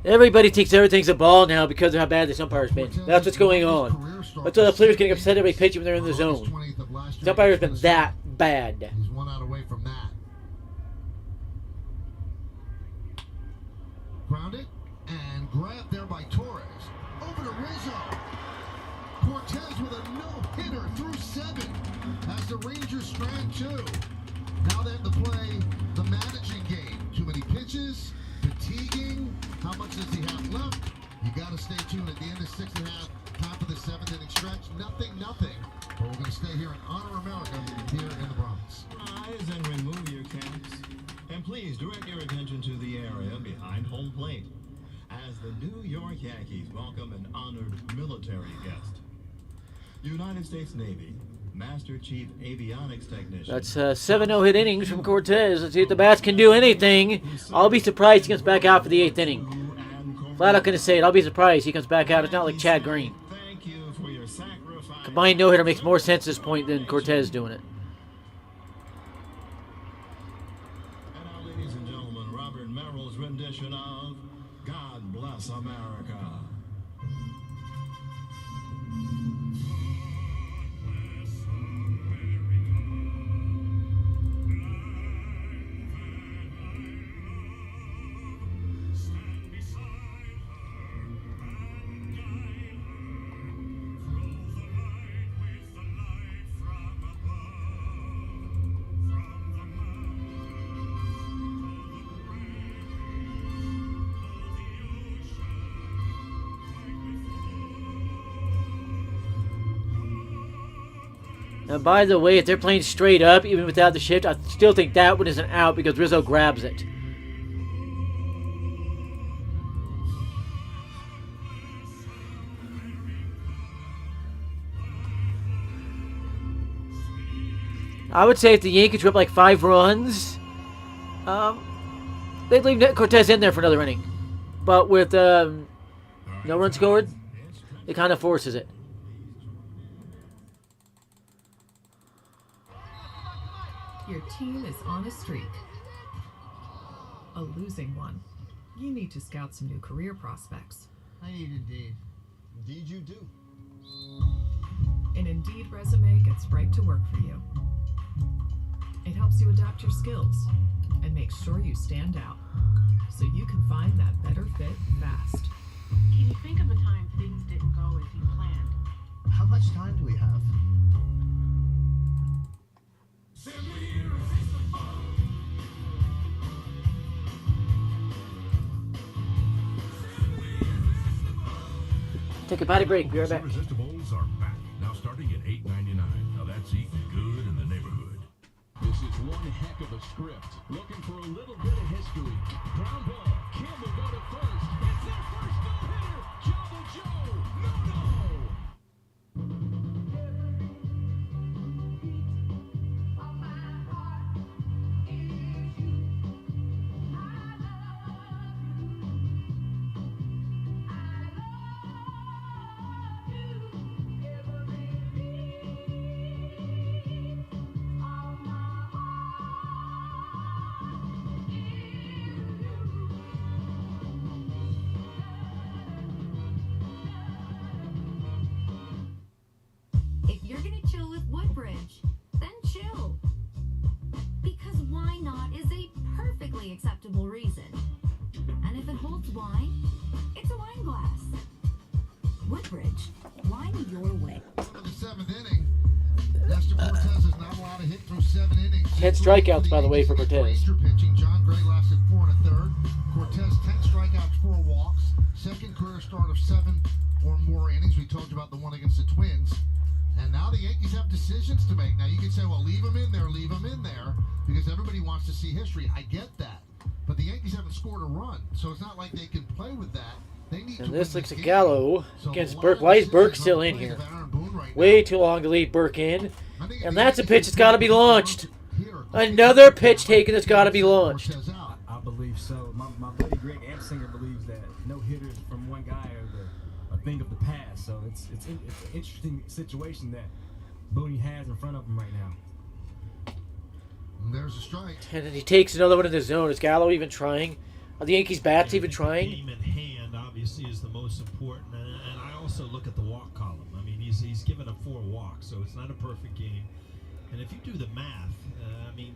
Everybody thinks everything's a ball now because of how bad this umpire's been. That's what's going on. That's why the players getting upset every pitch when they're in the zone. The umpire's been that bad.
He's 1 out away from that. Grounded and grabbed there by Torres. Over to Rizzo. Cortez with a no-hitter through 7 as the Rangers strand 2. Now they have to play the managing game. Too many pitches, fatiguing. How much does he have left? You got to stay tuned at the end of 6 1/2, top of the 7th inning stretch. Nothing. But we're going to stay here and honor America here in the Bronx.
Rise and remove your caps. And please direct your attention to the area behind home plate. As
as the New York Yankees welcome an honored military guest. United States Navy Master Chief Avionics Technician.
That's 7 no-hit innings from Cortez. Let's see if the bats can do anything. I'll be surprised he comes back out for the 8th inning. Flat out gonna say it. I'll be surprised he comes back out. It's not like Chad Green. Combined no-hitter makes more sense at this point than Cortez doing it.
And now, ladies and gentlemen, Robert Merrill's rendition of God Bless America.
Now, by the way, if they're playing straight up, even without the shift, I still think that one is an out because Rizzo grabs it. I would say if the Yankees were up like 5 runs, they'd leave Cortez in there for another inning. But with no runs scored, it kind of forces it.
Your team is on a streak. A losing one. You need to scout some new career prospects.
I need Indeed. Indeed you do.
An Indeed resume gets right to work for you. It helps you adapt your skills and makes sure you stand out so you can find that better fit fast.
Can you think of a time things didn't go as you planned?
How much time do we have?
Take a potty break. Be right back.
Irresistibles are back. Now starting at $8.99. Now that's eating good in the neighborhood.
This is one heck of a script. Looking for a little bit of history. Ground ball. Kim will go to first. It's their first no-hitter. Java Joe. No.
If you're gonna chill with Woodbridge, then chill. Because why not is a perfectly acceptable reason. And if it holds wine, it's a wine glass. Woodbridge, wine your way.
For the 7th inning, Nestor Cortez is not allowed to hit through 7 innings.
10 strikeouts, by the way, for Cortez.
Ranger pitching. John Gray lasted 4 1/3. Cortez 10 strikeouts, 4 walks. Second career start of 7 or more innings. We talked about the one against the Twins. And now the Yankees have decisions to make. Now you can say, well, leave them in there, because everybody wants to see history. I get that. But the Yankees haven't scored a run, so it's not like they can play with that. They need
And
to
this
win
looks
this
like
game.
Gallo
So
against
a lot
Burke.
of
Why is Burke
decisions
still
on
in
plays
here?
of Aaron Boone right now.
Way too long to leave Burke in. And that's a pitch that's got to be launched. Another pitch taken that's got to be launched.
I believe so. My buddy Greg Amsinger believes that no hitters from one guy are a thing of the past. So it's an interesting situation that Booney has in front of him right now.
And there's a strike.
And then he takes another one in the zone. Is Gallo even trying? Are the Yankees' bats even trying?
Game in hand, obviously, is the most important. And I also look at the walk column. I mean, he's given up 4 walks, so it's not a perfect game. And if you do the math, I mean,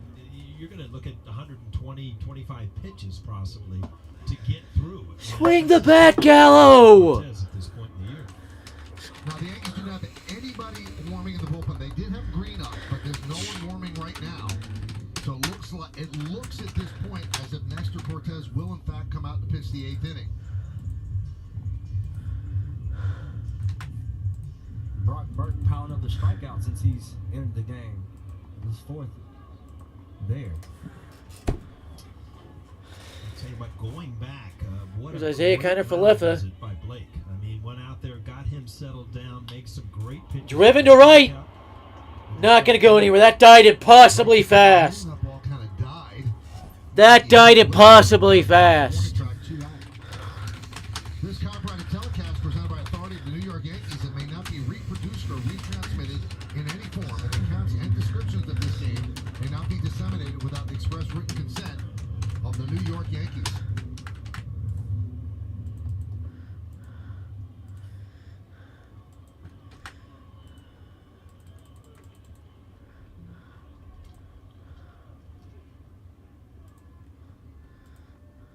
you're going to look at 120, 25 pitches possibly to get through.
Swing the bat, Gallo!
At this point in the year.
Now the Yankees do not have anybody warming in the bullpen. They did have Green up, but there's no one warming right now. So it looks at this point as if Nestor Cortez will in fact come out and pitch the 8th inning.
Brock Burke piling up the strikeout since he's entered the game. His 4th there.
Tell you what, going back, what
There's
a
Isaiah
great
Kiner for
round
Leffa.
was it by Blake. I mean, went out there, got him settled down, make some great pitches.
Driven to right. Not going to go anywhere. That died impossibly fast. That died impossibly fast.
This copyrighted telecast presented by authority of the New York Yankees and may not be reproduced or retransmitted in any form, and accounts and descriptions of this game may not be disseminated without the express written consent of the New York Yankees.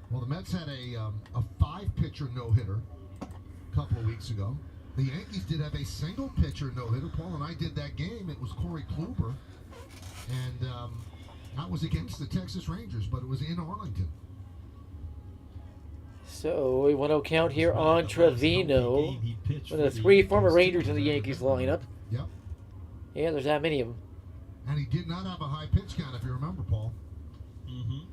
Well, the Mets had a 5-pitcher no-hitter a couple of weeks ago. The Yankees did have a single-pitcher no-hitter. Paul and I did that game. It was Corey Kluber, and that was against the Texas Rangers, but it was in Arlington.
So, a 1-0 count here on Trevino. One of the 3 former Rangers in the Yankees lineup.
Yep.
Yeah, there's that many of them.
And he did not have a high pitch count, if you remember, Paul.
Mm-hmm.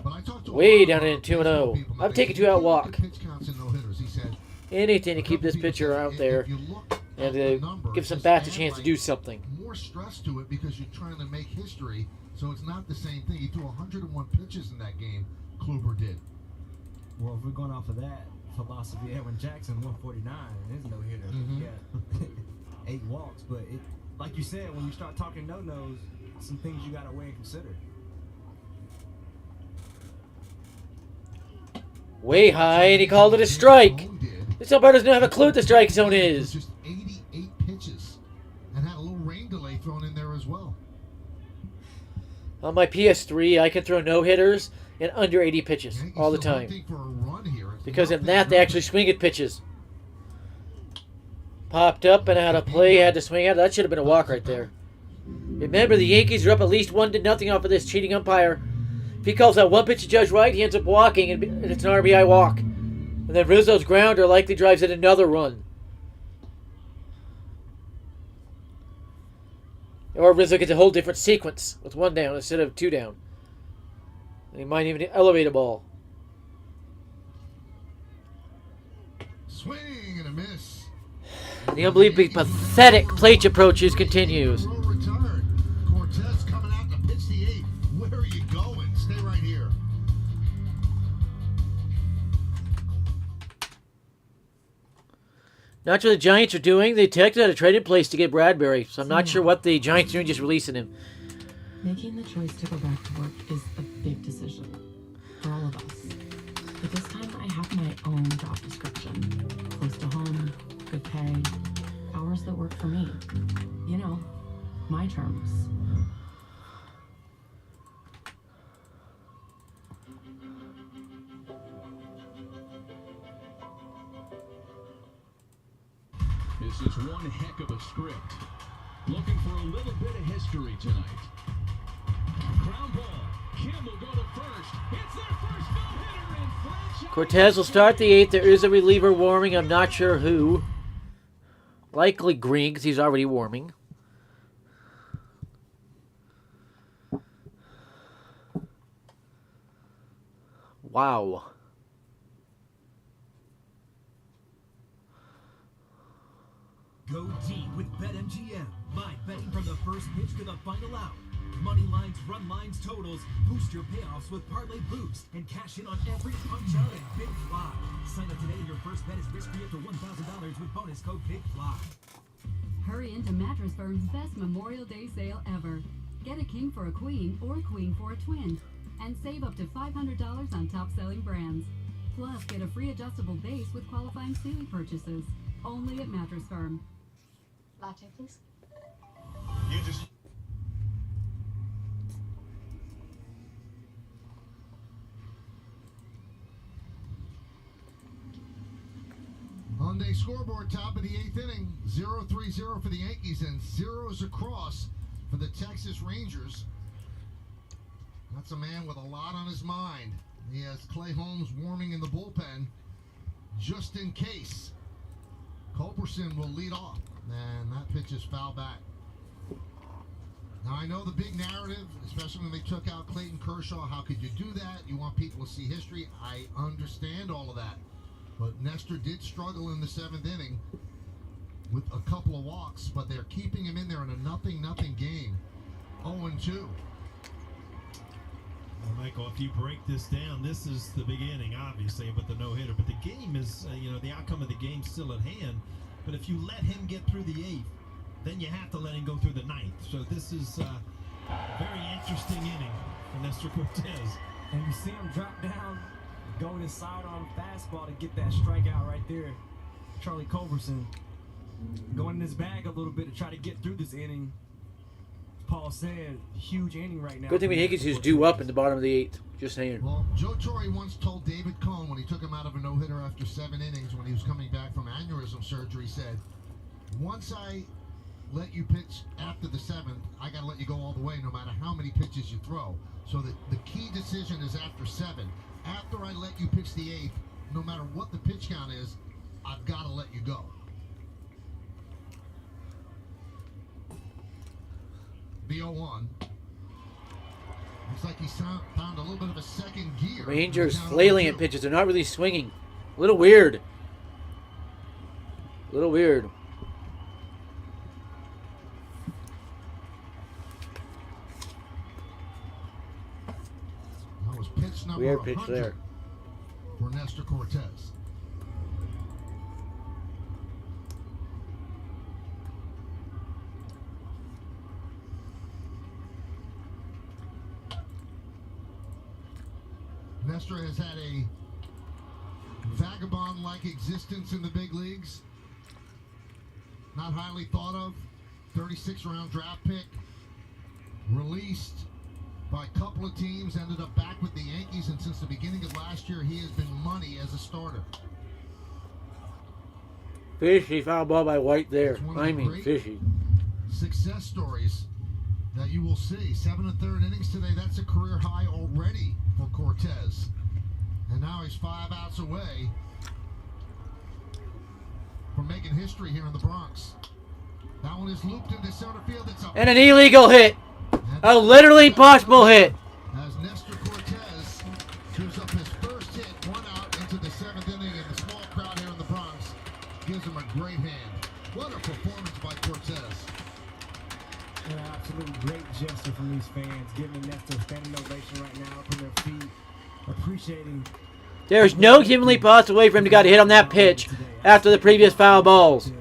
But I talked to
Way down in 2-0. I'm taking 2-out walk.
Pitch counts and no-hitters. He said,
anything to keep this pitcher out there and to give some bats a chance to do something.
More stress to it because you're trying to make history, so it's not the same thing. He threw 101 pitches in that game. Kluber did.
Well, if we're going off of that philosophy, Edwin Jackson 149 is no hitter.
Mm-hmm.
Yeah, 8 walks, but it, like you said, when you start talking no-nos, some things you got to weigh and consider.
Way high, and he called it a strike. This umpire doesn't have a clue what the strike zone is.
Just 88 pitches, and had a little rain delay thrown in there as well.
On my PS3, I can throw no-hitters and under 80 pitches all the time. Because in that, they actually swing at pitches. Popped up and had a play, had to swing out. That should have been a walk right there. Remember, the Yankees are up at least 1-0 off of this cheating umpire. If he calls that one pitch to Judge Wright, he ends up walking, and it's an RBI walk. And then Rizzo's grounder likely drives in another run. Or Rizzo gets a whole different sequence with 1 down instead of 2 down. And he might even elevate a ball.
Swing and a miss.
The unbelievably pathetic plate approaches continues.
Return. Cortez coming out to pitch the 8th. Where are you going? Stay right here.
Not sure the Giants are doing. The Texans had a trade in place to get Bradbury, so I'm not sure what the Giants are doing, just releasing him.
Making the choice to go back to work is a big decision for all of us. But this time I have my own job description. Close to home, good pay, hours that work for me. You know, my terms.
This is one heck of a script. Looking for a little bit of history tonight. Ground ball. Kim will go to first. It's their first no-hitter in franchise.
Cortez will start the 8th. There is a reliever warming. I'm not sure who. Likely Green, because he's already warming. Wow.
Go deep with BetMGM. Live betting from the first pitch to the final out. Money lines, run lines, totals. Boost your payoffs with Parlay Boost and cash in on every punch out and Big Fly. Sign up today and your first bet is risk-free up to $1,000 with bonus code Big Fly.
Hurry into Mattress Firm's best Memorial Day sale ever. Get a king for a queen or a queen for a twin. And save up to $500 on top-selling brands. Plus, get a free adjustable base with qualifying Sealy purchases. Only at Mattress Firm.
Latte, please.
You just...
Hyundai scoreboard, top of the 8th inning. 0-3-0 for the Yankees and zeros across for the Texas Rangers. That's a man with a lot on his mind. He has Clay Holmes warming in the bullpen just in case. Culberson will lead off, and that pitch is foul back. Now, I know the big narrative, especially when they took out Clayton Kershaw. How could you do that? You want people to see history. I understand all of that. But Nestor did struggle in the 7th inning with a couple of walks, but they're keeping him in there in a 0-0 game. 0-2.
Well, Michael, if you break this down, this is the beginning, obviously, but the no-hitter. But the game is, the outcome of the game's still at hand. But if you let him get through the 8th, then you have to let him go through the 9th. So this is a very interesting inning for Nestor Cortez.
And you see him drop down, going inside on fastball to get that strikeout right there. Charlie Culberson going in his bag a little bit to try to get through this inning. Paul said, huge inning right now.
Good thing the Yankees just due up in the bottom of the 8th. Just saying.
Well, Joe Torre once told David Cohn when he took him out of a no-hitter after 7 innings when he was coming back from aneurysm surgery, said, once I let you pitch after the 7th, I got to let you go all the way no matter how many pitches you throw. So that the key decision is after 7. After I let you pitch the 8th, no matter what the pitch count is, I've got to let you go. The 0-1. Looks like he's found a little bit of a second gear.
Rangers flailing at pitches. They're not really swinging. A little weird. A little weird.
That was pitch number
Weird pitch
100
there.
for Nestor Cortez. Nestor has had a vagabond-like existence in the big leagues. Not highly thought of. 36-round draft pick. Released by a couple of teams. Ended up back with the Yankees. And since the beginning of last year, he has been money as a starter.
Fishy foul ball by White there.
It's one of
I
the
mean,
great
fishy.
Success stories that you will see. 7 1/3 innings today. That's a career high already for Cortez. And now he's 5 outs away from making history here in the Bronx. That one is looped into center field. It's
And an illegal hit. A literally impossible hit.
as Nestor Cortez gives up his first hit, 1 out into the 7th inning, and the small crowd here in the Bronx gives him a great hand. What a performance by Cortez.
An absolutely great gesture from these fans, giving Nestor a standing ovation right now, up on their feet, appreciating.
There's no humanly possible way for him to got a hit on that pitch after the previous foul balls.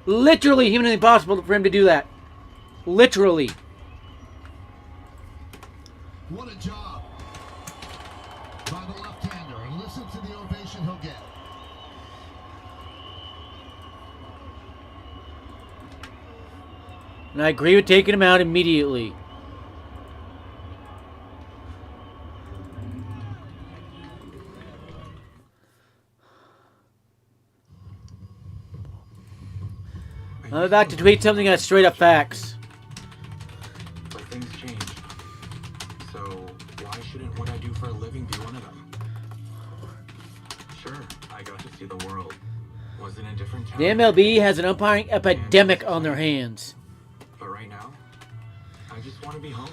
Literally humanly impossible for him to do that. Literally.
What a job by the left-hander. And listen to the ovation he'll get.
And I agree with taking him out immediately. I'm about to tweet something that's straight up facts.
But things change. So why shouldn't what I do for a living be one of them? Sure, I got to see the world. Was in a different town.
The MLB has an umpiring epidemic on their hands.
But right now, I just want to be home.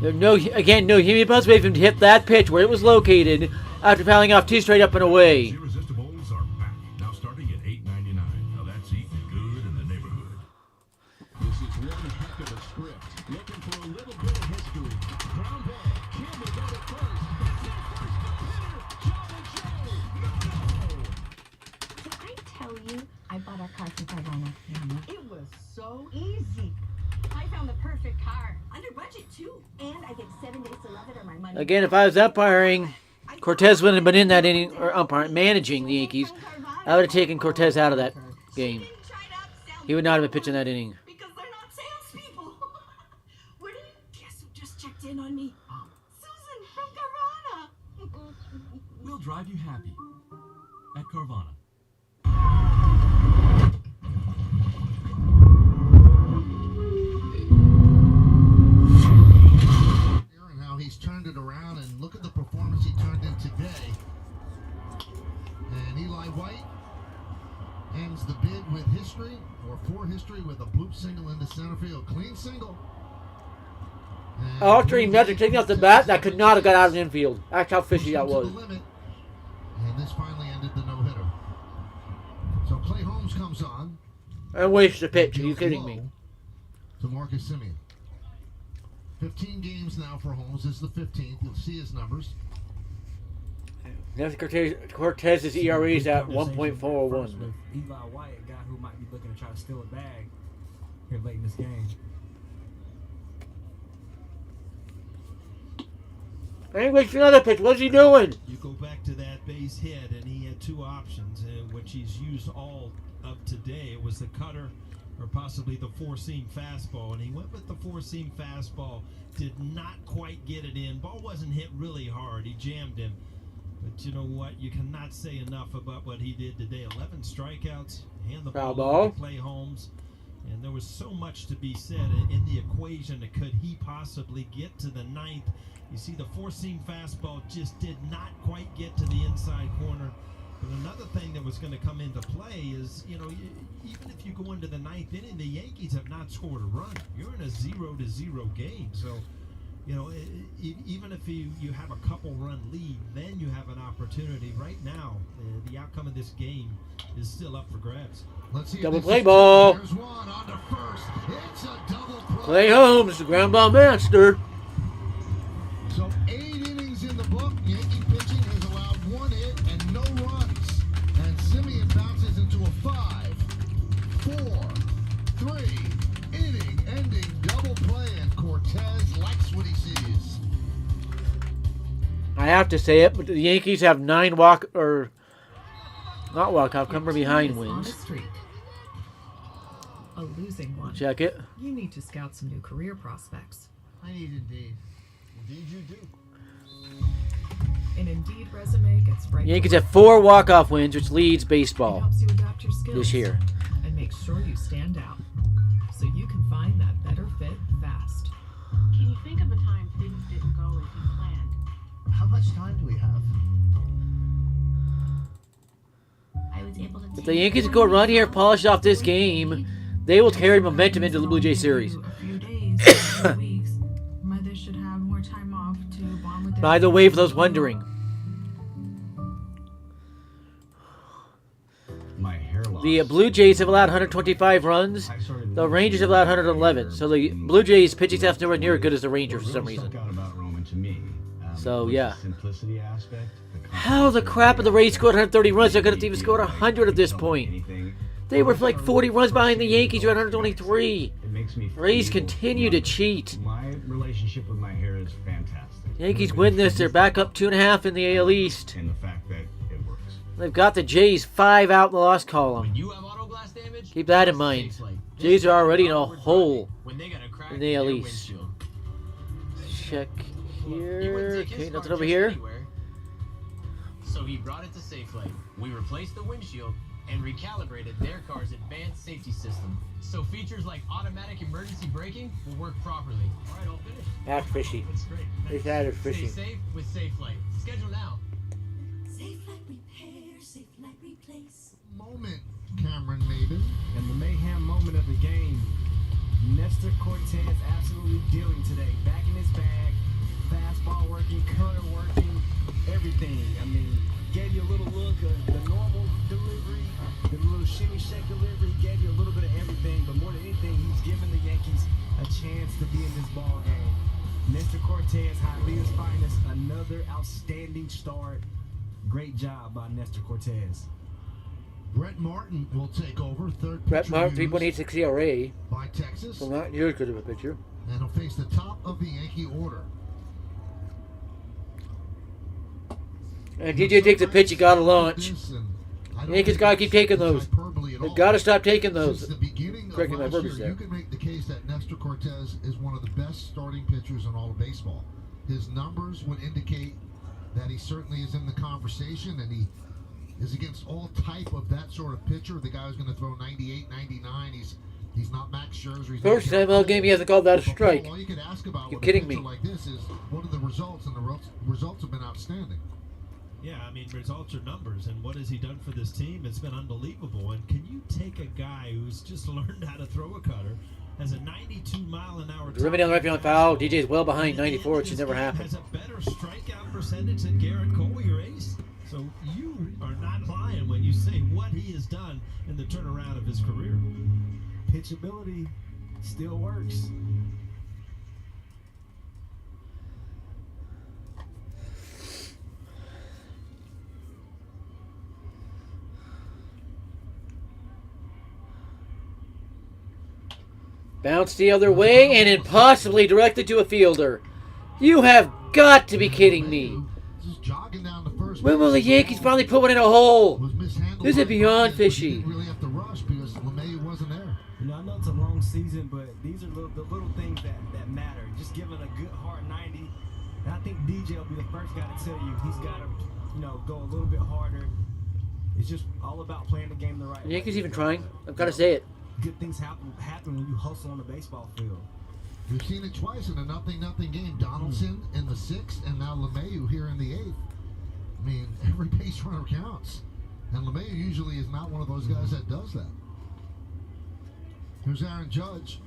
There's no human possible way for him to hit that pitch where it was located after fouling off 2 straight up and away.
Irresistibles are back. Now starting at $8.99. Now that's eating good in the neighborhood.
This is one heck of a script. Looking for a little bit of history. Ground ball. Kim will go to first.
Did I tell you I bought our car from Carvana? It was so easy. I found the perfect car. Under budget, too. And I get 7 days to love it or my money.
Again, if I was umpiring, Cortez wouldn't have been in that inning, or umpiring, managing the Yankees. I would have taken Cortez out of that game. He would not have been pitching that inning.
Because they're not salespeople. Where do you guess who just checked in on me? Susan from Carvana.
We'll drive you happy at Carvana.
And how he's turned it
All three Mets are taking off the bat. That could not have got out of the infield. That's how fishy that was.
And this finally ended the no-hitter. So Clay Holmes comes on.
And wastes the pitch. Are you kidding me?
To Marcus Semien. 15 games now for Holmes. This is the 15th. You'll see his numbers.
Cortez's ERA is at 1.41.
With Eli White, a guy who might be looking to try to steal a bag here late in this game.
Hey, what's another pitch? What's he doing?
You go back to that base hit, and he had two options, which he's used all of today. It was the cutter or possibly the four-seam fastball, and he went with the four-seam fastball. Did not quite get it in. Ball wasn't hit really hard. He jammed him. But you know what? You cannot say enough about what he did today. 11 strikeouts, hand the
Foul
ball
ball.
to Clay Holmes. And there was so much to be said in the equation. Could he possibly get to the ninth? You see the four-seam fastball just did not quite get to the inside corner. But another thing that was going to come into play is, you know, even if you go into the ninth inning, the Yankees have not scored a run. You're in a 0-0 game. So, you know, even if you have a couple-run lead, then you have an opportunity. Right now, the outcome of this game is still up for grabs.
Let's see.
Double play ball.
There's one on to first. It's a double play.
Clay Holmes, the ground ball master.
So 8 innings in the book. Yankee pitching has allowed 1 hit and no runs. And Semien bounces into a 5-4-3 inning ending double play, and Cortez likes what he sees.
I have to say it, but the Yankees have 9 not walk-off, come from behind wins.
A losing one.
Check it.
You need to scout some new career prospects.
I need Indeed. Indeed you do.
An Indeed resume gets right.
Yankees have 4 walk-off wins, which leads baseball
Helps you adapt your skills
this year.
and make sure you stand out, so you can find that better fit fast.
Can you think of a time things didn't go as you planned?
How much time do we have?
I was able to
If the Yankees go run here, polish off this game, they will carry momentum into the Blue Jay series.
A few days, a few weeks. Mother should have more time off to bond with their
By the way, for those wondering, the Blue Jays have allowed 125 runs. The Rangers have allowed 111. So the Blue Jays pitching staff's nowhere near as good as the Rangers for some reason. So yeah. How the crap of the Rays scored 130 runs? They're going to even score 100 at this point. They were like 40 runs behind the Yankees, who had 123. Rays continue to cheat.
My relationship with my hair is fantastic.
Yankees win this. They're back up 2.5 in the AL East.
And the fact that it works.
They've got the Jays 5 out in the loss column. Keep that in mind. Jays are already in a hole in the AL East. Check here. Okay, nothing over here.
So he brought it to Safelight. We replaced the windshield and recalibrated their car's advanced safety system. So features like automatic emergency braking will work properly. All right, all finished.
That's fishy.
That's great.
They added fishing.
Stay safe with Safelight. Schedule now.
Safelight repair, Safelight replace.
Moment, Cameron Maben.
And the mayhem moment of the game. Nestor Cortez absolutely dealing today. Back in his bag. Fastball working, cutter working, everything. I mean, gave you a little look of the normal delivery, the little shimmy shake delivery, gave you a little bit of everything, but more than anything, he's given the Yankees a chance to be in this ball game. Nestor Cortez, Hialeah's finest, another outstanding start. Great job by Nestor Cortez.
Brett Martin will take over. Third
Brett
pitcher
Martin,
used
3.86 ERA.
by Texas.
So not near as good of a pitcher.
And he'll face the top of the Yankee order.
And DJ takes a pitch, you gotta launch. Yankees gotta keep taking those. They've gotta stop taking those. Correcting my verbiage there.
You can make the case that Nestor Cortez is one of the best starting pitchers in all of baseball. His numbers would indicate that he certainly is in the conversation, and he is against all type of that sort of pitcher. The guy who's going to throw 98, 99. He's not Max Scherzer. He's
First ML game he hasn't called that a strike.
All you could ask about
You're
with
kidding
a pitcher
me.
like this is what are the results, and the results have been outstanding.
Yeah, I mean, results are numbers, and what has he done for this team? It's been unbelievable. And can you take a guy who's just learned how to throw a cutter, has a 92-mile-an-hour.
Driven down the right field foul. DJ's well behind 94. It should never happen.
Has a better strikeout percentage than Garrett Cole, your ace. So you are not lying when you say what he has done in the turnaround of his career.
Pitchability still works.
Bounced the other way and impossibly directed to a fielder. You have got to be kidding me.
Just jogging down the first.
When will the Yankees finally put one in a hole? This is beyond fishy.
Didn't really have to rush because LeMay wasn't there.
You know, I know it's a long season, but these are the little things that matter. Just giving a good hard 90. And I think DJ will be the first guy to tell you he's got to, go a little bit harder. It's just all about playing the game the right way.
The Yankees even trying. I've got to say it.
Good things happen when you hustle on the baseball field.
We've seen it twice in a 0-0 game. Donaldson in the 6th, and now LeMahieu here in the 8th. I mean, every base runner counts. And LeMahieu usually is not one of those guys that does that. Here's Aaron Judge.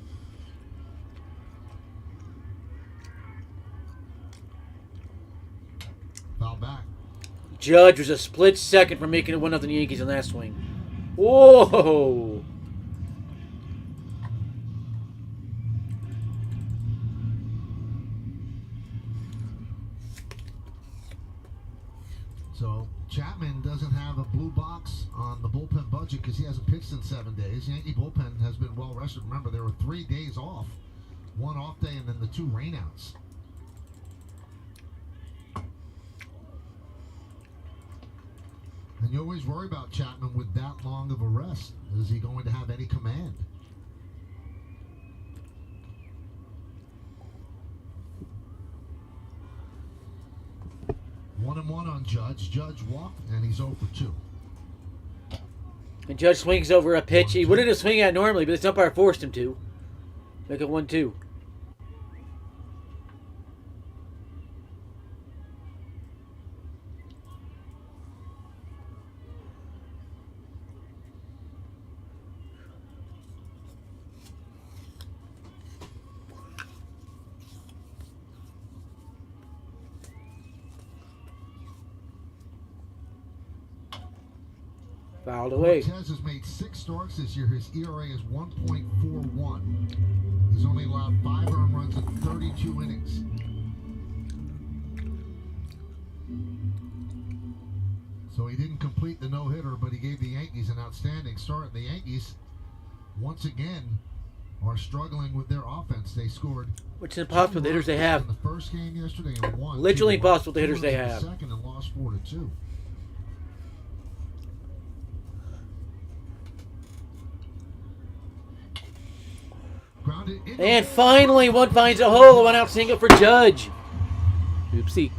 Foul back.
Judge was a split second from making it 1-0 Yankees on that swing. Whoa!
So Chapman doesn't have a blue box on the bullpen budget because he hasn't pitched in 7 days. Yankee bullpen has been well rested. Remember, there were 3 days off. 1 off day and then the 2 rainouts. And you always worry about Chapman with that long of a rest. Is he going to have any command? One and one on Judge. Judge walked, and he's 0 for 2.
And Judge swings over a pitch. He wouldn't have swung at normally, but the umpire forced him to. Make it 1-2. Fouled away.
Cortez has made 6 starts this year. His ERA is 1.41. He's only allowed 5 earned runs in 32 innings. So he didn't complete the no-hitter, but he gave the Yankees an outstanding start. The Yankees, once again, are struggling with their offense. They scored,
which is impossible with the hitters they have.
In the first game yesterday and won.
Literally impossible with the hitters they have.
Second and lost 4-2.
And finally, one finds a hole. One out single for Judge. Oopsie.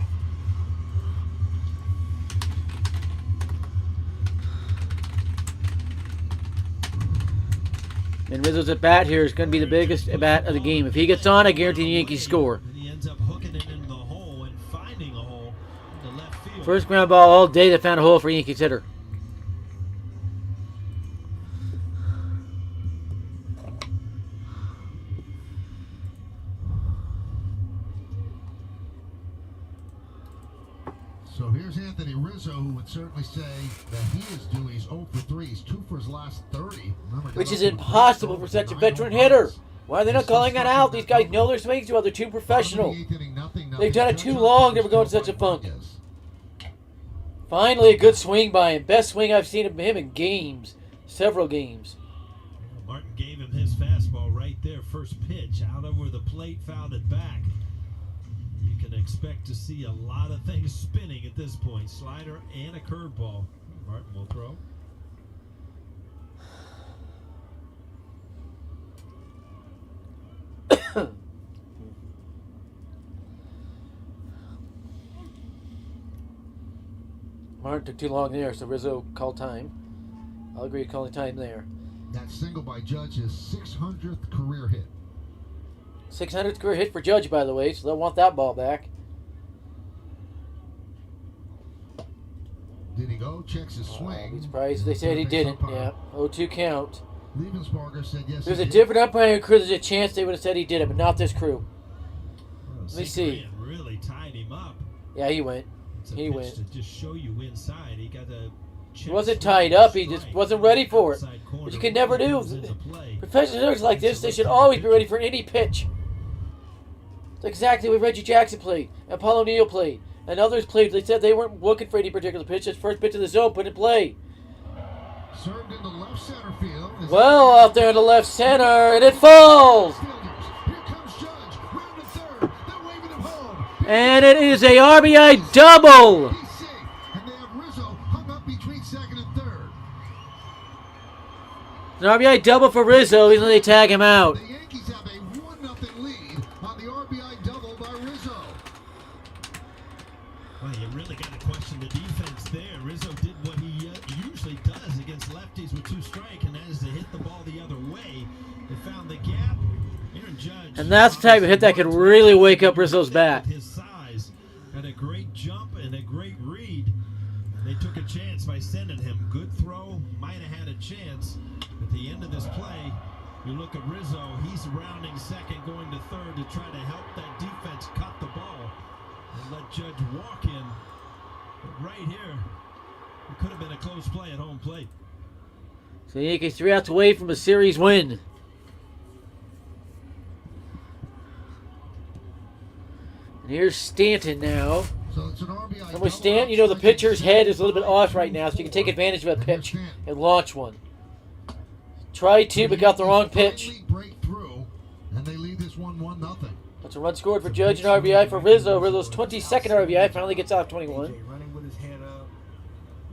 And Rizzo's at bat here is going to be the biggest at bat of the game. If he gets on, I guarantee the Yankees score.
He ends up hooking it into the hole and finding a hole in the left field.
First ground ball all day that found a hole for a Yankees hitter.
So here's Anthony Rizzo, who would certainly say that he is due. He's 0 for 3. He's 2 for his last 30. Remember,
which is impossible for such a veteran hitter. Why are they not calling that out? These guys know their swings too well. They're too professional. They've done it too long to go into such a funk. Finally, a good swing by him. Best swing I've seen of him in games. Several games.
Martin gave him his fastball right there. First pitch out over the plate, fouled it back. You can expect to see a lot of things spinning at this point. Slider and a curveball. Martin will throw.
Martin took too long there, so Rizzo called time. I'll agree to calling time there.
That single by Judge is 600th career hit.
600th career hit for Judge, by the way, so they'll want that ball back.
Did he go? Checks his swing.
I'd be surprised if they said he didn't. Yeah, 0-2 count.
Liebensparger said yes.
There's
he
a
did.
different umpiring crew. There's a chance they would have said he did it, but not this crew. Let me see.
Really tied him up.
Yeah, he went.
It's a
He
pitch
went.
to just show you inside. He got a.
He wasn't tied up. He just wasn't ready for it. Which you can never do. Professional hitters like this, they should always be ready for any pitch. It's exactly what Reggie Jackson played, and Paul O'Neill played, and others played. They said they weren't looking for any particular pitch. It's first pitch of the zone, put in play.
Served into left center field.
Well, out there in the left center, and it falls. And it is a RBI double.
And they have Rizzo hung up between second and third.
An RBI double for Rizzo, even though they tag him out.
The Yankees have a 1-0 lead on the RBI double by Rizzo.
Well, you really got to question the defense there. Rizzo did what he usually does against lefties with 2 strikes, and that is to hit the ball the other way. They found the gap. Aaron Judge.
And that's the type of hit that could really wake up Rizzo's bat.
His size had a great jump and a great read. And they took a chance by sending him. Good throw. Might have had a chance. At the end of this play, you look at Rizzo. He's rounding second, going to third to try to help that defense cut the ball and let Judge walk in. But right here, it could have been a close play at home plate.
So the Yankees 3 outs away from a series win. And here's Stanton now.
So it's an RBI
And with Stanton, you know the pitcher's head is a little bit off right now, so you can take advantage of a pitch and launch one. Tried to, but got the wrong pitch.
Break through, and they lead this 1-0.
That's a run scored for Judge and RBI for Rizzo. Rizzo's 22nd RBI finally gets off 21.
Running with his head up.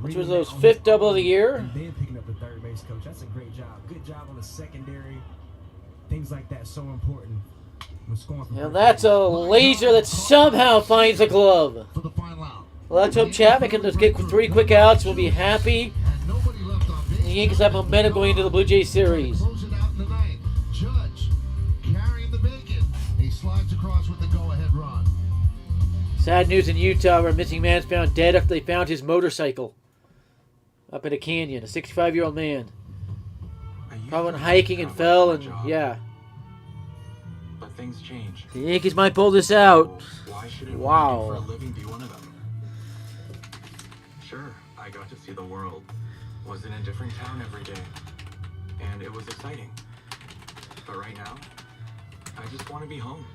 Which was Rizzo's 5th double of the year.
And then picking up the third base coach. That's a great job. Good job on the secondary. Things like that so important. When scoring from
And that's a laser that somehow finds a glove.
For the final out.
Well, let's hope Chapman can just get 3 quick outs. We'll be happy. The Yankees have momentum going into the Blue Jays series.
Close it out in the ninth. Judge carrying the bacon. He slides across with the go-ahead run.
Sad news in Utah where a missing man is found dead after they found his motorcycle up in a canyon. A 65-year-old man. Probably went hiking and fell, and yeah.
But things change.
The Yankees might pull this out.
Why shouldn't
Wow.
for a living be one of them? Sure, I got to see the world. Was in a different town every day. And it was exciting. But right now, I just want to be home.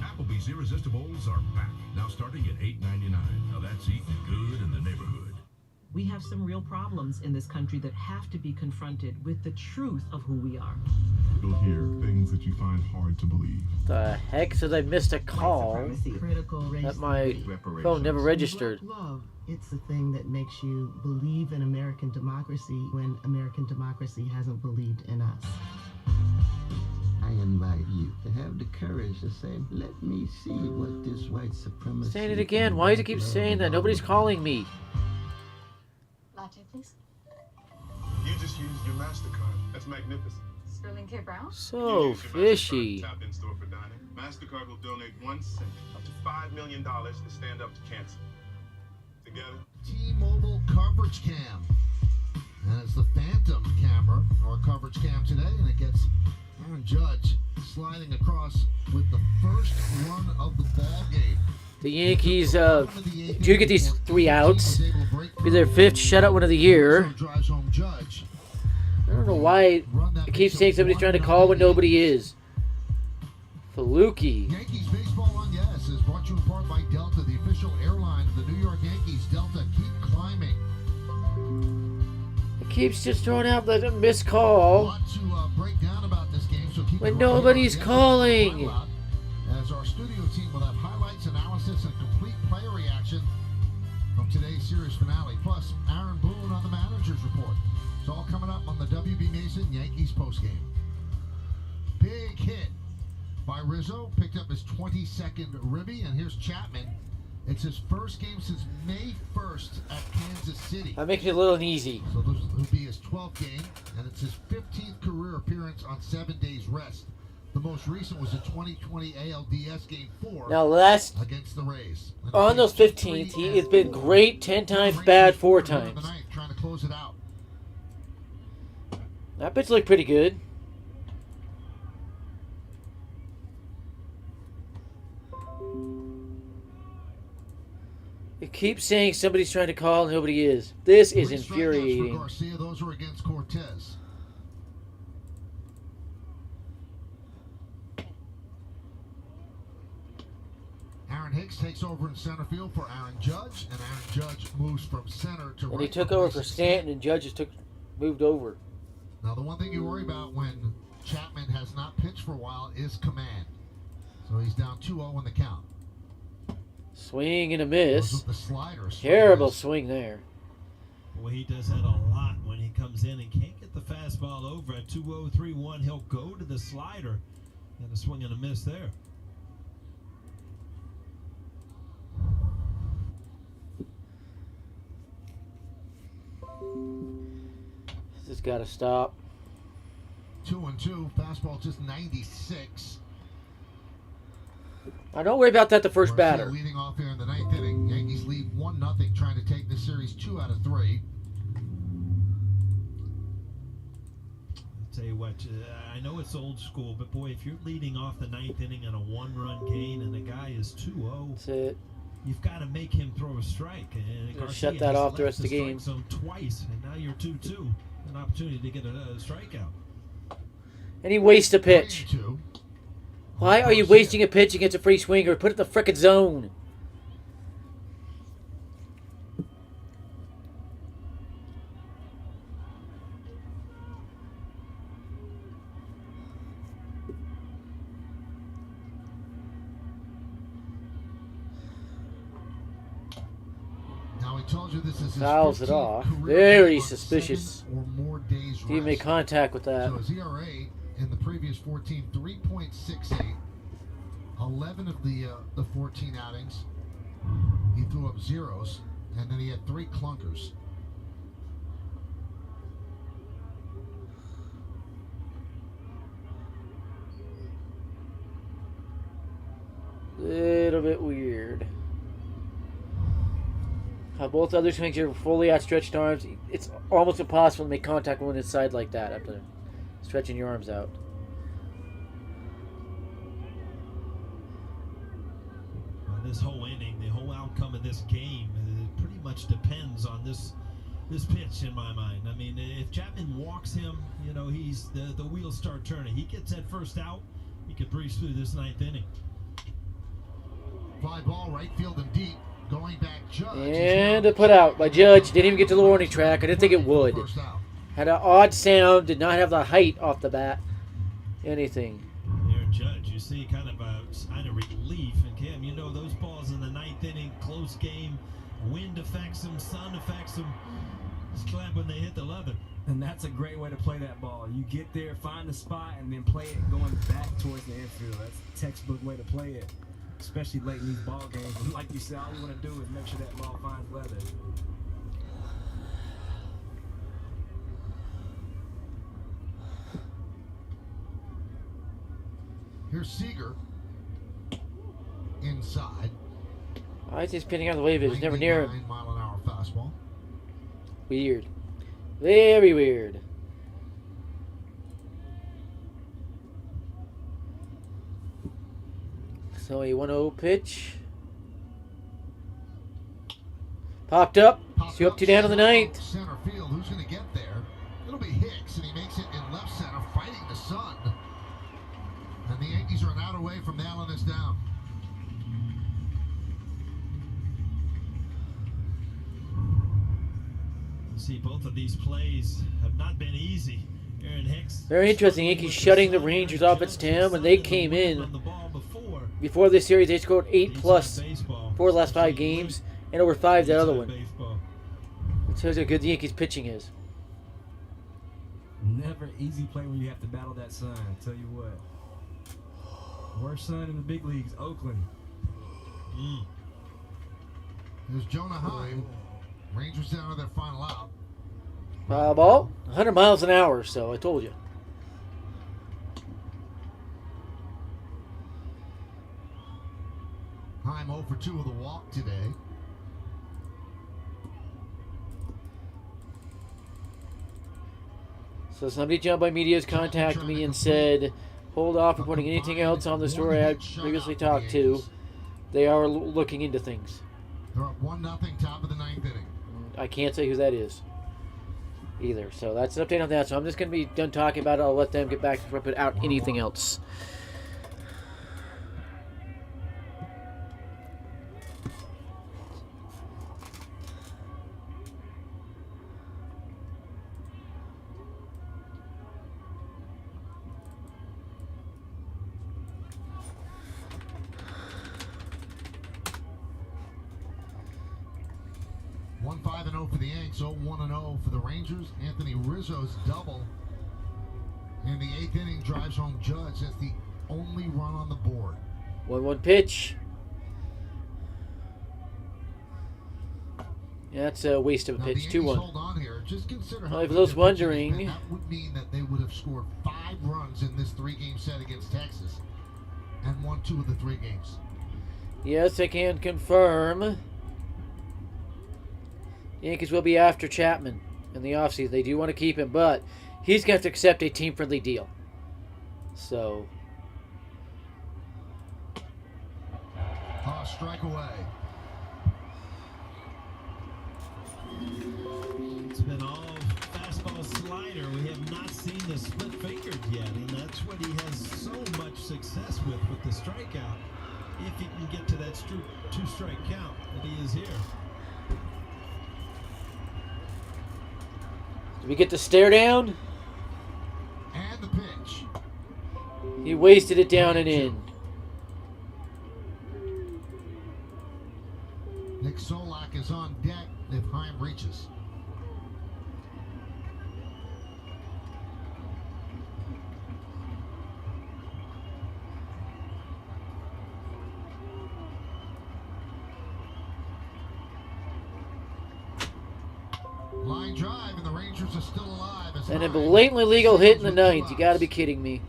Applebee's Irresistibles are back. Now starting at $8.99. Now that's eating good in the neighborhood.
We have some real problems in this country that have to be confronted with the truth of who we are.
You'll hear things that you find hard to believe.
The heck says I missed a call
Critical race
that my
theory.
phone never registered.
Black love, it's the thing that makes you believe in American democracy when American democracy hasn't believed in us.
I invite you to have the courage to say, let me see what this white supremacy...
Saying it again. Why does it keep saying that? Nobody's calling me.
Latte, please.
You just used your MasterCard. That's magnificent.
Sterling K. Brown?
So fishy.
Tap in store for dining. MasterCard will donate 1 cent up to $5 million to stand up to cancer. Together.
T-Mobile coverage cam. And it's the Phantom camera, or coverage cam today, and it gets Aaron Judge sliding across with the first run of the ball game.
The Yankees do get these 3 outs. Be their 5th shutout win of the year.
Drives home Judge.
I don't know why it keeps saying somebody's trying to call when nobody is. Faluki.
Yankees Baseball on Yes is brought to you in part by Delta, the official airline of the New York Yankees. Delta, keep climbing.
It keeps just throwing out the missed call.
Want to break down about this game, so keep
When
it right
nobody's
here.
calling.
As our studio team will have highlights, analysis, and complete player reaction from today's series finale. Plus, Aaron Boone on the manager's report. It's all coming up on the WB Mason Yankees postgame. Big hit by Rizzo. Picked up his 22nd ribby. And here's Chapman It's his first game since May 1st at Kansas City.
That makes it a little uneasy.
So this will be his 12th game, and it's his 15th career appearance on 7 days rest. The most recent was the 2020 ALDS Game 4
Now last
against the Rays.
on those 15th, he has been great 10 times, bad 4 times.
Trying to close it out.
That pitch looked pretty good. It keeps saying somebody's trying to call and nobody is. This is
3 strikeouts
infuriating.
for Garcia. Those were against Cortez. Aaron Hicks takes over in center field for Aaron Judge, and Aaron Judge moves from center to right.
And he took over for Stanton, and Judge just moved over.
Now, the one thing you worry about when Chapman has not pitched for a while is command. So he's down 2-0 in the count.
Swing and a miss.
Goes with the slider.
Terrible swing there.
Boy, he does that a lot when he comes in and can't get the fastball over at 2-0, 3-1. He'll go to the slider and a swing and a miss there.
This has got to stop.
2-2. Fastball just 96.
I don't worry about that the first
Garcia
batter.
Leading off here in the 9th inning. Yankees lead 1-0, trying to take this series 2 out of 3.
I'll tell you what, I know it's old school, but boy, if you're leading off the 9th inning in a 1-run gain and the guy is 2-0,
That's it.
you've got to make him throw a strike. And Garcia
Shut that
has
off the
left
rest of the game.
strike zone twice, and now you're 2-2. An opportunity to get a strikeout.
And he wastes a pitch.
3-2.
Why are you wasting a pitch against a free swinger? Put it in the frickin' zone.
Now he told you this is his
Fouls it
15th
off.
career
Very
game on
suspicious.
7 or more days
He made
rest.
contact with that.
So his ERA in the previous 14, 3.68. 11 of the 14 outings, he threw up zeros, and then he had 3 clunkers.
Little bit weird. How both other swings are fully outstretched arms. It's almost impossible to make contact with one inside like that after stretching your arms out.
This whole inning, the whole outcome of this game, pretty much depends on this pitch in my mind. I mean, if Chapman walks him, you know, he's the wheels start turning. He gets that first out, he could breeze through this 9th inning.
Fly ball right field and deep. Going back, Judge.
And a put out by Judge. Didn't even get to the warning track. I didn't think it would. Had an odd sound. Did not have the height off the bat. Anything.
Aaron Judge, you see kind of a sign of relief. And Cam, you know those balls in the 9th inning, close game, wind affects them, sun affects them. Just glad when they hit the leather.
And that's a great way to play that ball. You get there, find the spot, and then play it going back towards the infield. That's a textbook way to play it, especially late in these ball games. And like you said, all you want to do is make sure that ball finds leather.
Here's Seager. Inside.
Why is he spinning out of the way of it? It was never near him.
99-mile-an-hour fastball.
Weird. Very weird. So a 1-0 pitch. Popped up. 2-2 down on the 9th.
Center field. Who's going to get there? It'll be Hicks, and he makes it in left center, fighting the sun. And the Yankees are an out away from nailing this down.
See, both of these plays have not been easy. Aaron Hicks.
Very interesting. Yankees shutting the Rangers offense down when they came in. Before this series, they scored 8+ for the last 5 games, and over 5 that other one. It shows how good the Yankees pitching is.
Never easy play when you have to battle that sun. I tell you what. Worst sun in the big leagues, Oakland.
Here's Jonah Heim. Rangers down to their final out.
Foul ball. 100 miles an hour, so I told you.
Heim 0 for 2 with a walk today.
So somebody jumped by media's contacted me and said, hold off reporting anything else on the story I previously talked to. They are looking into things.
They're up 1-0, top of the 9th inning.
I can't say who that is either. So that's an update on that. So I'm just going to be done talking about it. I'll let them get back to put out anything else.
One 5-0 for the Yanks, 0-1-0 for the Rangers. Anthony Rizzo's double in the 8th inning drives home Judge. That's the only run on the board.
1-1 pitch. Yeah, that's a waste of a pitch. 2-1.
Hold on here. Just consider how
well, for those wondering,
that would mean that they would have scored 5 runs in this 3-game set against Texas and won 2 of the 3 games.
Yes, I can confirm. Yankees will be after Chapman in the offseason. They do want to keep him, but he's going to accept a team-friendly deal. So.
Strike away.
It's been all fastball slider. We have not seen the split fingered yet, and that's what he has so much success with the strikeout. If he can get to that 2-strike count that he is here.
Did we get the stare down?
And the pitch.
He wasted it down and in.
Nick Solak is on deck if Heim reaches. Line drive, and the Rangers are still alive.
And a blatantly legal hit in the 9th. You got to be kidding me.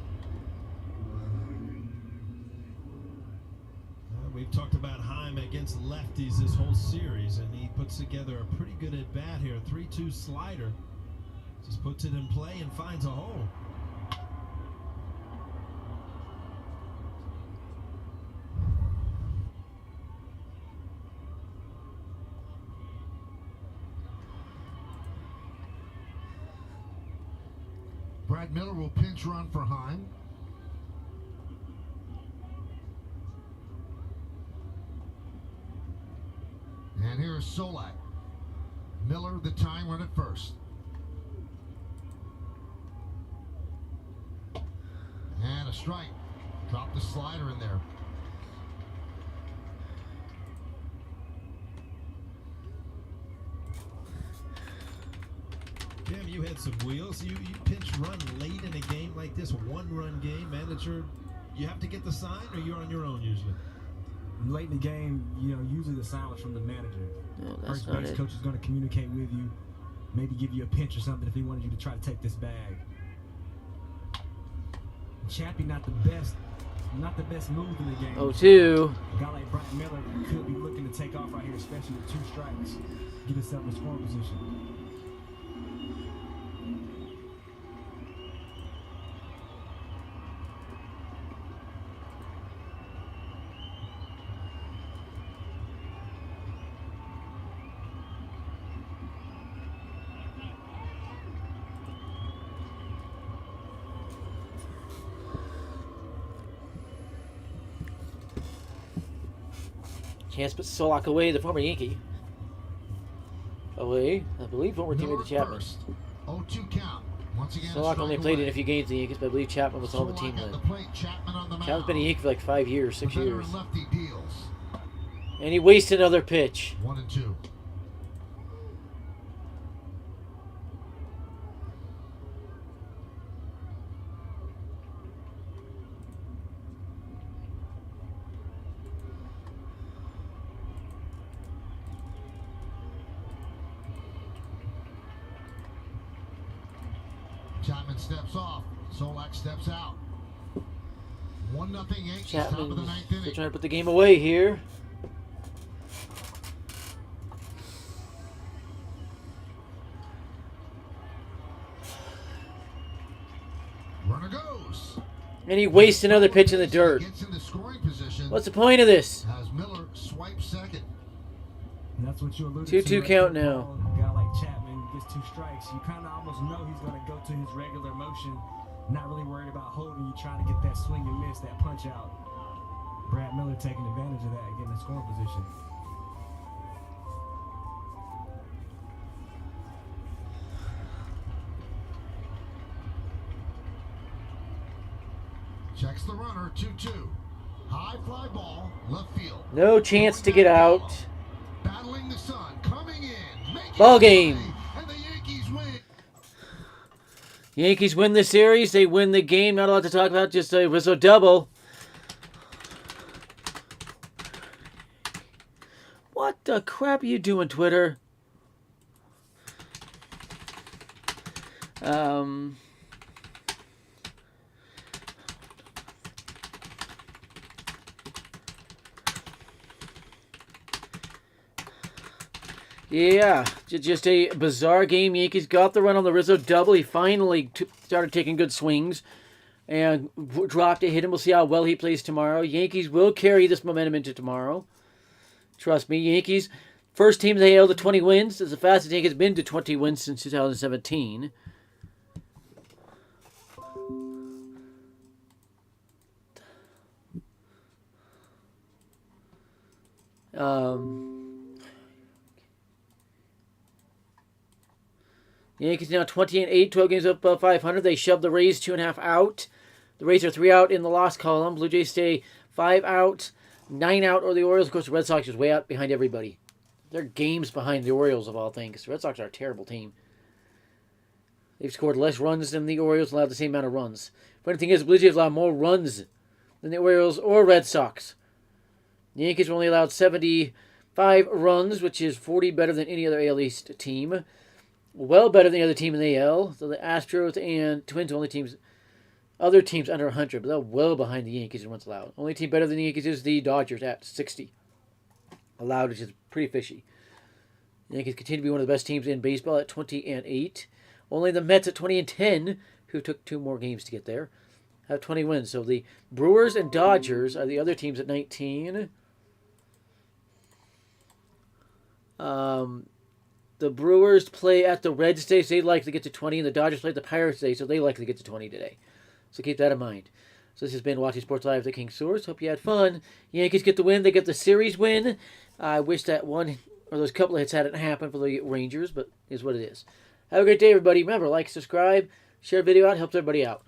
We've talked about Heim against lefties this whole series, and he puts together a pretty good at-bat here. 3-2 slider. Just puts it in play and finds a hole.
Brad Miller will pinch run for Heim. And here's Solak. Miller, the tying run at first. And a strike. Drop the slider in there.
Cam, you had some wheels. You pinch run late in a game like this, 1-run game. Manager, you have to get the sign, or you're on your own usually?
Late in the game, usually the sign was from the manager.
No, that's
First
not
base
it.
coach is going to communicate with you, maybe give you a pinch or something if he wanted you to try to take this bag. Chappie not the best move in the game.
0-2.
A guy like Brad Miller could be looking to take off right here, especially with 2 strikes. Get himself in scoring position.
Chance put Solak away, the former Yankee. Away, I believe, former teammate of Chapman.
0-2 count. Once again,
Solak only played in a few games in the Yankees, but I believe Chapman was on the team then. Chapman's been a Yankee for like 5 years, 6 years.
Lefty deals.
And he wasted another pitch.
1-2. Chapman steps off. Solak steps out. 1-0 Yankees, top of the
Chapman
ninth
still
inning.
trying to put the game away here.
Runner goes.
And he wastes another pitch in the dirt.
Gets into scoring position
What's the point of this?
as Miller swipes second.
And that's what you alluded
2-2
to.
count now.
A guy like Chapman gets 2 strikes. You kind of almost know he's going to go to his regular motion. Not really worried about holding you, trying to get that swing and miss, that punch out. Brad Miller taking advantage of that, getting in scoring position.
Checks the runner, 2-2. High fly ball, left field.
No chance to get out.
Battling the sun, coming in. Making
Ball
the
game.
play, and the Yankees win.
Yankees win the series. They win the game. Not a lot to talk about. Just a Rizzo double. What the crap are you doing, Twitter? Yeah, just a bizarre game. Yankees got the run on the Rizzo double. He finally started taking good swings and dropped a hit, and we'll see how well he plays tomorrow. Yankees will carry this momentum into tomorrow. Trust me, Yankees, first team they AL to 20 wins. It's the fastest the Yankees been to 20 wins since 2017. Yankees now 20-8, 12 games up above 500. They shove the Rays 2.5 out. The Rays are 3 out in the loss column. Blue Jays stay 5 out, 9 out, or the Orioles. Of course, the Red Sox is way out behind everybody. They're games behind the Orioles of all things. The Red Sox are a terrible team. They've scored less runs than the Orioles and allowed the same amount of runs. Funny thing is, the Blue Jays allow more runs than the Orioles or Red Sox. The Yankees were only allowed 75 runs, which is 40 better than any other AL East team. Well better than the other team in the AL. So the Astros and Twins are only teams, other teams under 100, but they're well behind the Yankees in runs allowed. Only team better than the Yankees is the Dodgers at 60 allowed, which is pretty fishy. The Yankees continue to be one of the best teams in baseball at 20-8. Only the Mets at 20-10, who took 2 more games to get there, have 20 wins. So the Brewers and Dodgers are the other teams at 19. The Brewers play at the Reds today, so they'd likely get to 20, and the Dodgers play at the Pirates today, so they likely get to 20 today. So keep that in mind. So this has been Watching Sports Live, the King Source. Hope you had fun. Yankees get the win. They get the series win. I wish that one or those couple of hits hadn't happened for the Rangers, but it is what it is. Have a great day, everybody. Remember, like, subscribe, share the video out. Helps everybody out.